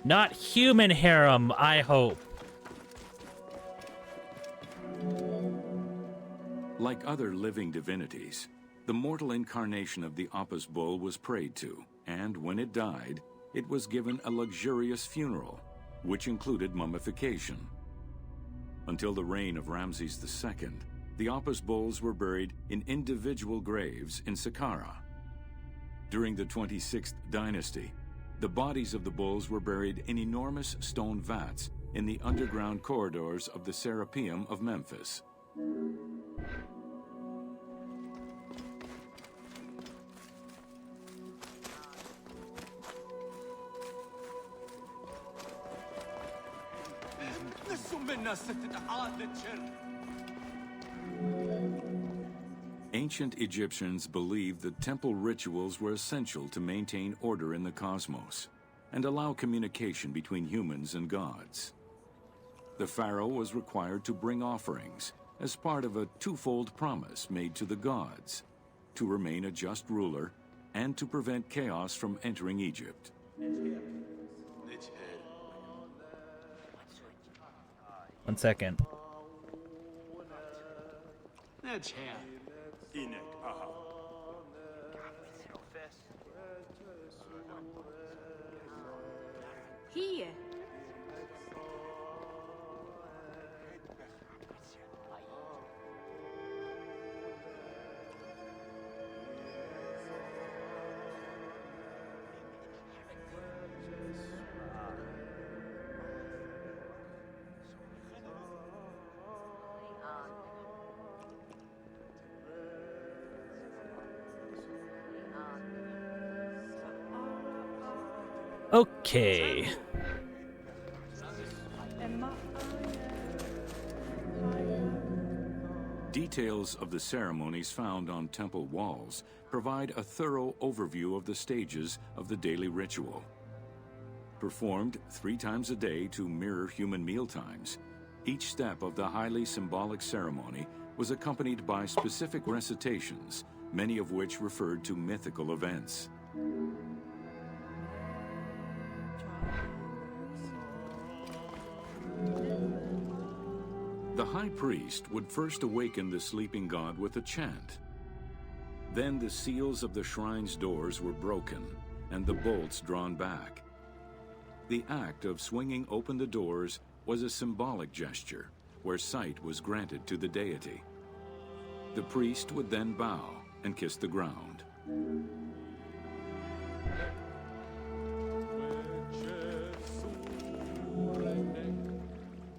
Not human harem, I hope. Like other living divinities, the mortal incarnation of the Apis bull was prayed to, and when it died, it was given a luxurious funeral, which included mummification. Until the reign of Ramses II, the Apis bulls were buried in individual graves in Saqqara. During the 26th dynasty, the bodies of the bulls were buried in enormous stone vats in the underground corridors of the Serapeum of Memphis. Ancient Egyptians believed that temple rituals were essential to maintain order in the cosmos and allow communication between humans and gods. The pharaoh was required to bring offerings as part of a twofold promise made to the gods, to remain a just ruler and to prevent chaos from entering Egypt. One second. Here. Okay. Details of the ceremonies found on temple walls provide a thorough overview of the stages of the daily ritual. Performed 3 times a day to mirror human mealtimes, each step of the highly symbolic ceremony was accompanied by specific recitations, many of which referred to mythical events. The high priest would first awaken the sleeping god with a chant. Then the seals of the shrine's doors were broken and the bolts drawn back. The act of swinging open the doors was a symbolic gesture where sight was granted to the deity. The priest would then bow and kiss the ground.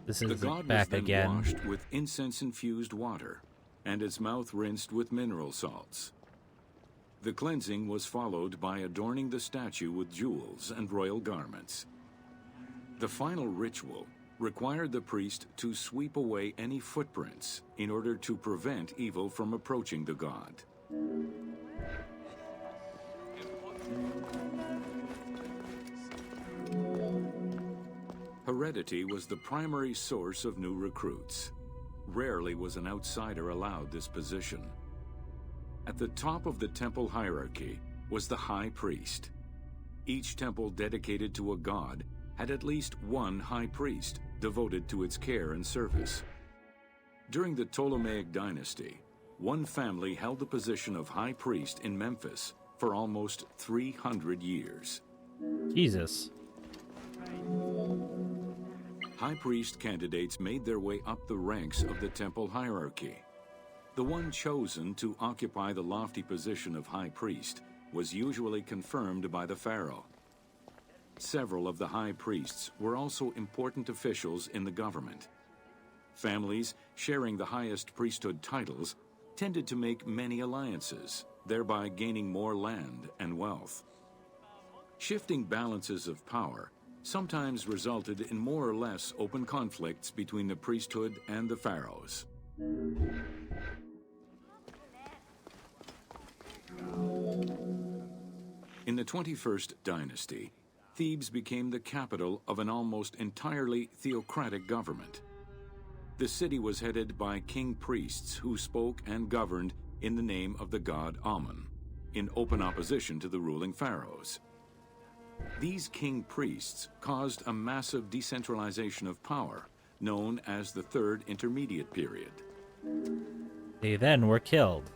This The is god was back then again. washed with incense-infused water and its mouth rinsed with mineral salts. The cleansing was followed by adorning the statue with jewels and royal garments. The final ritual required the priest to sweep away any footprints in order to prevent evil from approaching the god. Heredity was the primary source of new recruits. Rarely was an outsider allowed this position. At the top of the temple hierarchy was the high priest. Each temple dedicated to a god had at least one high priest devoted to its care and service. During the Ptolemaic dynasty, one family held the position of high priest in Memphis for almost 300 years. Jesus. High priest candidates made their way up the ranks of the temple hierarchy. The one chosen to occupy the lofty position of high priest was usually confirmed by the pharaoh. Several of the high priests were also important officials in the government. Families sharing the highest priesthood titles tended to make many alliances, thereby gaining more land and wealth. Shifting balances of power sometimes resulted in more or less open conflicts between the priesthood and the pharaohs. In the 21st dynasty, Thebes became the capital of an almost entirely theocratic government. The city was headed by king priests who spoke and governed in the name of the god Amun, in open opposition to the ruling pharaohs. These king priests caused a massive decentralization of power, known as the Third Intermediate Period. They then were killed.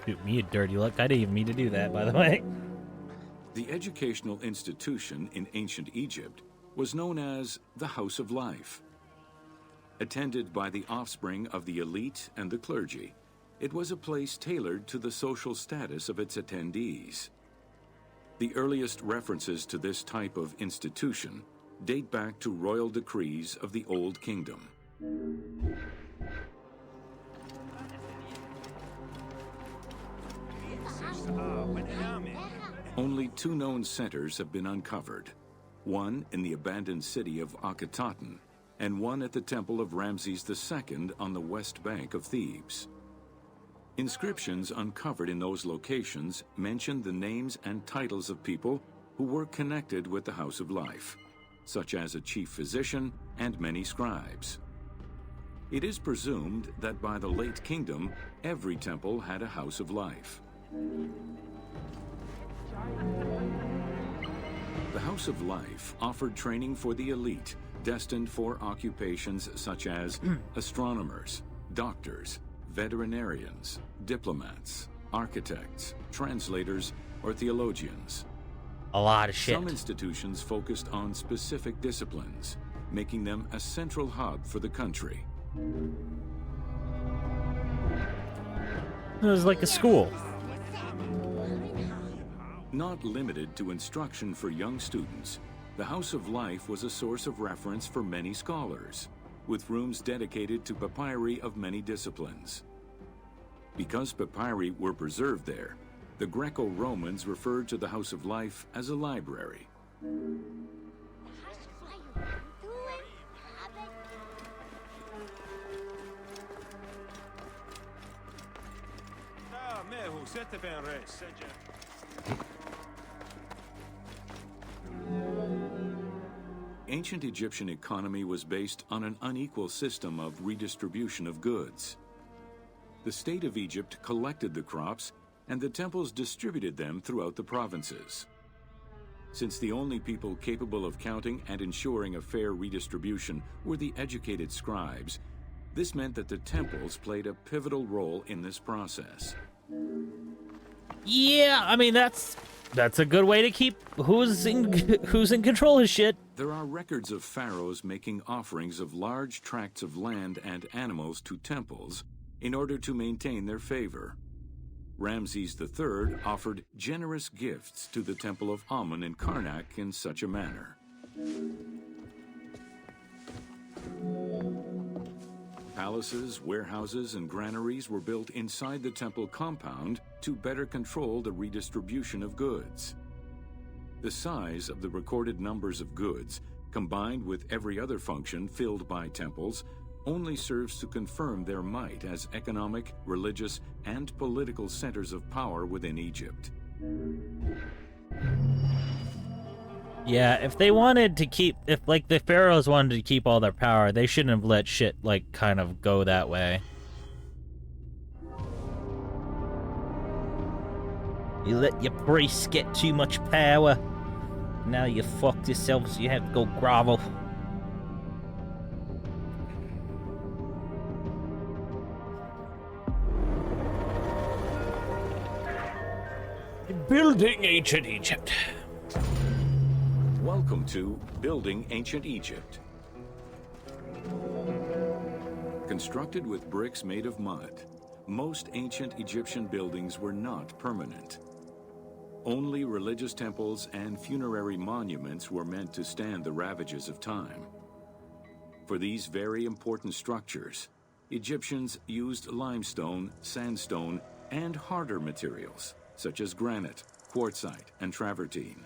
Shoot me a dirty look. I didn't even mean to do that, by the way. The educational institution in ancient Egypt was known as the House of Life. Attended by the offspring of the elite and the clergy, it was a place tailored to the social status of its attendees. The earliest references to this type of institution date back to royal decrees of the Old Kingdom. Only 2 known centers have been uncovered, one in the abandoned city of Akhetaten, and one at the temple of Ramses II on the west bank of Thebes. Inscriptions uncovered in those locations mention the names and titles of people who were connected with the House of Life, such as a chief physician and many scribes. It is presumed that by the late kingdom, every temple had a House of Life. The House of Life offered training for the elite, destined for occupations such as astronomers, doctors, veterinarians, diplomats, architects, translators, or theologians. A lot of shit. Some institutions focused on specific disciplines, making them a central hub for the country. It was like a school. Not limited to instruction for young students, the House of Life was a source of reference for many scholars, with rooms dedicated to papyri of many disciplines. Because papyri were preserved there, The Greco-Romans referred to the House of Life as a library. Ancient Egyptian economy was based on an unequal system of redistribution of goods. The state of Egypt collected the crops, and the temples distributed them throughout the provinces. Since the only people capable of counting and ensuring a fair redistribution were the educated scribes, this meant that the temples played a pivotal role in this process. Yeah, I mean that's a good way to keep who's in control of shit. There are records of pharaohs making offerings of large tracts of land and animals to temples in order to maintain their favor. Ramses III offered generous gifts to the temple of Amun in Karnak in such a manner. Palaces, warehouses, and granaries were built inside the temple compound to better control the redistribution of goods. The size of the recorded numbers of goods, combined with every other function filled by temples, only serves to confirm their might as economic, religious, and political centers of power within Egypt. Yeah, if they wanted to keep, if like the pharaohs wanted to keep all their power, they shouldn't have let shit like kind of go that way. You let your priests get too much power. Now you fucked yourselves, you have to go grovel. Building Ancient Egypt. Welcome to Building Ancient Egypt. Constructed with bricks made of mud, most ancient Egyptian buildings were not permanent. Only religious temples and funerary monuments were meant to stand the ravages of time. For these very important structures, Egyptians used limestone, sandstone, and harder materials, such as granite, quartzite, and travertine.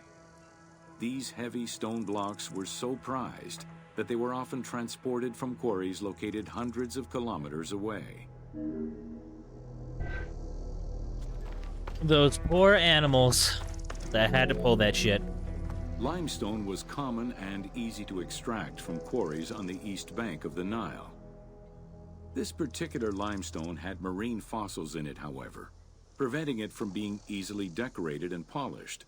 These heavy stone blocks were so prized that they were often transported from quarries located hundreds of kilometers away. Those poor animals that had to pull that shit. Limestone was common and easy to extract from quarries on the east bank of the Nile. This particular limestone had marine fossils in it, however, preventing it from being easily decorated and polished.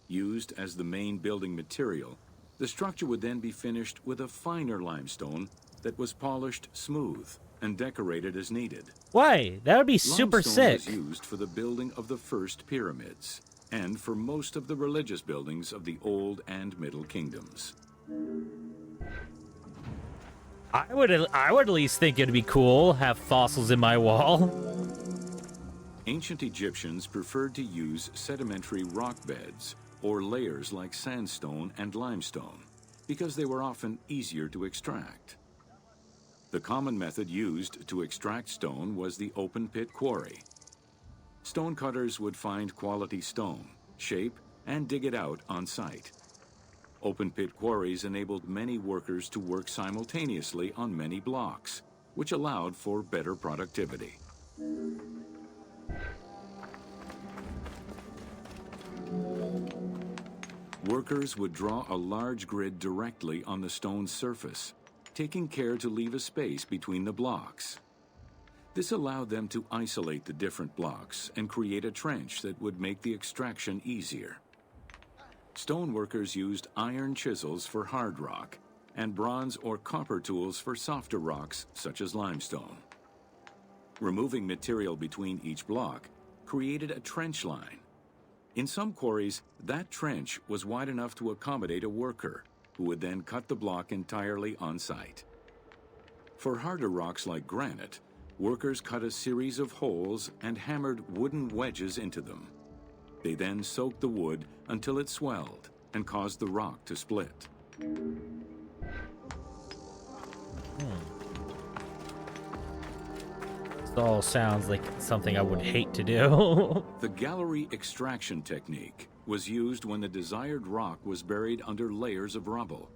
Used as the main building material, the structure would then be finished with a finer limestone that was polished smooth and decorated as needed. Why? That would be super Limestone sick. was used for the building of the first pyramids and for most of the religious buildings of the Old and Middle Kingdoms. I would at least think it'd be cool have fossils in my wall. Ancient Egyptians preferred to use sedimentary rock beds or layers like sandstone and limestone because they were often easier to extract. The common method used to extract stone was the open pit quarry. Stonecutters would find quality stone, shape, and dig it out on site. Open pit quarries enabled many workers to work simultaneously on many blocks, which allowed for better productivity. Workers would draw a large grid directly on the stone's surface, taking care to leave a space between the blocks. This allowed them to isolate the different blocks and create a trench that would make the extraction easier. Stoneworkers used iron chisels for hard rock and bronze or copper tools for softer rocks such as limestone. Removing material between each block created a trench line. In some quarries, that trench was wide enough to accommodate a worker, who would then cut the block entirely on site. For harder rocks like granite, workers cut a series of holes and hammered wooden wedges into them. They then soaked the wood until it swelled and caused the rock to split. all sounds like something I would hate to do. The gallery extraction technique was used when the desired rock was buried under layers of rubble.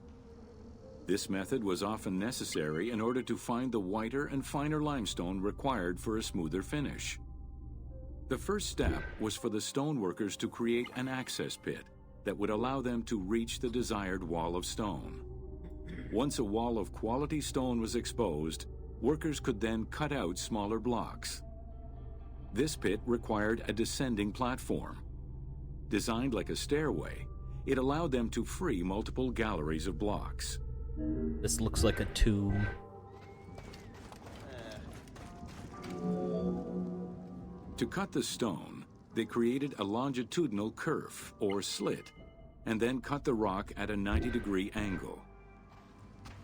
This method was often necessary in order to find the whiter and finer limestone required for a smoother finish. The first step was for the stoneworkers to create an access pit that would allow them to reach the desired wall of stone. Once a wall of quality stone was exposed, workers could then cut out smaller blocks. This pit required a descending platform. Designed like a stairway, it allowed them to free multiple galleries of blocks. This looks like a tomb. To cut the stone, they created a longitudinal kerf, or slit, and then cut the rock at a 90-degree angle.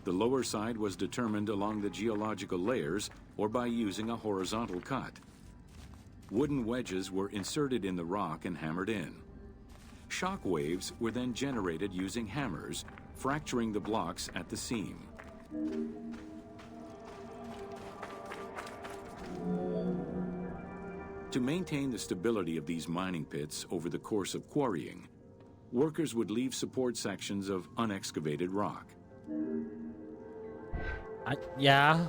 The lower side was determined along the geological layers or by using a horizontal cut. Wooden wedges were inserted in the rock and hammered in. Shock waves were then generated using hammers, fracturing the blocks at the seam. To maintain the stability of these mining pits over the course of quarrying, workers would leave support sections of unexcavated rock. Yeah.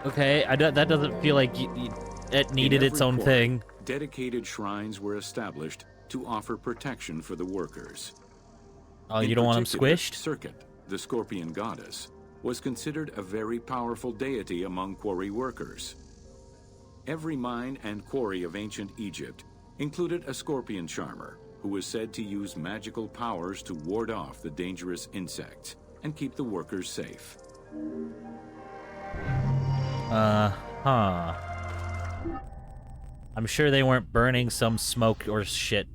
Okay, that doesn't feel like it needed its own thing. Dedicated shrines were established to offer protection for the workers. Oh, you don't want them squished? Circuit, the scorpion goddess, was considered a very powerful deity among quarry workers. Every mine and quarry of ancient Egypt included a scorpion charmer, who was said to use magical powers to ward off the dangerous insects and keep the workers safe. I'm sure they weren't burning some smoke or shit.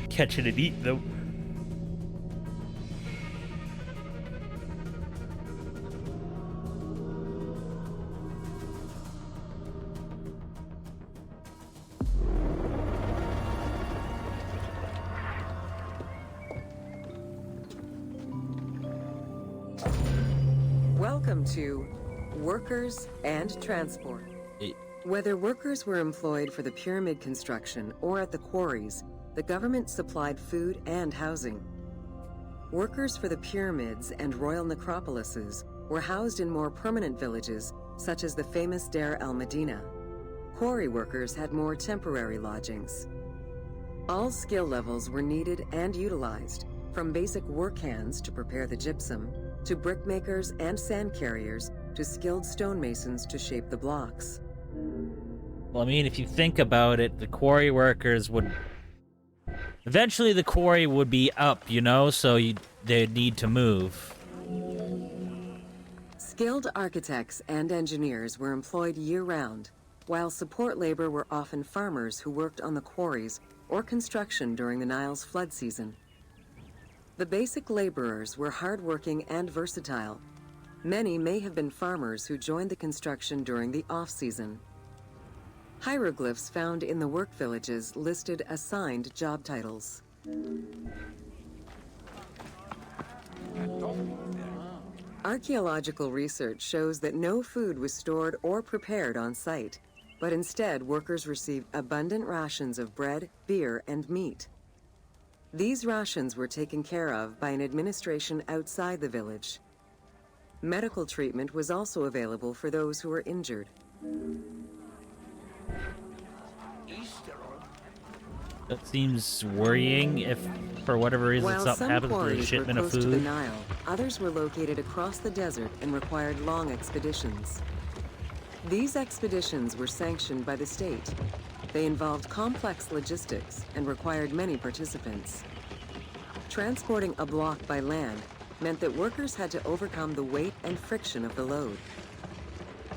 Catch it and eat, though. Welcome to Workers and Transport. Whether workers were employed for the pyramid construction or at the quarries, the government supplied food and housing. Workers for the pyramids and royal necropolises were housed in more permanent villages, such as the famous Deir el-Medina. Quarry workers had more temporary lodgings. All skill levels were needed and utilized, from basic work hands to prepare the gypsum, to brickmakers and sand carriers, to skilled stonemasons to shape the blocks. Well, I mean, if you think about it, the quarry workers would... Eventually the quarry would be up, you know, so they'd need to move. Skilled architects and engineers were employed year-round, while support labor were often farmers who worked on the quarries or construction during the Nile's flood season. The basic laborers were hardworking and versatile. Many may have been farmers who joined the construction during the off-season. Hieroglyphs found in the work villages listed assigned job titles. Archaeological research shows that no food was stored or prepared on site, but instead workers received abundant rations of bread, beer, and meat. These rations were taken care of by an administration outside the village. Medical treatment was also available for those who were injured. That seems worrying if, for whatever reason, While something some happens to the quarries were shipment of close to the food. Nile, others were located across the desert and required long expeditions. These expeditions were sanctioned by the state. They involved complex logistics and required many participants. Transporting a block by land meant that workers had to overcome the weight and friction of the load.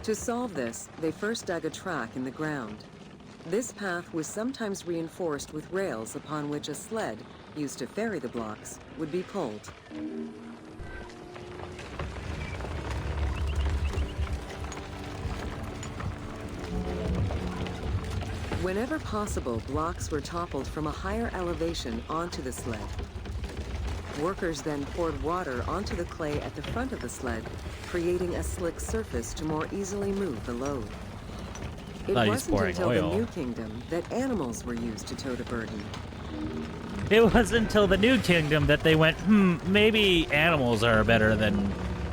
To solve this, they first dug a track in the ground. This path was sometimes reinforced with rails upon which a sled, used to ferry the blocks, would be pulled. Whenever possible, blocks were toppled from a higher elevation onto the sled. Workers then poured water onto the clay at the front of the sled, creating a slick surface to more easily move the load. It Thought he was wasn't pouring until oil. the New Kingdom that animals were used to tow the burden. It wasn't until the New Kingdom that they went, maybe animals are better than,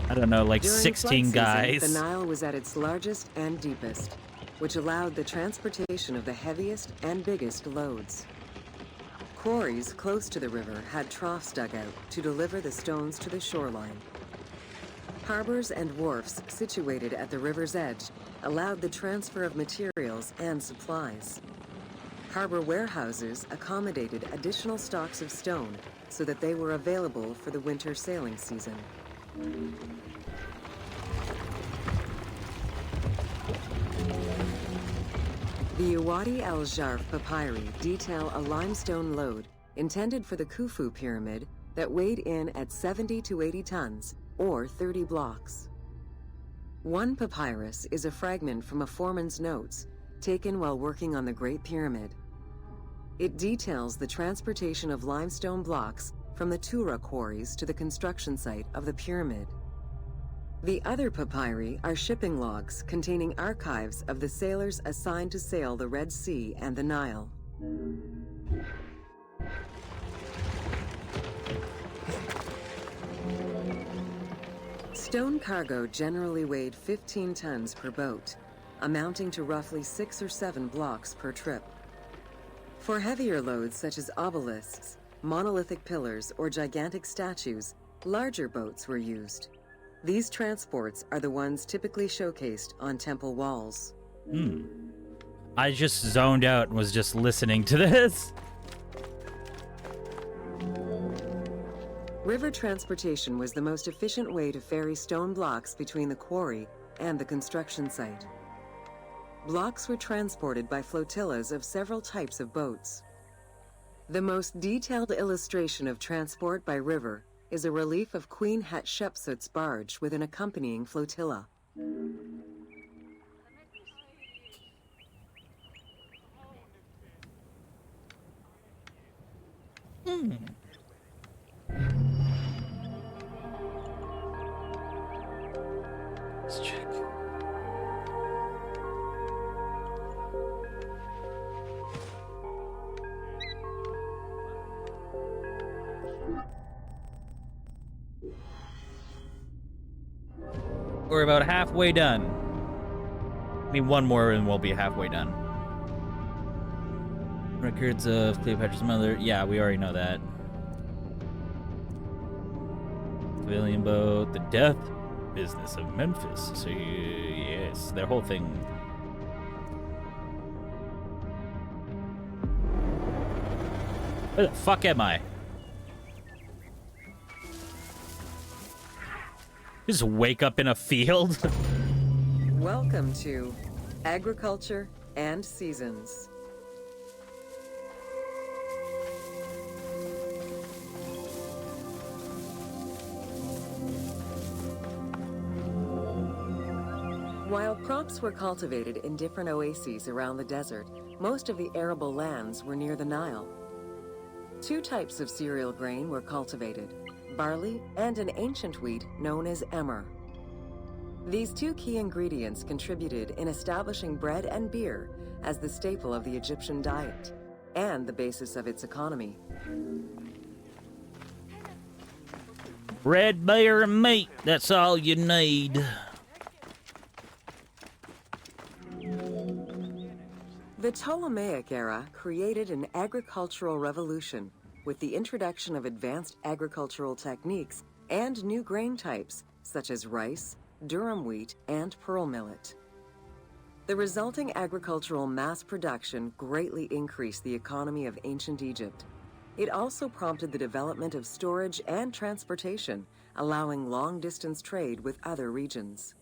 I don't know, like During 16 flood guys. season, the Nile was at its largest and deepest, which allowed the transportation of the heaviest and biggest loads. Quarries close to the river had troughs dug out to deliver the stones to the shoreline. Harbors and wharfs situated at the river's edge allowed the transfer of materials and supplies. Harbor warehouses accommodated additional stocks of stone so that they were available for the winter sailing season. The Uwadi el-Jarf papyri detail a limestone load intended for the Khufu pyramid that weighed in at 70 to 80 tons, or 30 blocks. One papyrus is a fragment from a foreman's notes taken while working on the Great Pyramid. It details the transportation of limestone blocks from the Tura quarries to the construction site of the pyramid. The other papyri are shipping logs containing archives of the sailors assigned to sail the Red Sea and the Nile. Stone cargo generally weighed 15 tons per boat, amounting to roughly 6 or 7 blocks per trip. For heavier loads such as obelisks, monolithic pillars, or gigantic statues, larger boats were used. These transports are the ones typically showcased on temple walls. I just zoned out and was just listening to this. River transportation was the most efficient way to ferry stone blocks between the quarry and the construction site. Blocks were transported by flotillas of several types of boats. The most detailed illustration of transport by river is a relief of Queen Hatshepsut's barge with an accompanying flotilla. Let's check. We're about halfway done. I mean, one more and we'll be halfway done. Records of Cleopatra's mother. Yeah, we already know that. Civilian boat. The death business of Memphis. So, yes, their whole thing. Where the fuck am I? Just wake up in a field? Welcome to Agriculture and Seasons. While crops were cultivated in different oases around the desert, most of the arable lands were near the Nile. Two types of cereal grain were cultivated: barley and an ancient wheat known as emmer. These two key ingredients contributed in establishing bread and beer as the staple of the Egyptian diet and the basis of its economy. Bread, beer, and meat. That's all you need. The Ptolemaic era created an agricultural revolution with the introduction of advanced agricultural techniques and new grain types such as rice, durum wheat, and pearl millet. The resulting agricultural mass production greatly increased the economy of ancient Egypt. It also prompted the development of storage and transportation, allowing long-distance trade with other regions.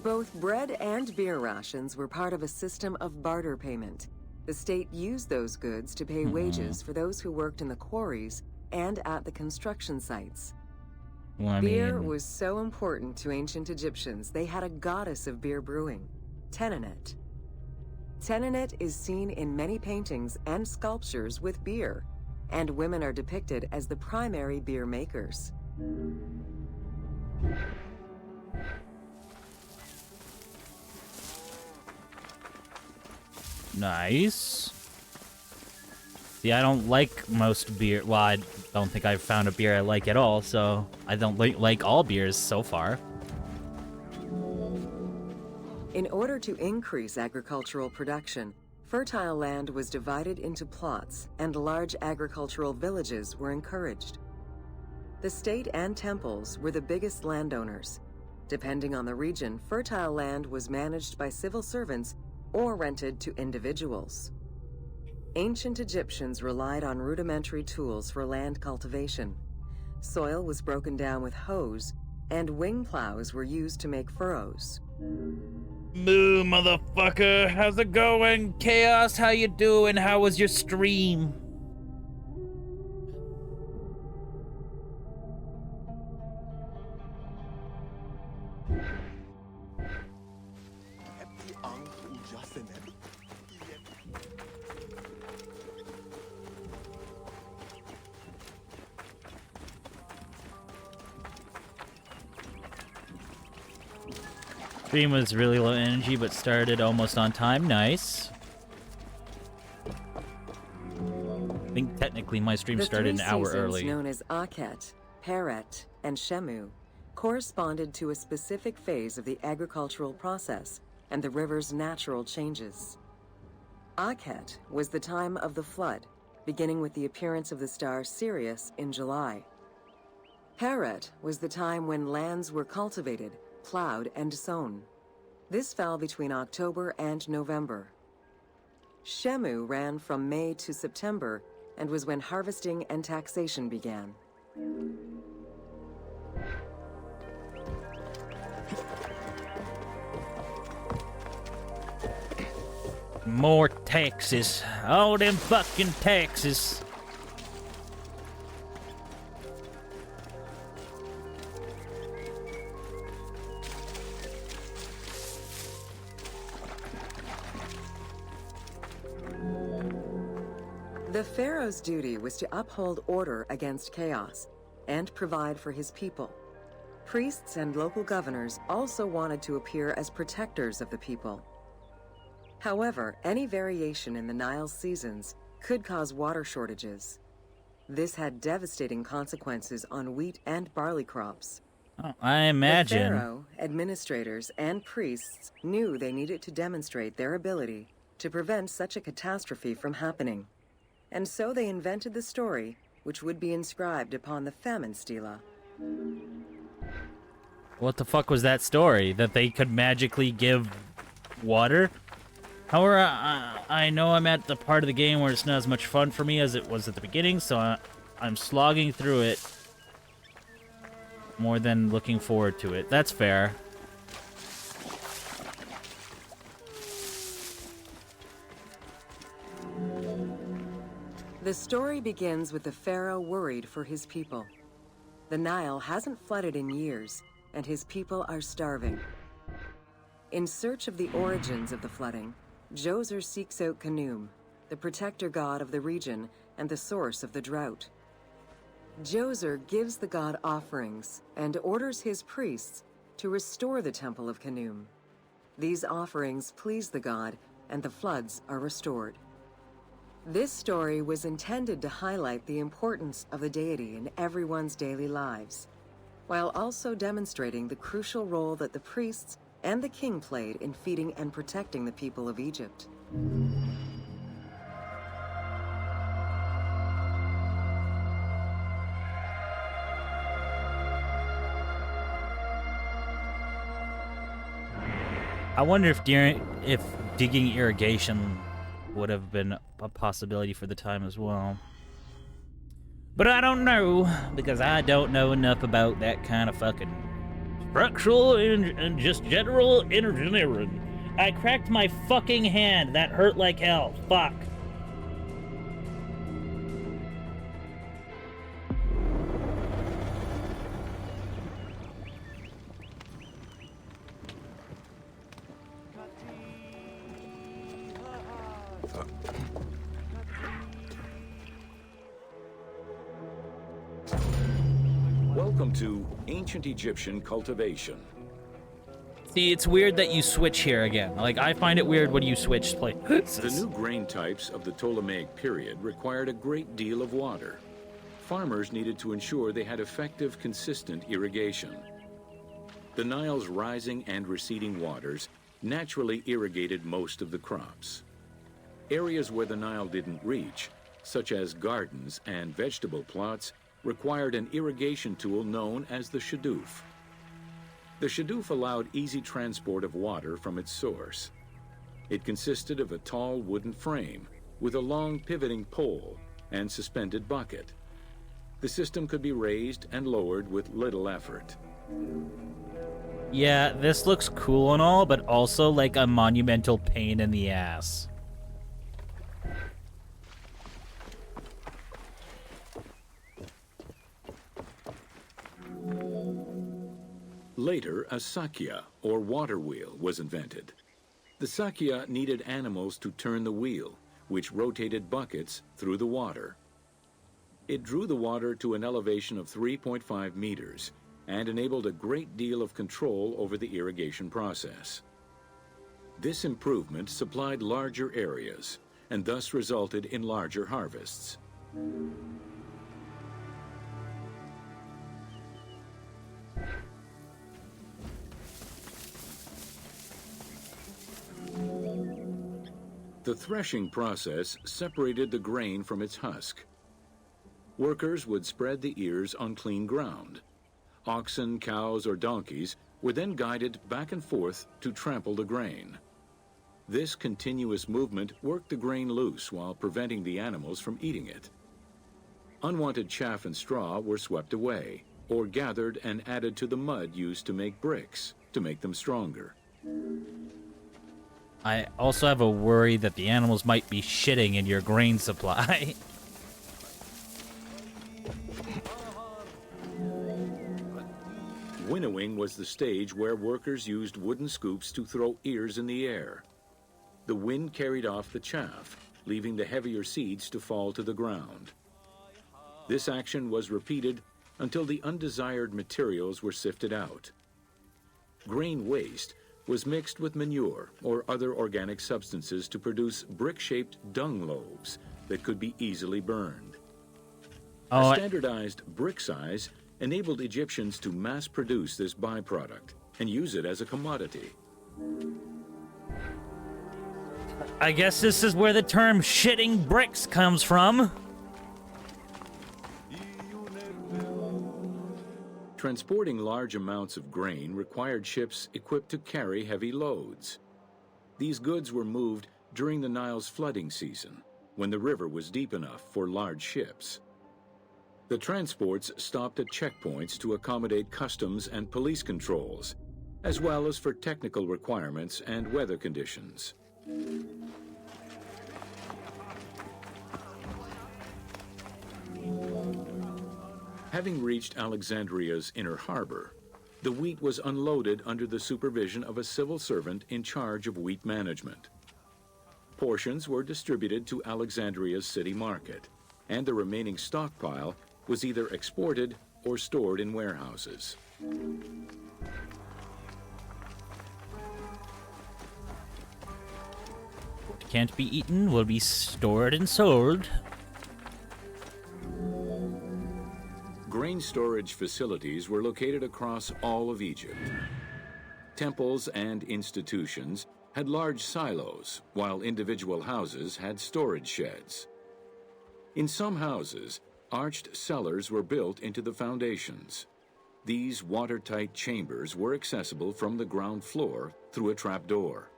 Both bread and beer rations were part of a system of barter payment. The state used those goods to pay wages for those who worked in the quarries and at the construction sites. Well, I Beer mean, was so important to ancient Egyptians, they had a goddess of beer brewing, Tenenet. Tenenet is seen in many paintings and sculptures with beer, and women are depicted as the primary beer makers. nice. See, I don't like most beer. Well, I don't think I've found a beer I like at all, so I don't like all beers so far. In order to increase agricultural production, fertile land was divided into plots and large agricultural villages were encouraged. The state and temples were the biggest landowners. Depending on the region, fertile land was managed by civil servants or rented to individuals. Ancient Egyptians relied on rudimentary tools for land cultivation. Soil was broken down with hoes, and wing plows were used to make furrows. Moo, motherfucker. How's it going? Chaos, how you doing? How was your stream? Stream was really low energy, but started almost on time. Nice. I think technically my stream started an hour early. The 3 seasons known as Akhet, Peret, and Shemu corresponded to a specific phase of the agricultural process and the river's natural changes. Akhet was the time of the flood, beginning with the appearance of the star Sirius in July. Peret was the time when lands were cultivated, plowed, and sown. This fell between October and November. Shemu ran from May to September and was when harvesting and taxation began. More taxes. All them fucking taxes. The pharaoh's duty was to uphold order against chaos and provide for his people. Priests and local governors also wanted to appear as protectors of the people. However, any variation in the Nile's seasons could cause water shortages. This had devastating consequences on wheat and barley crops. Oh, I imagine. The pharaoh, administrators, and priests knew they needed to demonstrate their ability to prevent such a catastrophe from happening. And so they invented the story, which would be inscribed upon the famine stela. What the fuck was that story? That they could magically give water? However, I know I'm at the part of the game where it's not as much fun for me as it was at the beginning, so I'm slogging through it more than looking forward to it. That's fair. The story begins with the pharaoh worried for his people. The Nile hasn't flooded in years, and his people are starving. In search of the origins of the flooding, Djoser seeks out Khnum, the protector god of the region and the source of the drought. Djoser gives the god offerings and orders his priests to restore the temple of Khnum. These offerings please the god, and the floods are restored. This story was intended to highlight the importance of the deity in everyone's daily lives, while also demonstrating the crucial role that the priests and the king played in feeding and protecting the people of Egypt. I wonder if digging irrigation would have been a possibility for the time as well. But I don't know, because I don't know enough about that kind of fucking structural and just general engineering. I cracked my fucking hand. That hurt like hell. Fuck. Welcome to Ancient Egyptian Cultivation. See, it's weird that you switch here again. Like, I find it weird when you switch places. The new grain types of the Ptolemaic period required a great deal of water. Farmers needed to ensure they had effective, consistent irrigation. The Nile's rising and receding waters naturally irrigated most of the crops. Areas where the Nile didn't reach, such as gardens and vegetable plots, required an irrigation tool known as the shadoof. The shadoof allowed easy transport of water from its source. It consisted of a tall wooden frame with a long pivoting pole and suspended bucket. The system could be raised and lowered with little effort. Yeah, this looks cool and all, but also like a monumental pain in the ass. Later, a sakya, or water wheel, was invented. The sakya needed animals to turn the wheel, which rotated buckets through the water. It drew the water to an elevation of 3.5 meters and enabled a great deal of control over the irrigation process. This improvement supplied larger areas and thus resulted in larger harvests. The threshing process separated the grain from its husk. Workers would spread the ears on clean ground. Oxen, cows, or donkeys were then guided back and forth to trample the grain. This continuous movement worked the grain loose while preventing the animals from eating it. Unwanted chaff and straw were swept away, or gathered and added to the mud used to make bricks, to make them stronger. I also have a worry that the animals might be shitting in your grain supply. Winnowing was the stage where workers used wooden scoops to throw ears in the air. The wind carried off the chaff, leaving the heavier seeds to fall to the ground. This action was repeated until the undesired materials were sifted out. Grain waste was mixed with manure or other organic substances to produce brick-shaped dung loaves that could be easily burned. A standardized brick size enabled Egyptians to mass-produce this byproduct and use it as a commodity. I guess this is where the term shitting bricks comes from. Transporting large amounts of grain required ships equipped to carry heavy loads. These goods were moved during the Nile's flooding season, when the river was deep enough for large ships. The transports stopped at checkpoints to accommodate customs and police controls, as well as for technical requirements and weather conditions. Having reached Alexandria's inner harbor, the wheat was unloaded under the supervision of a civil servant in charge of wheat management. Portions were distributed to Alexandria's city market, and the remaining stockpile was either exported or stored in warehouses. What can't be eaten will be stored and sold. Grain storage facilities were located across all of Egypt. Temples and institutions had large silos, while individual houses had storage sheds. In some houses, arched cellars were built into the foundations. These watertight chambers were accessible from the ground floor through a trapdoor.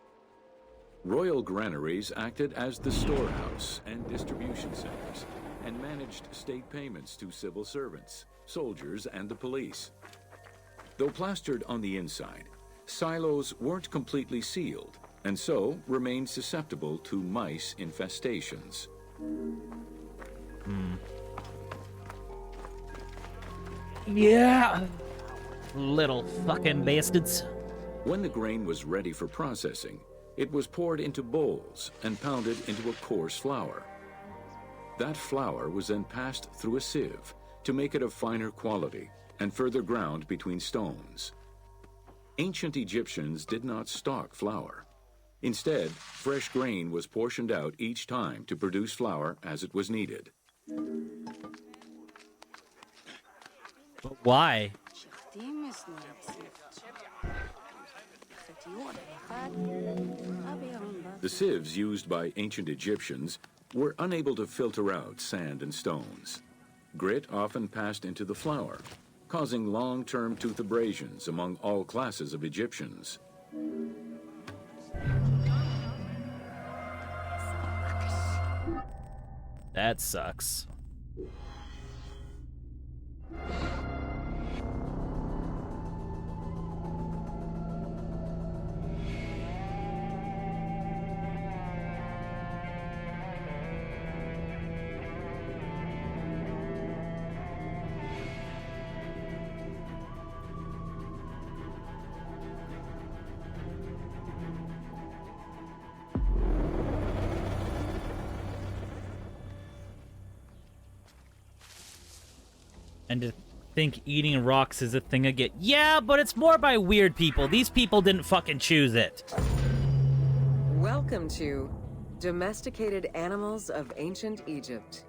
Royal granaries acted as the storehouse and distribution centers, and managed state payments to civil servants, soldiers, and the police. Though plastered on the inside, silos weren't completely sealed, and so remained susceptible to mice infestations. Yeah. Little fucking bastards. When the grain was ready for processing, it was poured into bowls and pounded into a coarse flour. That flour was then passed through a sieve to make it of finer quality and further ground between stones. Ancient Egyptians did not stock flour. Instead, fresh grain was portioned out each time to produce flour as it was needed. But why? The sieves used by ancient Egyptians were unable to filter out sand and stones. Grit often passed into the flour, causing long-term tooth abrasions among all classes of Egyptians. That sucks. And to think eating rocks is a thing again. Yeah, but it's more by weird people. These people didn't fucking choose it. Welcome to Domesticated Animals of Ancient Egypt.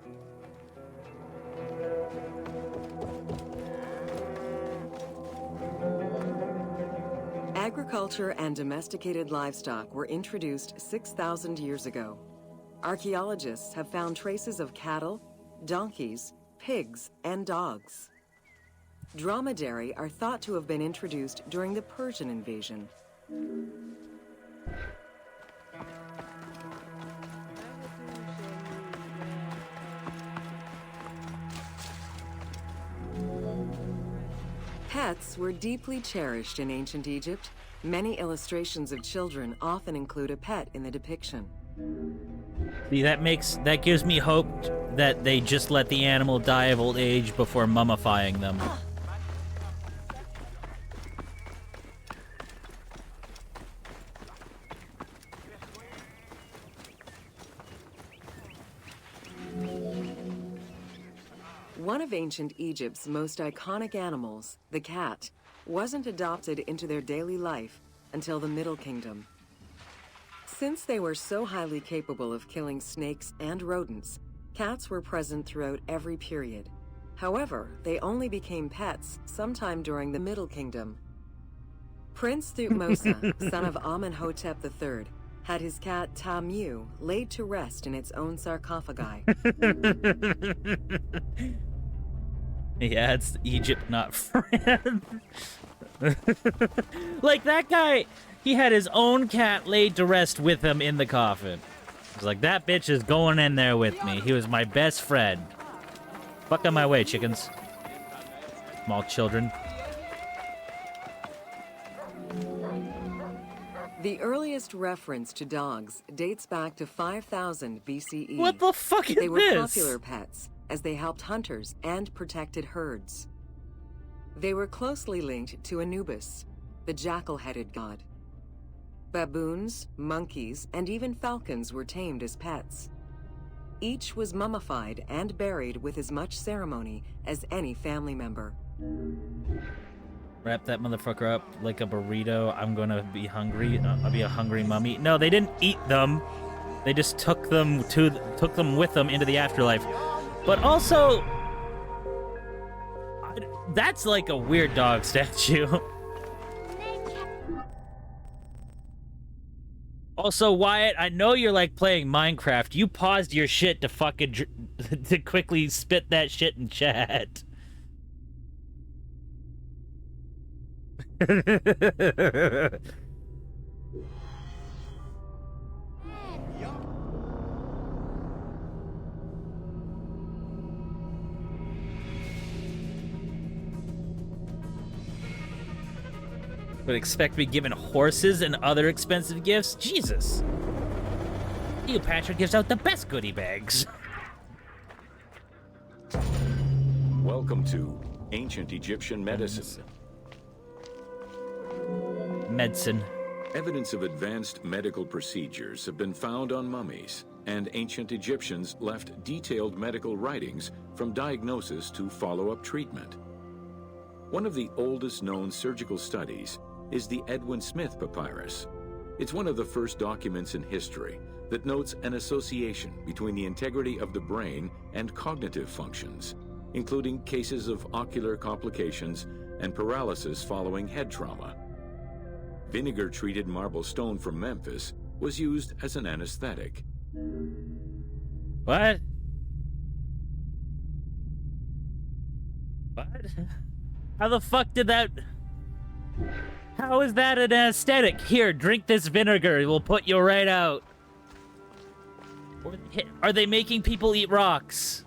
Agriculture and domesticated livestock were introduced 6,000 years ago. Archaeologists have found traces of cattle, donkeys, pigs, and dogs. Dromedary are thought to have been introduced during the Persian invasion. Pets were deeply cherished in ancient Egypt. Many illustrations of children often include a pet in the depiction. See, that gives me hope that they just let the animal die of old age before mummifying them. One of ancient Egypt's most iconic animals, the cat, wasn't adopted into their daily life until the Middle Kingdom. Since they were so highly capable of killing snakes and rodents, cats were present throughout every period. However, they only became pets sometime during the Middle Kingdom. Prince Thutmose, son of Amenhotep III, had his cat Tamu laid to rest in its own sarcophagi. Yeah, it's Egypt, not France. Like, that guy, he had his own cat laid to rest with him in the coffin. He was like, that bitch is going in there with me. He was my best friend. Fuck on my way, chickens. Small children. The earliest reference to dogs dates back to 5000 BCE. What the fuck is They were this? popular pets, as they helped hunters and protected herds. They were closely linked to Anubis, the jackal-headed god. Baboons, monkeys, and even falcons were tamed as pets. Each was mummified and buried with as much ceremony as any family member. Wrap that motherfucker up like a burrito. I'm gonna be hungry. I'll be a hungry mummy. No, they didn't eat them. They just took them with them into the afterlife. But also, that's like a weird dog statue. Also, Wyatt, I know you're like playing Minecraft. You paused your shit to fucking to quickly spit that shit in chat. Would expect to be given horses and other expensive gifts? Jesus. Cleopatra gives out the best goodie bags. Welcome to Ancient Egyptian Medicine. Medicine. Evidence of advanced medical procedures have been found on mummies, and ancient Egyptians left detailed medical writings from diagnosis to follow-up treatment. One of the oldest known surgical studies is the Edwin Smith Papyrus. It's one of the first documents in history that notes an association between the integrity of the brain and cognitive functions, including cases of ocular complications and paralysis following head trauma. Vinegar-treated marble stone from Memphis was used as an anesthetic. What? What? How the fuck did that... How is that an anesthetic? Here, drink this vinegar. It will put you right out. Are they making people eat rocks?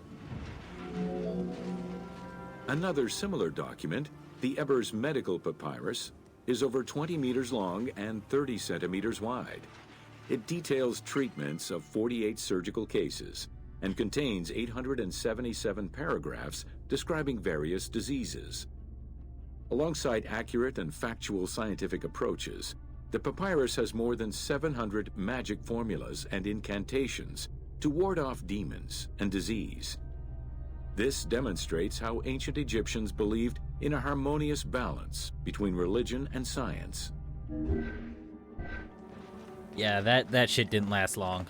Another similar document, the Ebers Medical Papyrus, is over 20 meters long and 30 centimeters wide. It details treatments of 48 surgical cases and contains 877 paragraphs describing various diseases. Alongside accurate and factual scientific approaches, the papyrus has more than 700 magic formulas and incantations to ward off demons and disease. This demonstrates how ancient Egyptians believed in a harmonious balance between religion and science. Yeah, that shit didn't last long.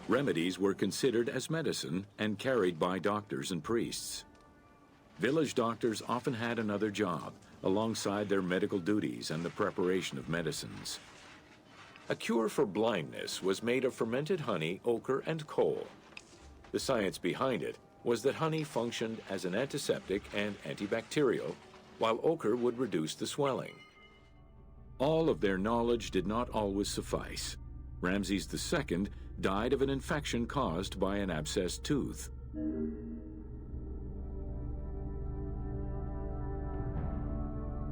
Remedies were considered as medicine and carried by doctors and priests. Village doctors often had another job alongside their medical duties and the preparation of medicines. A cure for blindness was made of fermented honey, ochre, and coal. The science behind it was that honey functioned as an antiseptic and antibacterial, while ochre would reduce the swelling. All of their knowledge did not always suffice. Ramses II died of an infection caused by an abscessed tooth.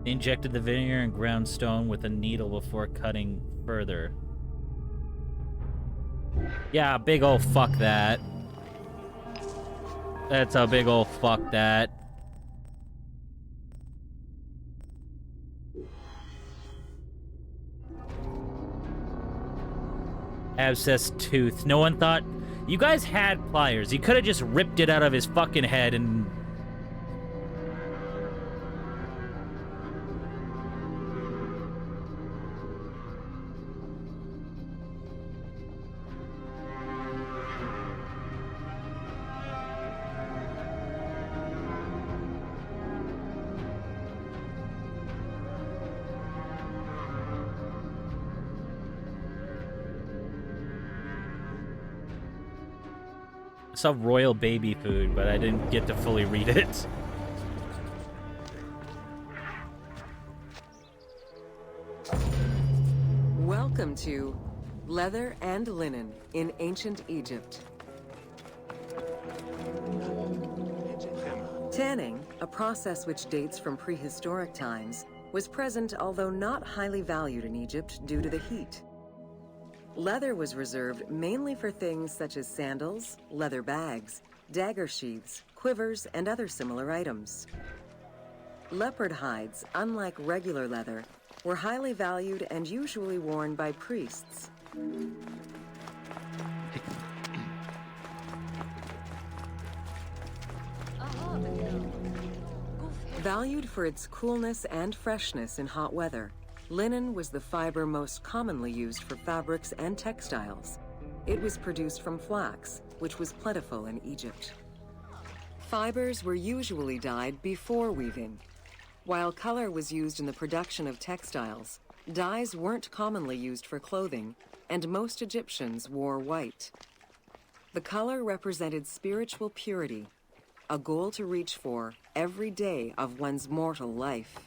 They injected the vinegar and ground stone with a needle before cutting further. Yeah, big ol' fuck that. That's a big ol' fuck that. Abscessed tooth. No one thought... You guys had pliers. You could have just ripped it out of his fucking head and... I saw royal baby food, but I didn't get to fully read it. Welcome to Leather and Linen in Ancient Egypt. Tanning, a process which dates from prehistoric times, was present although not highly valued in Egypt due to the heat. Leather was reserved mainly for things such as sandals, leather bags, dagger sheaths, quivers, and other similar items. Leopard hides, unlike regular leather, were highly valued and usually worn by priests. Valued for its coolness and freshness in hot weather, linen was the fiber most commonly used for fabrics and textiles. It was produced from flax, which was plentiful in Egypt. Fibers were usually dyed before weaving. While color was used in the production of textiles, dyes weren't commonly used for clothing, and most Egyptians wore white. The color represented spiritual purity, a goal to reach for every day of one's mortal life.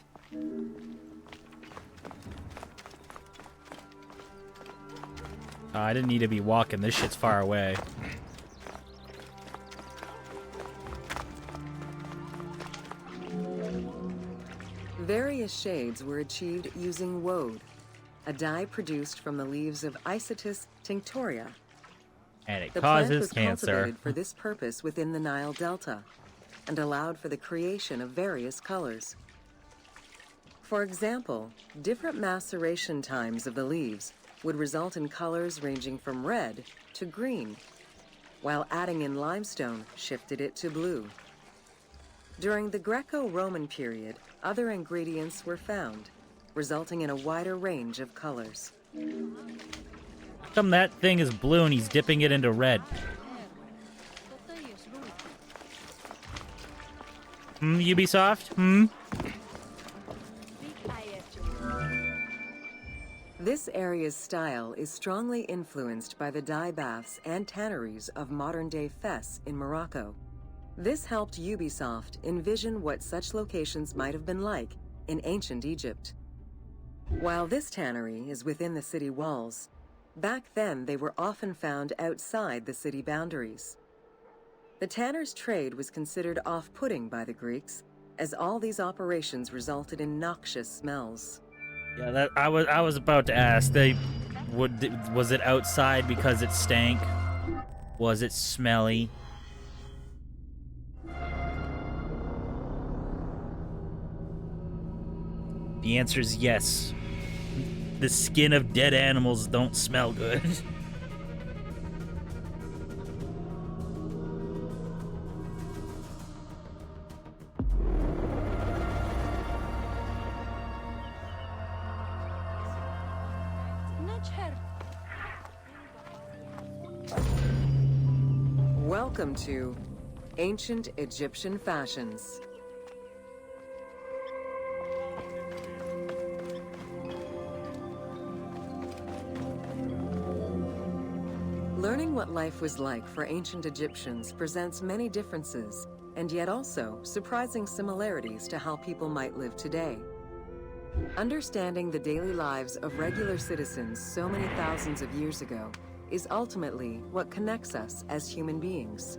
I didn't need to be walking. This shit's far away. Various shades were achieved using woad, a dye produced from the leaves of Isotis tinctoria. And it The plant causes was cancer. cultivated for this purpose within the Nile Delta and allowed for the creation of various colors. For example, different maceration times of the leaves would result in colors ranging from red to green, while adding in limestone shifted it to blue. During the Greco-Roman period, other ingredients were found, resulting in a wider range of colors. How come that thing is blue and he's dipping it into red? Ubisoft? This area's style is strongly influenced by the dye baths and tanneries of modern-day Fes in Morocco. This helped Ubisoft envision what such locations might have been like in ancient Egypt. While this tannery is within the city walls, back then they were often found outside the city boundaries. The tanner's trade was considered off-putting by the Greeks, as all these operations resulted in noxious smells. Yeah, that I was about to ask. Was it outside because it stank? Was it smelly? The answer is yes. The skin of dead animals don't smell good. Welcome to Ancient Egyptian Fashions. Learning what life was like for ancient Egyptians presents many differences, and yet also surprising similarities to how people might live today. Understanding the daily lives of regular citizens so many thousands of years ago is ultimately what connects us as human beings.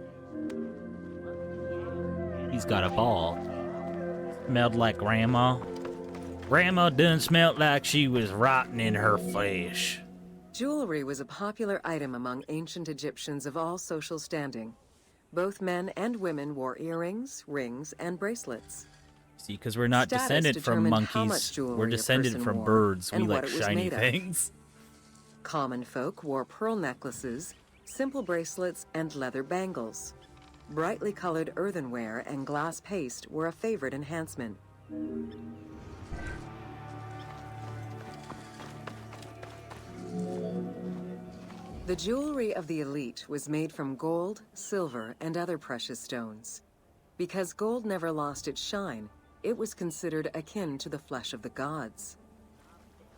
He's got a ball. Smelled like Grandma. Grandma done smelled like she was rotting in her flesh. Jewelry was a popular item among ancient Egyptians of all social standing. Both men and women wore earrings, rings, and bracelets. See, because we're not Status descended from determined how much monkeys. jewelry We're a descended person from wore birds. We and what like it was shiny made of. things. Common folk wore pearl necklaces, simple bracelets, and leather bangles. Brightly colored earthenware and glass paste were a favorite enhancement. The jewelry of the elite was made from gold, silver, and other precious stones. Because gold never lost its shine, it was considered akin to the flesh of the gods.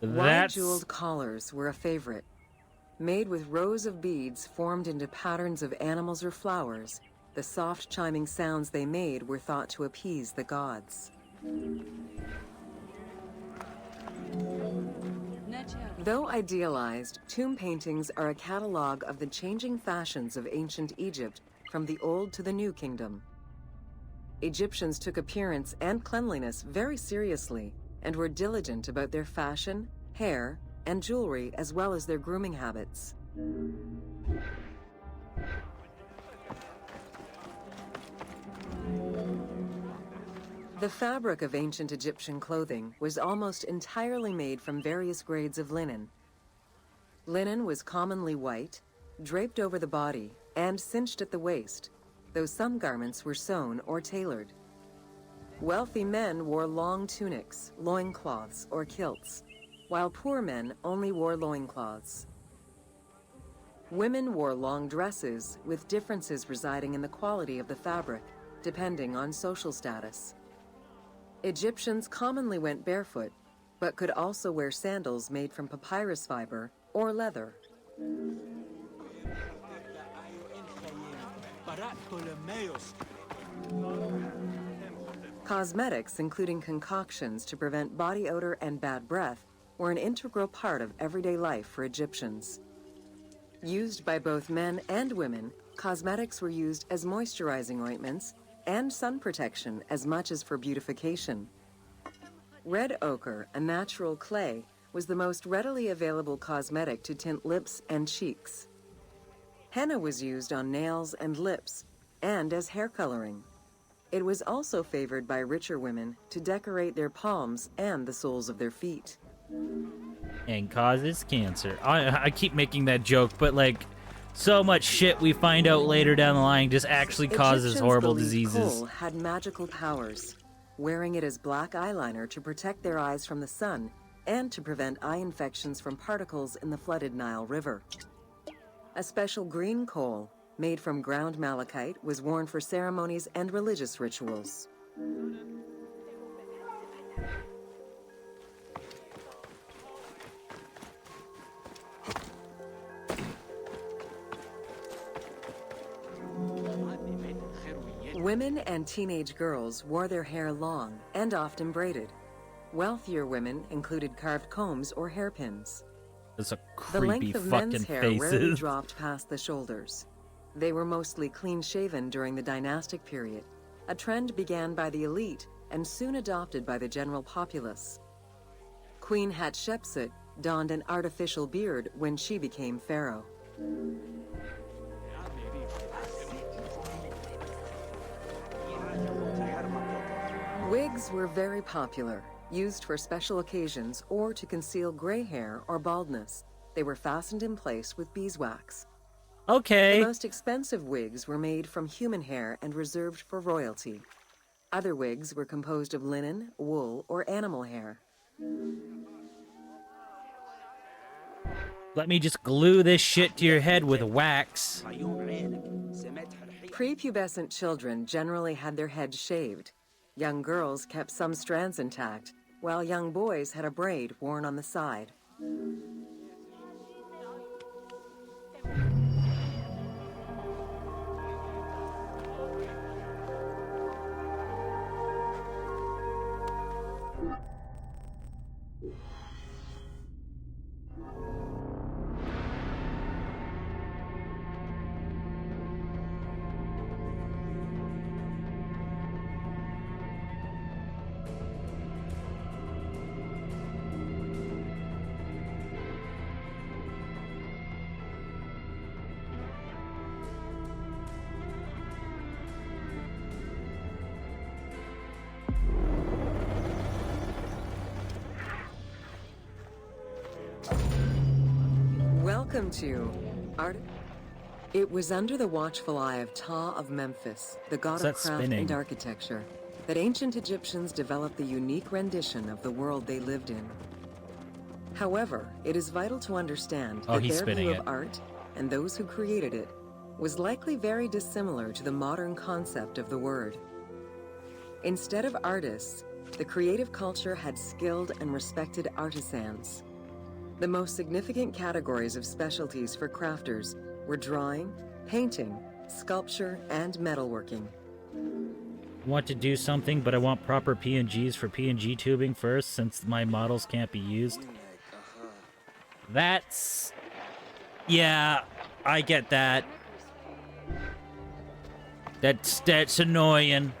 Wide-jeweled collars were a favorite. Made with rows of beads formed into patterns of animals or flowers, the soft chiming sounds they made were thought to appease the gods. Though idealized, tomb paintings are a catalog of the changing fashions of ancient Egypt from the Old to the New Kingdom. Egyptians took appearance and cleanliness very seriously and were diligent about their fashion, hair, and jewelry, as well as their grooming habits. The fabric of ancient Egyptian clothing was almost entirely made from various grades of linen. Linen was commonly white, draped over the body, and cinched at the waist, though some garments were sewn or tailored. Wealthy men wore long tunics, loincloths, or kilts, while poor men only wore loincloths. Women wore long dresses, with differences residing in the quality of the fabric, depending on social status. Egyptians commonly went barefoot, but could also wear sandals made from papyrus fiber or leather. Cosmetics, including concoctions to prevent body odor and bad breath, were an integral part of everyday life for Egyptians. Used by both men and women, cosmetics were used as moisturizing ointments and sun protection as much as for beautification. Red ochre, a natural clay, was the most readily available cosmetic to tint lips and cheeks. Henna was used on nails and lips, and as hair coloring. It was also favored by richer women to decorate their palms and the soles of their feet. And causes cancer. I keep making that joke, but like, so much shit we find out later down the line just actually causes Egyptians horrible believed diseases. Kohl had magical powers, wearing it as black eyeliner to protect their eyes from the sun and to prevent eye infections from particles in the flooded Nile River. A special green coal, made from ground malachite, was worn for ceremonies and religious rituals. Women and teenage girls wore their hair long and often braided. Wealthier women included carved combs or hairpins. Those are The creepy length of fucking men's hair rarely faces. dropped past the shoulders. They were mostly clean-shaven during the dynastic period, a trend began by the elite and soon adopted by the general populace. Queen Hatshepsut donned an artificial beard when she became pharaoh. Wigs were very popular, used for special occasions or to conceal gray hair or baldness. They were fastened in place with beeswax. Okay. The most expensive wigs were made from human hair and reserved for royalty. Other wigs were composed of linen, wool, or animal hair. Let me just glue this shit to your head with wax. Prepubescent children generally had their heads shaved. Young girls kept some strands intact, while young boys had a braid worn on the side. Welcome to Art. It was under the watchful eye of Ptah of Memphis, the god of What's that craft spinning? and architecture, that ancient Egyptians developed the unique rendition of the world they lived in. However, it is vital to understand that he's their spinning view it. of art, and those who created it, was likely very dissimilar to the modern concept of the word. Instead of artists, the creative culture had skilled and respected artisans. The most significant categories of specialties for crafters were drawing, painting, sculpture, and metalworking. Want to do something, but I want proper PNGs for PNG tubing first, since my models can't be used. That's... yeah, I get that. That's annoying.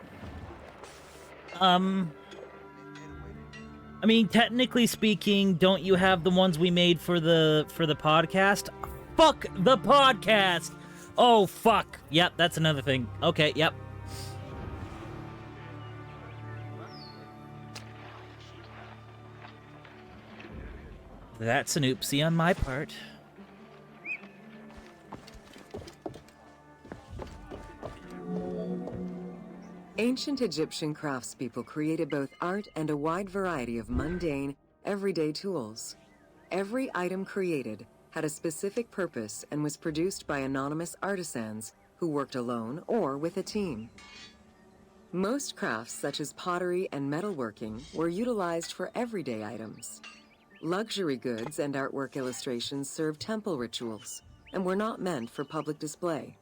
I mean, technically speaking, don't you have the ones we made for the podcast? Fuck the podcast! Oh, fuck. Yep, that's another thing. Okay, yep. That's an oopsie on my part. Ancient Egyptian craftspeople created both art and a wide variety of mundane, everyday tools. Every item created had a specific purpose and was produced by anonymous artisans who worked alone or with a team. Most crafts, such as pottery and metalworking, were utilized for everyday items. Luxury goods and artwork illustrations served temple rituals and were not meant for public display.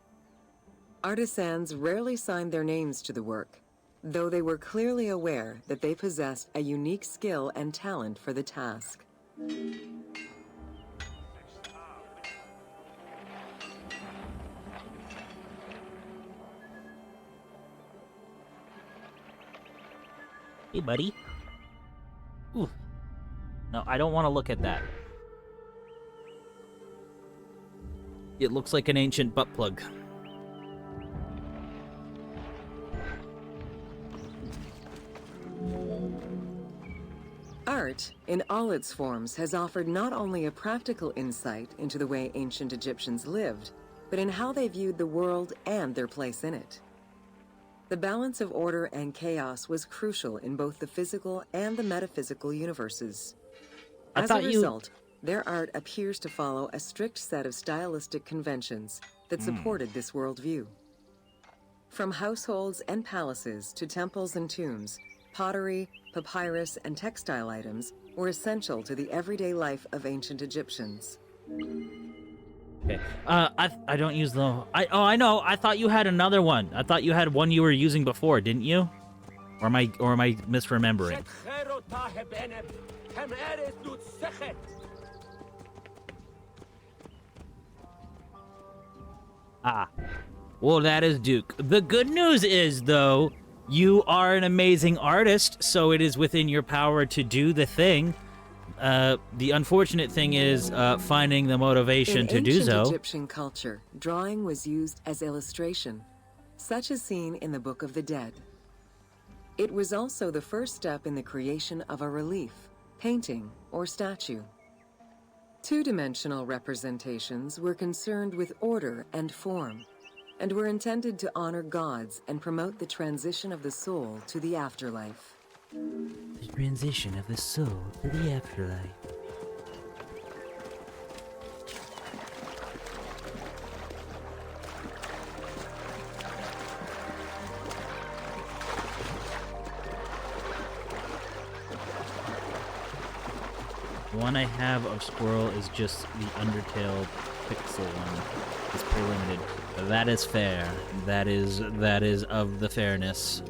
Artisans rarely signed their names to the work, though they were clearly aware that they possessed a unique skill and talent for the task. Hey, buddy. Ooh. No, I don't want to look at that. It looks like an ancient butt plug. Art, in all its forms, has offered not only a practical insight into the way ancient Egyptians lived, but in how they viewed the world and their place in it. The balance of order and chaos was crucial in both the physical and the metaphysical universes. As a result, their art appears to follow a strict set of stylistic conventions that supported this worldview. From households and palaces to temples and tombs, pottery, papyrus, and textile items were essential to the everyday life of ancient Egyptians. Okay. I don't use the... I know. I thought you had another one. I thought you had one you were using before, didn't you? Or am I misremembering? Ah. Well, that is Duke. The good news is, though, you are an amazing artist, so it is within your power to do the thing. The unfortunate thing is finding the motivation to do so. In ancient Egyptian culture, drawing was used as illustration, such as seen in the Book of the Dead. It was also the first step in the creation of a relief, painting, or statue. Two-dimensional representations were concerned with order and form, and were intended to honor gods and promote the transition of the soul to the afterlife. The transition of the soul to the afterlife. The one I have of Squirrel is just the Undertale pixel one. It's pretty limited. That is fair. That is of the fairness.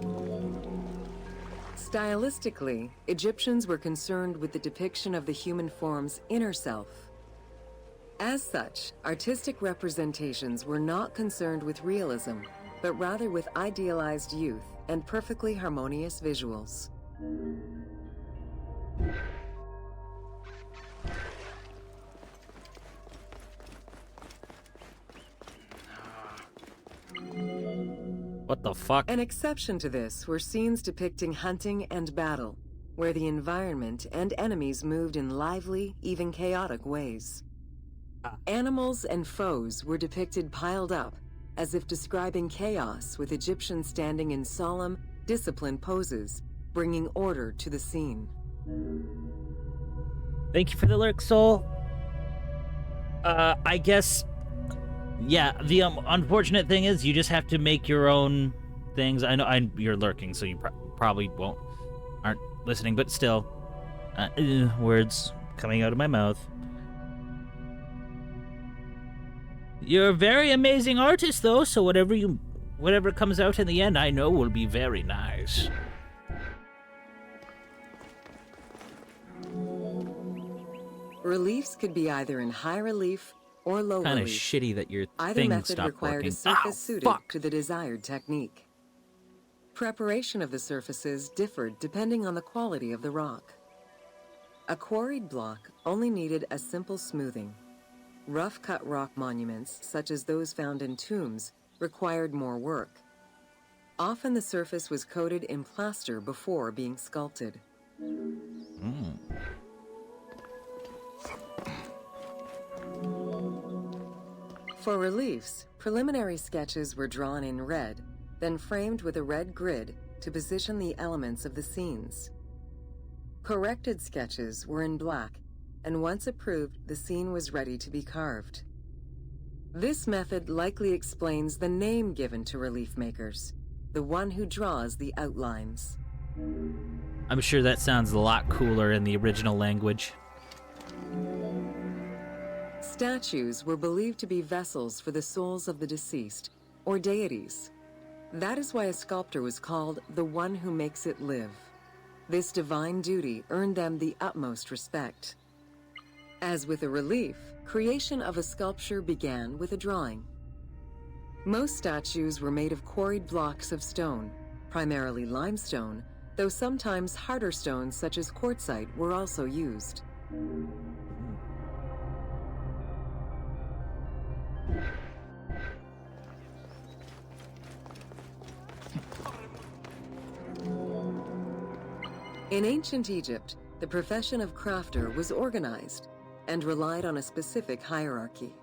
Stylistically, Egyptians were concerned with the depiction of the human form's inner self. As such, artistic representations were not concerned with realism, but rather with idealized youth and perfectly harmonious visuals. What the fuck? An exception to this were scenes depicting hunting and battle, where the environment and enemies moved in lively, even chaotic ways. Animals and foes were depicted piled up, as if describing chaos, with Egyptians standing in solemn, disciplined poses, bringing order to the scene. Thank you for the lurk, Soul. I guess... Yeah, the unfortunate thing is you just have to make your own things. I know you're lurking, so you probably aren't listening, but still, words coming out of my mouth. You're a very amazing artist, though, so whatever comes out in the end, I know will be very nice. Reliefs could be either in high relief or low Kind of relief. shitty that your Either thing method stopped required working. a surface suited Fuck. to the desired technique. Preparation of the surfaces differed depending on the quality of the rock. A quarried block only needed a simple smoothing. Rough-cut rock monuments, such as those found in tombs, required more work. Often the surface was coated in plaster before being sculpted. For reliefs, preliminary sketches were drawn in red, then framed with a red grid to position the elements of the scenes. Corrected sketches were in black, and once approved, the scene was ready to be carved. This method likely explains the name given to relief makers, the one who draws the outlines. I'm sure that sounds a lot cooler in the original language. Statues were believed to be vessels for the souls of the deceased, or deities. That is why a sculptor was called the one who makes it live. This divine duty earned them the utmost respect. As with a relief, creation of a sculpture began with a drawing. Most statues were made of quarried blocks of stone, primarily limestone, though sometimes harder stones such as quartzite were also used. In ancient Egypt, the profession of crafter was organized and relied on a specific hierarchy.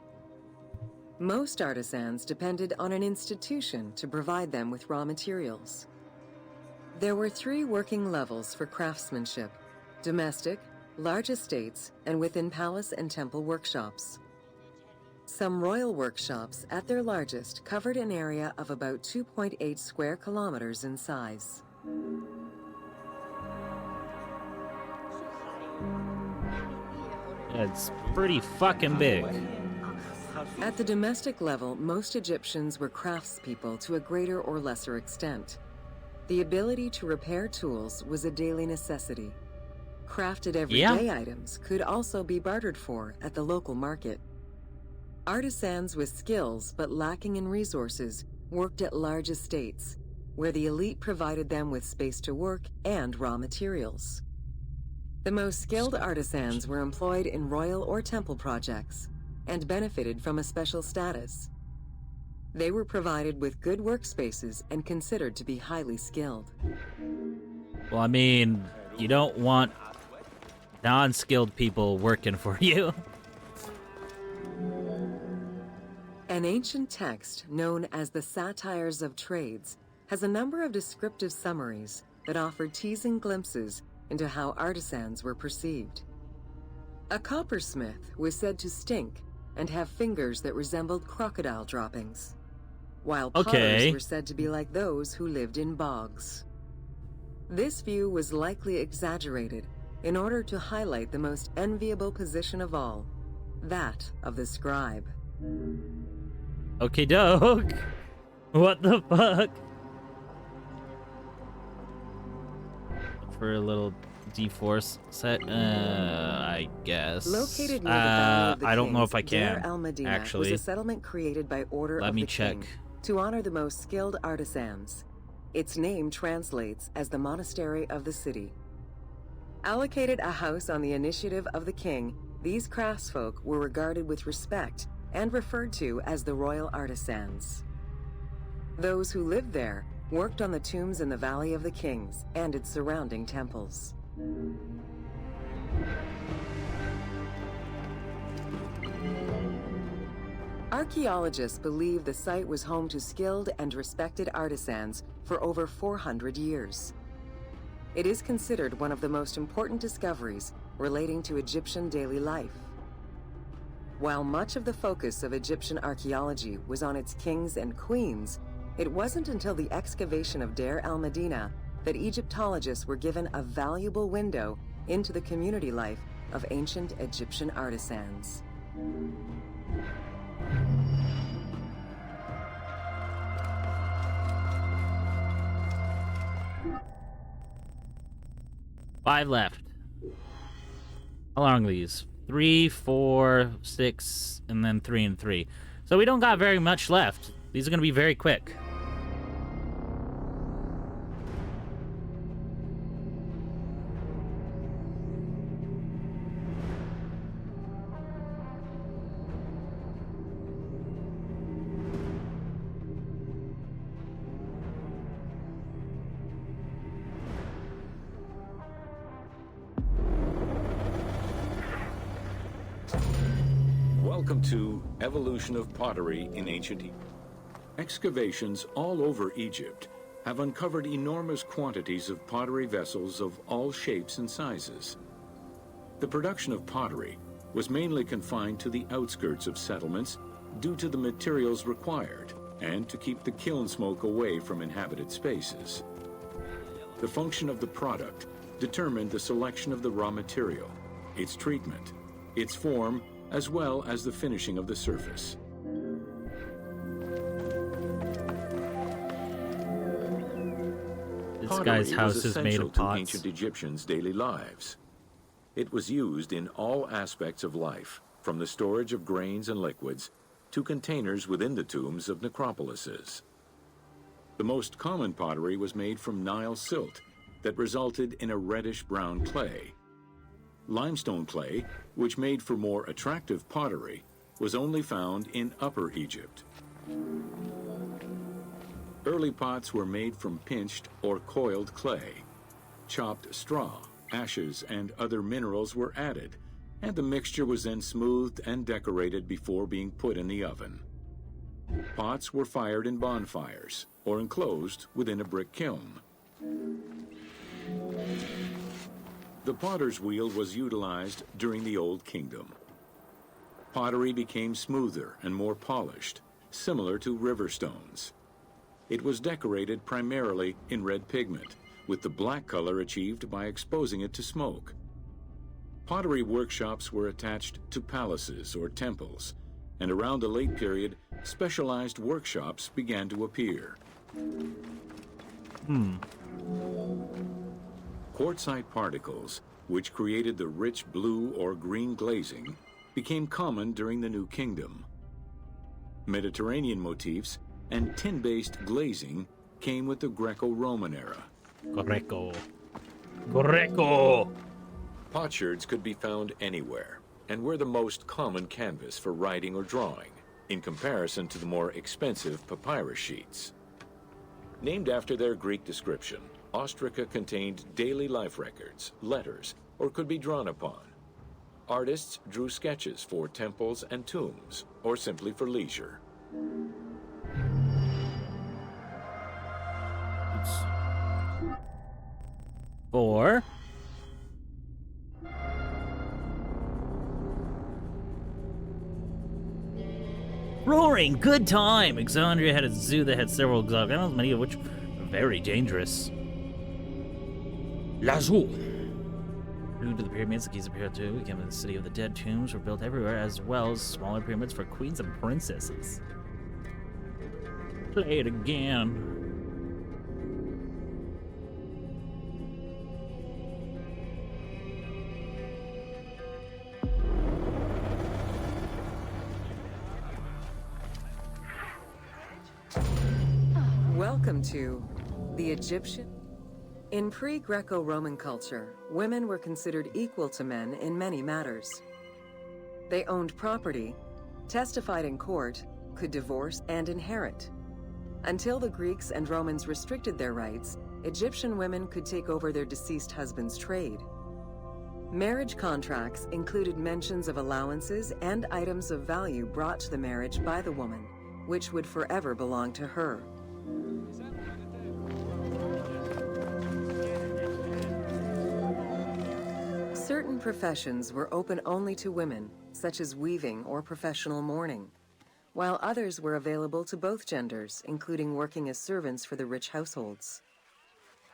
Most artisans depended on an institution to provide them with raw materials. There were 3 working levels for craftsmanship: domestic, large estates, and within palace and temple workshops. Some royal workshops, at their largest, covered an area of about 2.8 square kilometers in size. It's pretty fucking big. At the domestic level, most Egyptians were craftspeople to a greater or lesser extent. The ability to repair tools was a daily necessity. Crafted everyday items could also be bartered for at the local market. Artisans with skills but lacking in resources worked at large estates, where the elite provided them with space to work and raw materials. The most skilled artisans were employed in royal or temple projects and benefited from a special status. They were provided with good workspaces and considered to be highly skilled. Well, I mean, you don't want non-skilled people working for you. An ancient text known as the Satires of Trades has a number of descriptive summaries that offer teasing glimpses into how artisans were perceived. A coppersmith was said to stink and have fingers that resembled crocodile droppings, while potters were said to be like those who lived in bogs. This view was likely exaggerated in order to highlight the most enviable position of all, that of the scribe. Okay, doke. What the fuck? For a little D-Force set, I guess. Located near the Valley of the I don't know Kings, if I can. Deir el-Medina actually, was a settlement created by order let of me the check. king to honor the most skilled artisans. Its name translates as the monastery of the city. Allocated a house on the initiative of the king, these craftsfolk were regarded with respect and referred to as the royal artisans. Those who lived there worked on the tombs in the Valley of the Kings and its surrounding temples. Archaeologists believe the site was home to skilled and respected artisans for over 400 years. It is considered one of the most important discoveries relating to Egyptian daily life. While much of the focus of Egyptian archaeology was on its kings and queens, it wasn't until the excavation of Deir el-Medina that Egyptologists were given a valuable window into the community life of ancient Egyptian artisans. Five left. How long are these? 3, 4, 6, and then 3 and 3. So we don't got very much left. These are gonna be very quick. Welcome to Evolution of Pottery in Ancient Egypt. Excavations all over Egypt have uncovered enormous quantities of pottery vessels of all shapes and sizes. The production of pottery was mainly confined to the outskirts of settlements due to the materials required and to keep the kiln smoke away from inhabited spaces. The function of the product determined the selection of the raw material, its treatment, its form, as well as the finishing of the surface. This guy's house is made of to pots. ancient Egyptians' daily lives. It was used in all aspects of life, from the storage of grains and liquids to containers within the tombs of necropolises. The most common pottery was made from Nile silt that resulted in a reddish-brown clay. Limestone clay, which made for more attractive pottery, was only found in Upper Egypt. Early pots were made from pinched or coiled clay. Chopped straw, ashes, and other minerals were added, and the mixture was then smoothed and decorated before being put in the oven. Pots were fired in bonfires or enclosed within a brick kiln. The potter's wheel was utilized during the Old Kingdom. Pottery became smoother and more polished, similar to river stones. It was decorated primarily in red pigment, with the black color achieved by exposing it to smoke. Pottery workshops were attached to palaces or temples, and around the late period, specialized workshops began to appear. Quartzite particles, which created the rich blue or green glazing, became common during the New Kingdom. Mediterranean motifs and tin-based glazing came with the Greco-Roman era. Greco. Potsherds could be found anywhere and were the most common canvas for writing or drawing, in comparison to the more expensive papyrus sheets. Named after their Greek description, ostraca contained daily life records, letters, or could be drawn upon. Artists drew sketches for temples and tombs, or simply for leisure. Four. Roaring, good time! Alexandria had a zoo that had several exotic animals, many of which were very dangerous. La Zoo. Due to the pyramids, the Giza Pyramid too became the city of the dead. Tombs were built everywhere, as well as smaller pyramids for queens and princesses. Play it again. Welcome to the Egyptian. In pre-Greco-Roman culture, women were considered equal to men in many matters. They owned property, testified in court, could divorce, and inherit. Until the Greeks and Romans restricted their rights, Egyptian women could take over their deceased husband's trade. Marriage contracts included mentions of allowances and items of value brought to the marriage by the woman, which would forever belong to her. Certain professions were open only to women, such as weaving or professional mourning, while others were available to both genders, including working as servants for the rich households.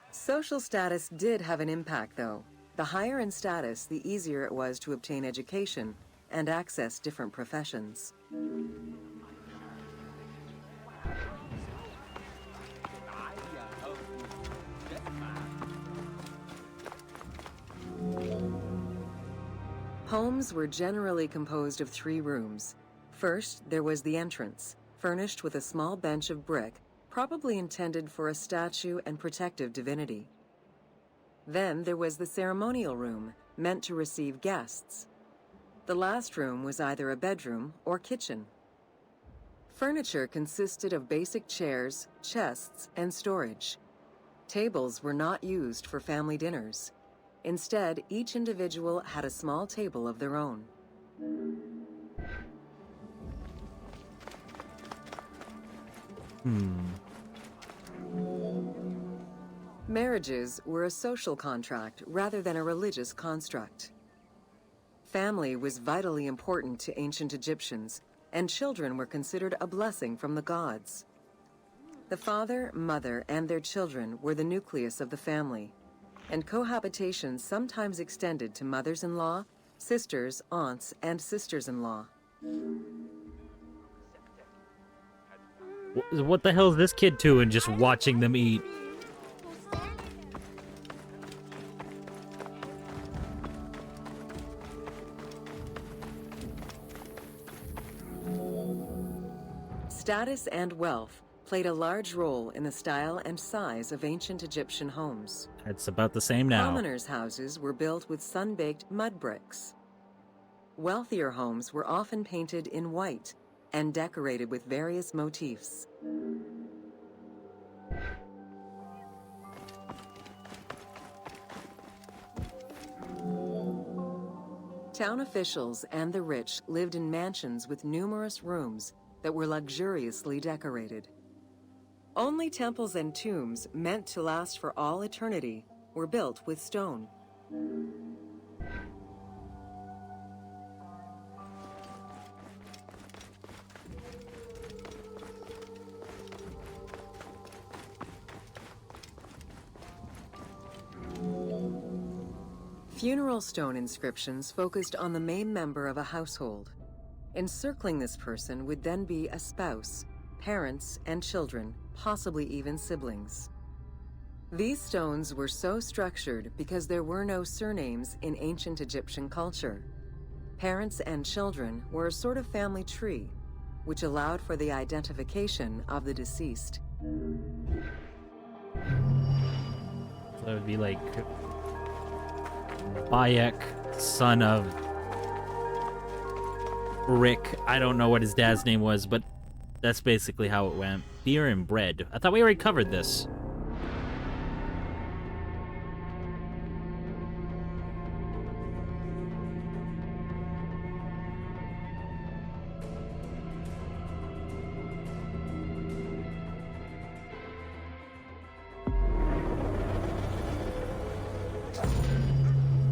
Social status did have an impact, though. The higher in status, the easier it was to obtain education and access different professions. Homes were generally composed of 3 rooms. First, there was the entrance, furnished with a small bench of brick, probably intended for a statue and protective divinity. Then there was the ceremonial room, meant to receive guests. The last room was either a bedroom or kitchen. Furniture consisted of basic chairs, chests, and storage. Tables were not used for family dinners. Instead, each individual had a small table of their own. Marriages were a social contract rather than a religious construct. Family was vitally important to ancient Egyptians, and children were considered a blessing from the gods. The father, mother, and their children were the nucleus of the family, and cohabitation sometimes extended to mothers-in-law, sisters, aunts, and sisters-in-law. What the hell is this kid doing just watching them eat? Status and wealth played a large role in the style and size of ancient Egyptian homes. It's about the same now. Commoners' houses were built with sun-baked mud bricks. Wealthier homes were often painted in white and decorated with various motifs. Town officials and the rich lived in mansions with numerous rooms that were luxuriously decorated. Only temples and tombs meant to last for all eternity were built with stone. Funeral stone inscriptions focused on the main member of a household. Encircling this person would then be a spouse, parents, and children, possibly even siblings. These stones were so structured because there were no surnames in ancient Egyptian culture. Parents and children were a sort of family tree, which allowed for the identification of the deceased. So it would be like Bayek, son of Rick. I don't know what his dad's name was, but that's basically how it went. Beer and bread. I thought we already covered this.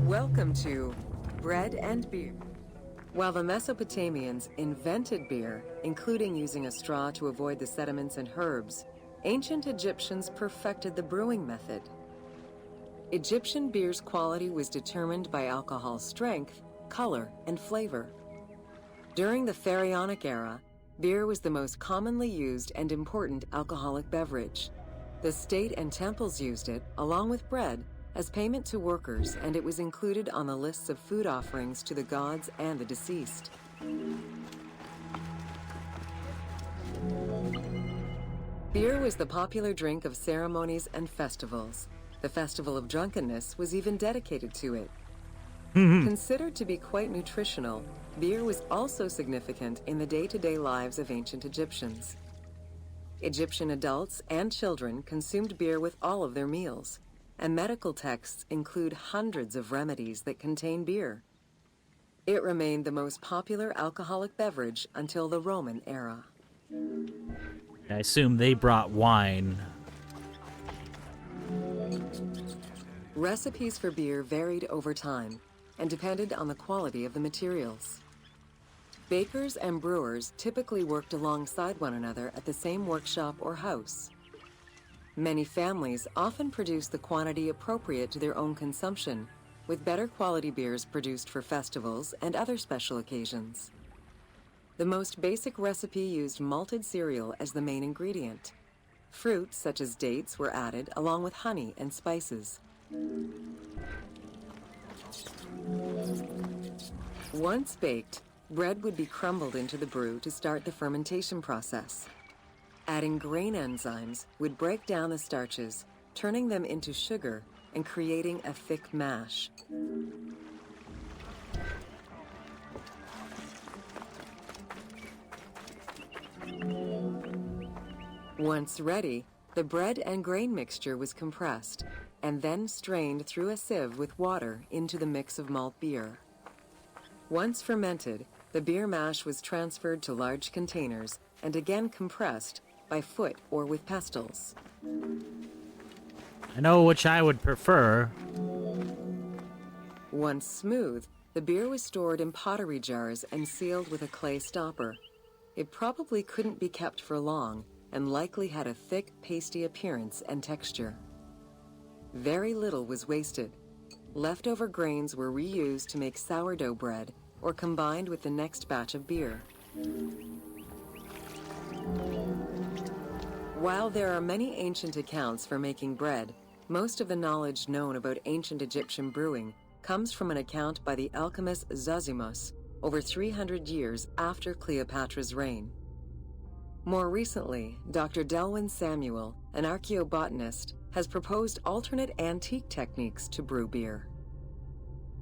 Welcome to Bread and Beer. While the Mesopotamians invented beer, including using a straw to avoid the sediments and herbs, ancient Egyptians perfected the brewing method. Egyptian beer's quality was determined by alcohol strength, color, and flavor. During the Pharaonic era, beer was the most commonly used and important alcoholic beverage. The state and temples used it, along with bread, as payment to workers, and it was included on the lists of food offerings to the gods and the deceased. Beer was the popular drink of ceremonies and festivals. The Festival of Drunkenness was even dedicated to it. Considered to be quite nutritional, beer was also significant in the day-to-day lives of ancient Egyptians. Egyptian adults and children consumed beer with all of their meals, and medical texts include hundreds of remedies that contain beer. It remained the most popular alcoholic beverage until the Roman era. I assume they brought wine. Recipes for beer varied over time and depended on the quality of the materials. Bakers and brewers typically worked alongside one another at the same workshop or house. Many families often produced the quantity appropriate to their own consumption, with better quality beers produced for festivals and other special occasions. The most basic recipe used malted cereal as the main ingredient. Fruits such as dates were added along with honey and spices. Once baked, bread would be crumbled into the brew to start the fermentation process. Adding grain enzymes would break down the starches, turning them into sugar and creating a thick mash. Once ready, the bread and grain mixture was compressed and then strained through a sieve with water into the mix of malt beer. Once fermented, the beer mash was transferred to large containers and again compressed by foot or with pestles. I know which I would prefer. Once smooth, the beer was stored in pottery jars and sealed with a clay stopper. It probably couldn't be kept for long and likely had a thick, pasty appearance and texture. Very little was wasted. Leftover grains were reused to make sourdough bread or combined with the next batch of beer. While there are many ancient accounts for making bread, most of the knowledge known about ancient Egyptian brewing comes from an account by the alchemist Zosimus over 300 years after Cleopatra's reign. More recently, Dr. Delwyn Samuel, an archaeobotanist, has proposed alternate antique techniques to brew beer.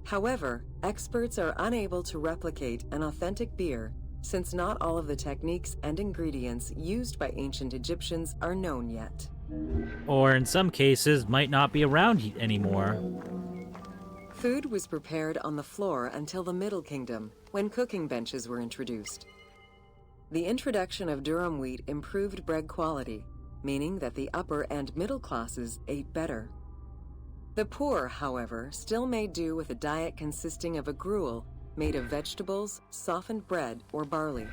However, experts are unable to replicate an authentic beer since not all of the techniques and ingredients used by ancient Egyptians are known yet. Or in some cases, might not be around anymore. Food was prepared on the floor until the Middle Kingdom, when cooking benches were introduced. The introduction of durum wheat improved bread quality, meaning that the upper and middle classes ate better. The poor, however, still made do with a diet consisting of a gruel made of vegetables, softened bread, or barley.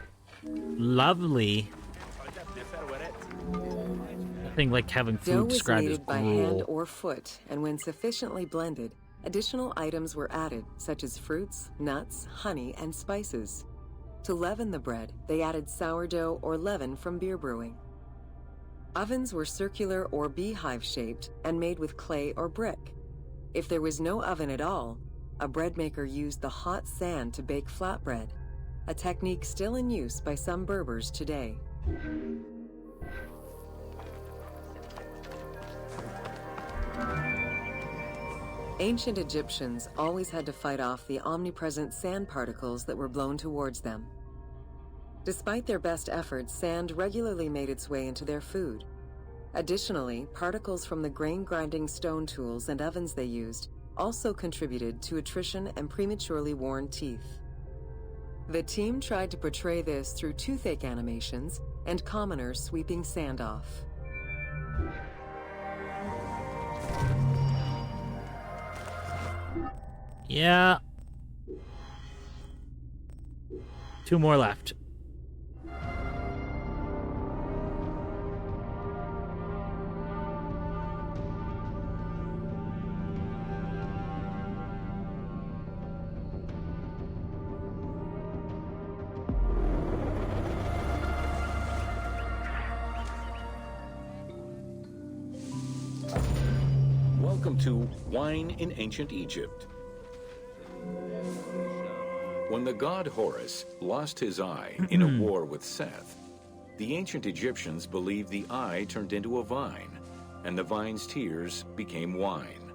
Lovely. Nothing like having Dough food was described as kneaded by hand gruel. or foot, and when sufficiently blended, additional items were added, such as fruits, nuts, honey, and spices. To leaven the bread, they added sourdough or leaven from beer brewing. Ovens were circular or beehive-shaped and made with clay or brick. If there was no oven at all, a bread maker used the hot sand to bake flatbread, a technique still in use by some Berbers today. Ancient Egyptians always had to fight off the omnipresent sand particles that were blown towards them. Despite their best efforts, sand regularly made its way into their food. Additionally, particles from the grain-grinding stone tools and ovens they used also contributed to attrition and prematurely worn teeth. The team tried to portray this through toothache animations and commoners sweeping sand off. Yeah. 2 more left. Welcome to Wine in Ancient Egypt. When the god Horus lost his eye in a war with Seth, the ancient Egyptians believed the eye turned into a vine, and the vine's tears became wine.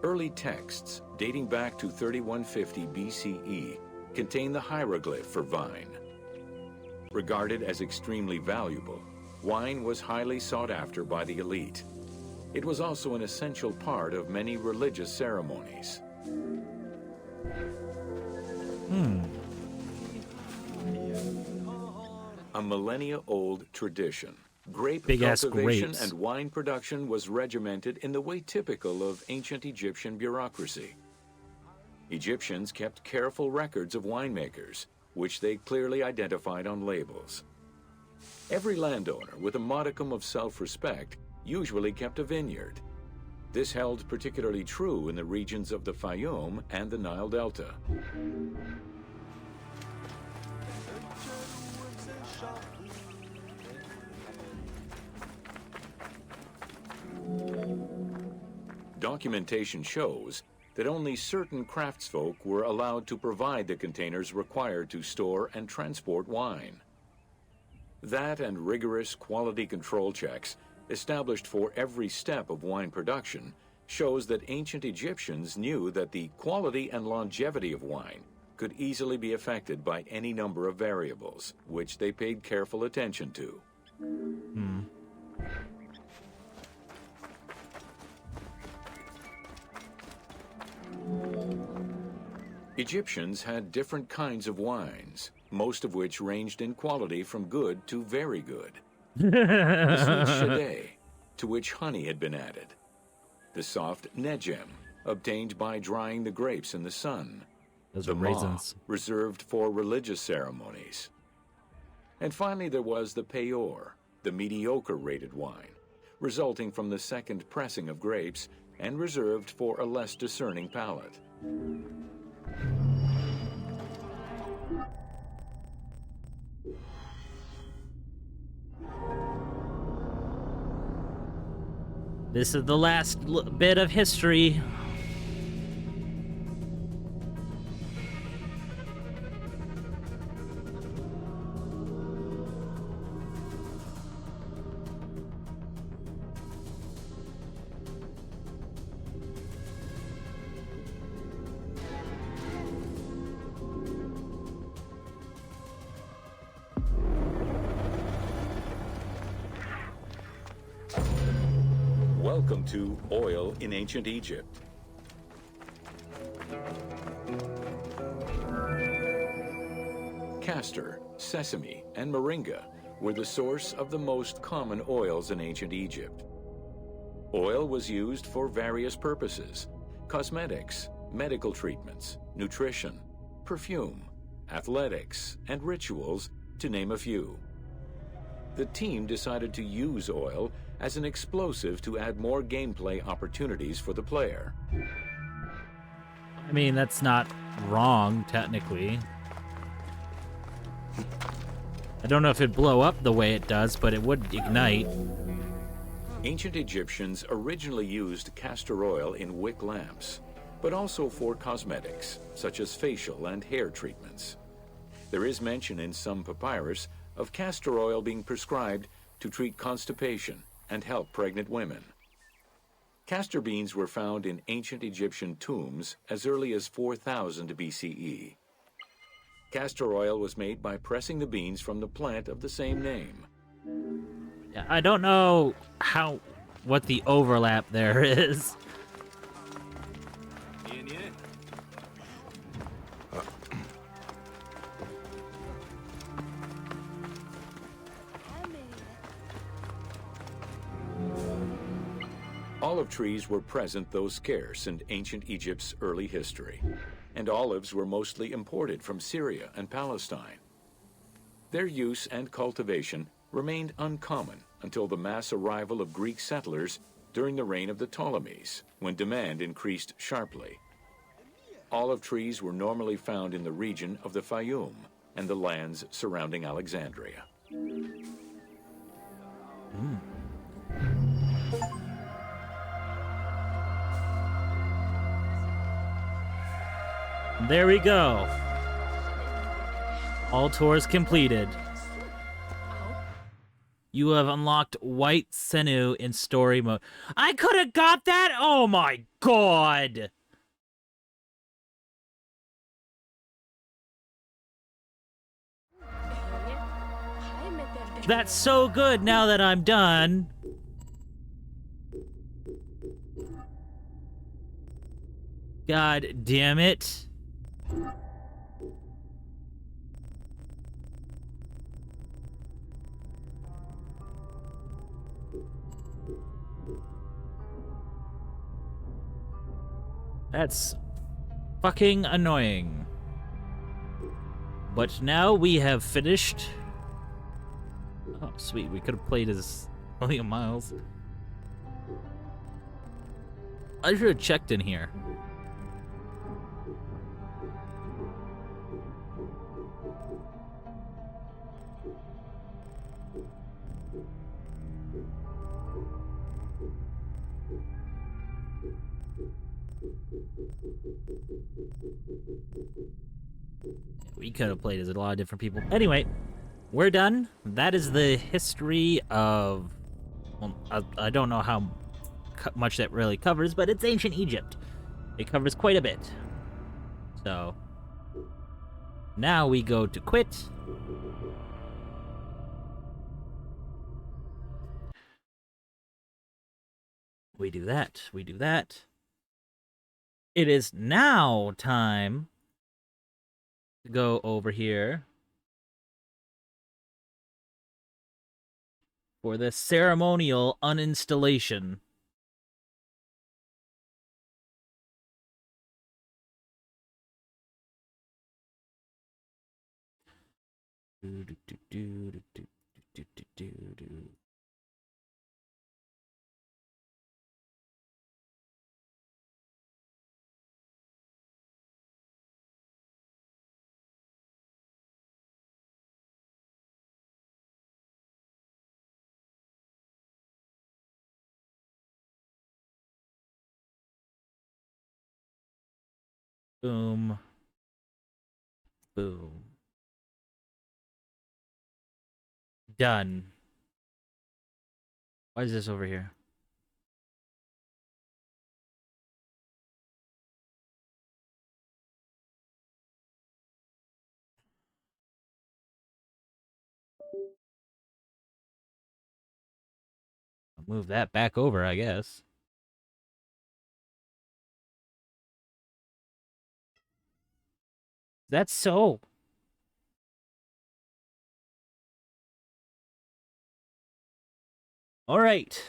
Early texts, dating back to 3150 BCE, contain the hieroglyph for vine. Regarded as extremely valuable, wine was highly sought after by the elite. It was also an essential part of many religious ceremonies. A millennia-old tradition. Grape Big-ass cultivation grapes. and wine production was regimented in the way typical of ancient Egyptian bureaucracy. Egyptians kept careful records of winemakers, which they clearly identified on labels. Every landowner with a modicum of self-respect usually kept a vineyard. This held particularly true in the regions of the Fayum and the Nile Delta. Documentation shows that only certain craftsfolk were allowed to provide the containers required to store and transport wine. That and rigorous quality control checks established for every step of wine production shows that ancient Egyptians knew that the quality and longevity of wine could easily be affected by any number of variables, which they paid careful attention to. Egyptians had different kinds of wines, most of which ranged in quality from good to very good. The sweet shadé, to which honey had been added. The soft nejem, obtained by drying the grapes in the sun. Those The are ma, raisins. reserved for religious ceremonies. And finally there was the peyor, the mediocre rated wine, resulting from the second pressing of grapes and reserved for a less discerning palate. This is the last bit of history. welcome to Oil in Ancient Egypt. Castor, sesame, and moringa were the source of the most common oils in ancient Egypt. Oil was used for various purposes: cosmetics, medical treatments, nutrition, perfume, athletics, and rituals, to name a few. The team decided to use oil as an explosive to add more gameplay opportunities for the player. I mean, that's not wrong, technically. I don't know if it'd blow up the way it does, but it would ignite. Ancient Egyptians originally used castor oil in wick lamps, but also for cosmetics, such as facial and hair treatments. There is mention in some papyrus of castor oil being prescribed to treat constipation and help pregnant women. Castor beans were found in ancient Egyptian tombs as early as 4000 BCE. Castor oil was made by pressing the beans from the plant of the same name. Yeah, I don't know what the overlap there is. Olive trees were present, though scarce, in ancient Egypt's early history, and olives were mostly imported from Syria and Palestine. Their use and cultivation remained uncommon until the mass arrival of Greek settlers during the reign of the Ptolemies, when demand increased sharply. Olive trees were normally found in the region of the Fayum and the lands surrounding Alexandria. There we go. All tours completed. You have unlocked White Senu in story mode. I could have got that? Oh my god! That's so good now that I'm done. God damn it. That's fucking annoying. But now we have finished. Oh, sweet. We could have played as William Miles. I should have checked in here. We could have played as a lot of different people. Anyway, we're done. That is the history of... Well, I don't know how much that really covers, but it's ancient Egypt. It covers quite a bit. So, now we go to quit. We do that. We do that. It is now time to go over here for the ceremonial uninstallation. Boom. Boom. Done. Why is this over here? I'll move that back over, I guess. That's so. All right.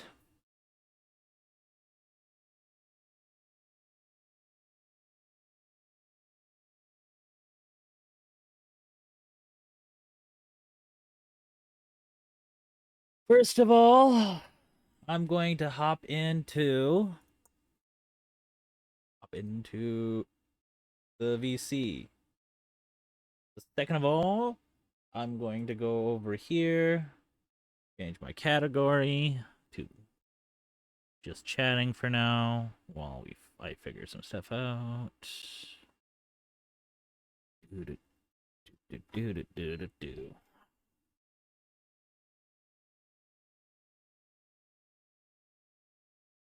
First of all, I'm going to hop into the VC. Second of all, I'm going to go over here, change my category to just chatting for now while I figure some stuff out. Do, do, do, do, do, do, do.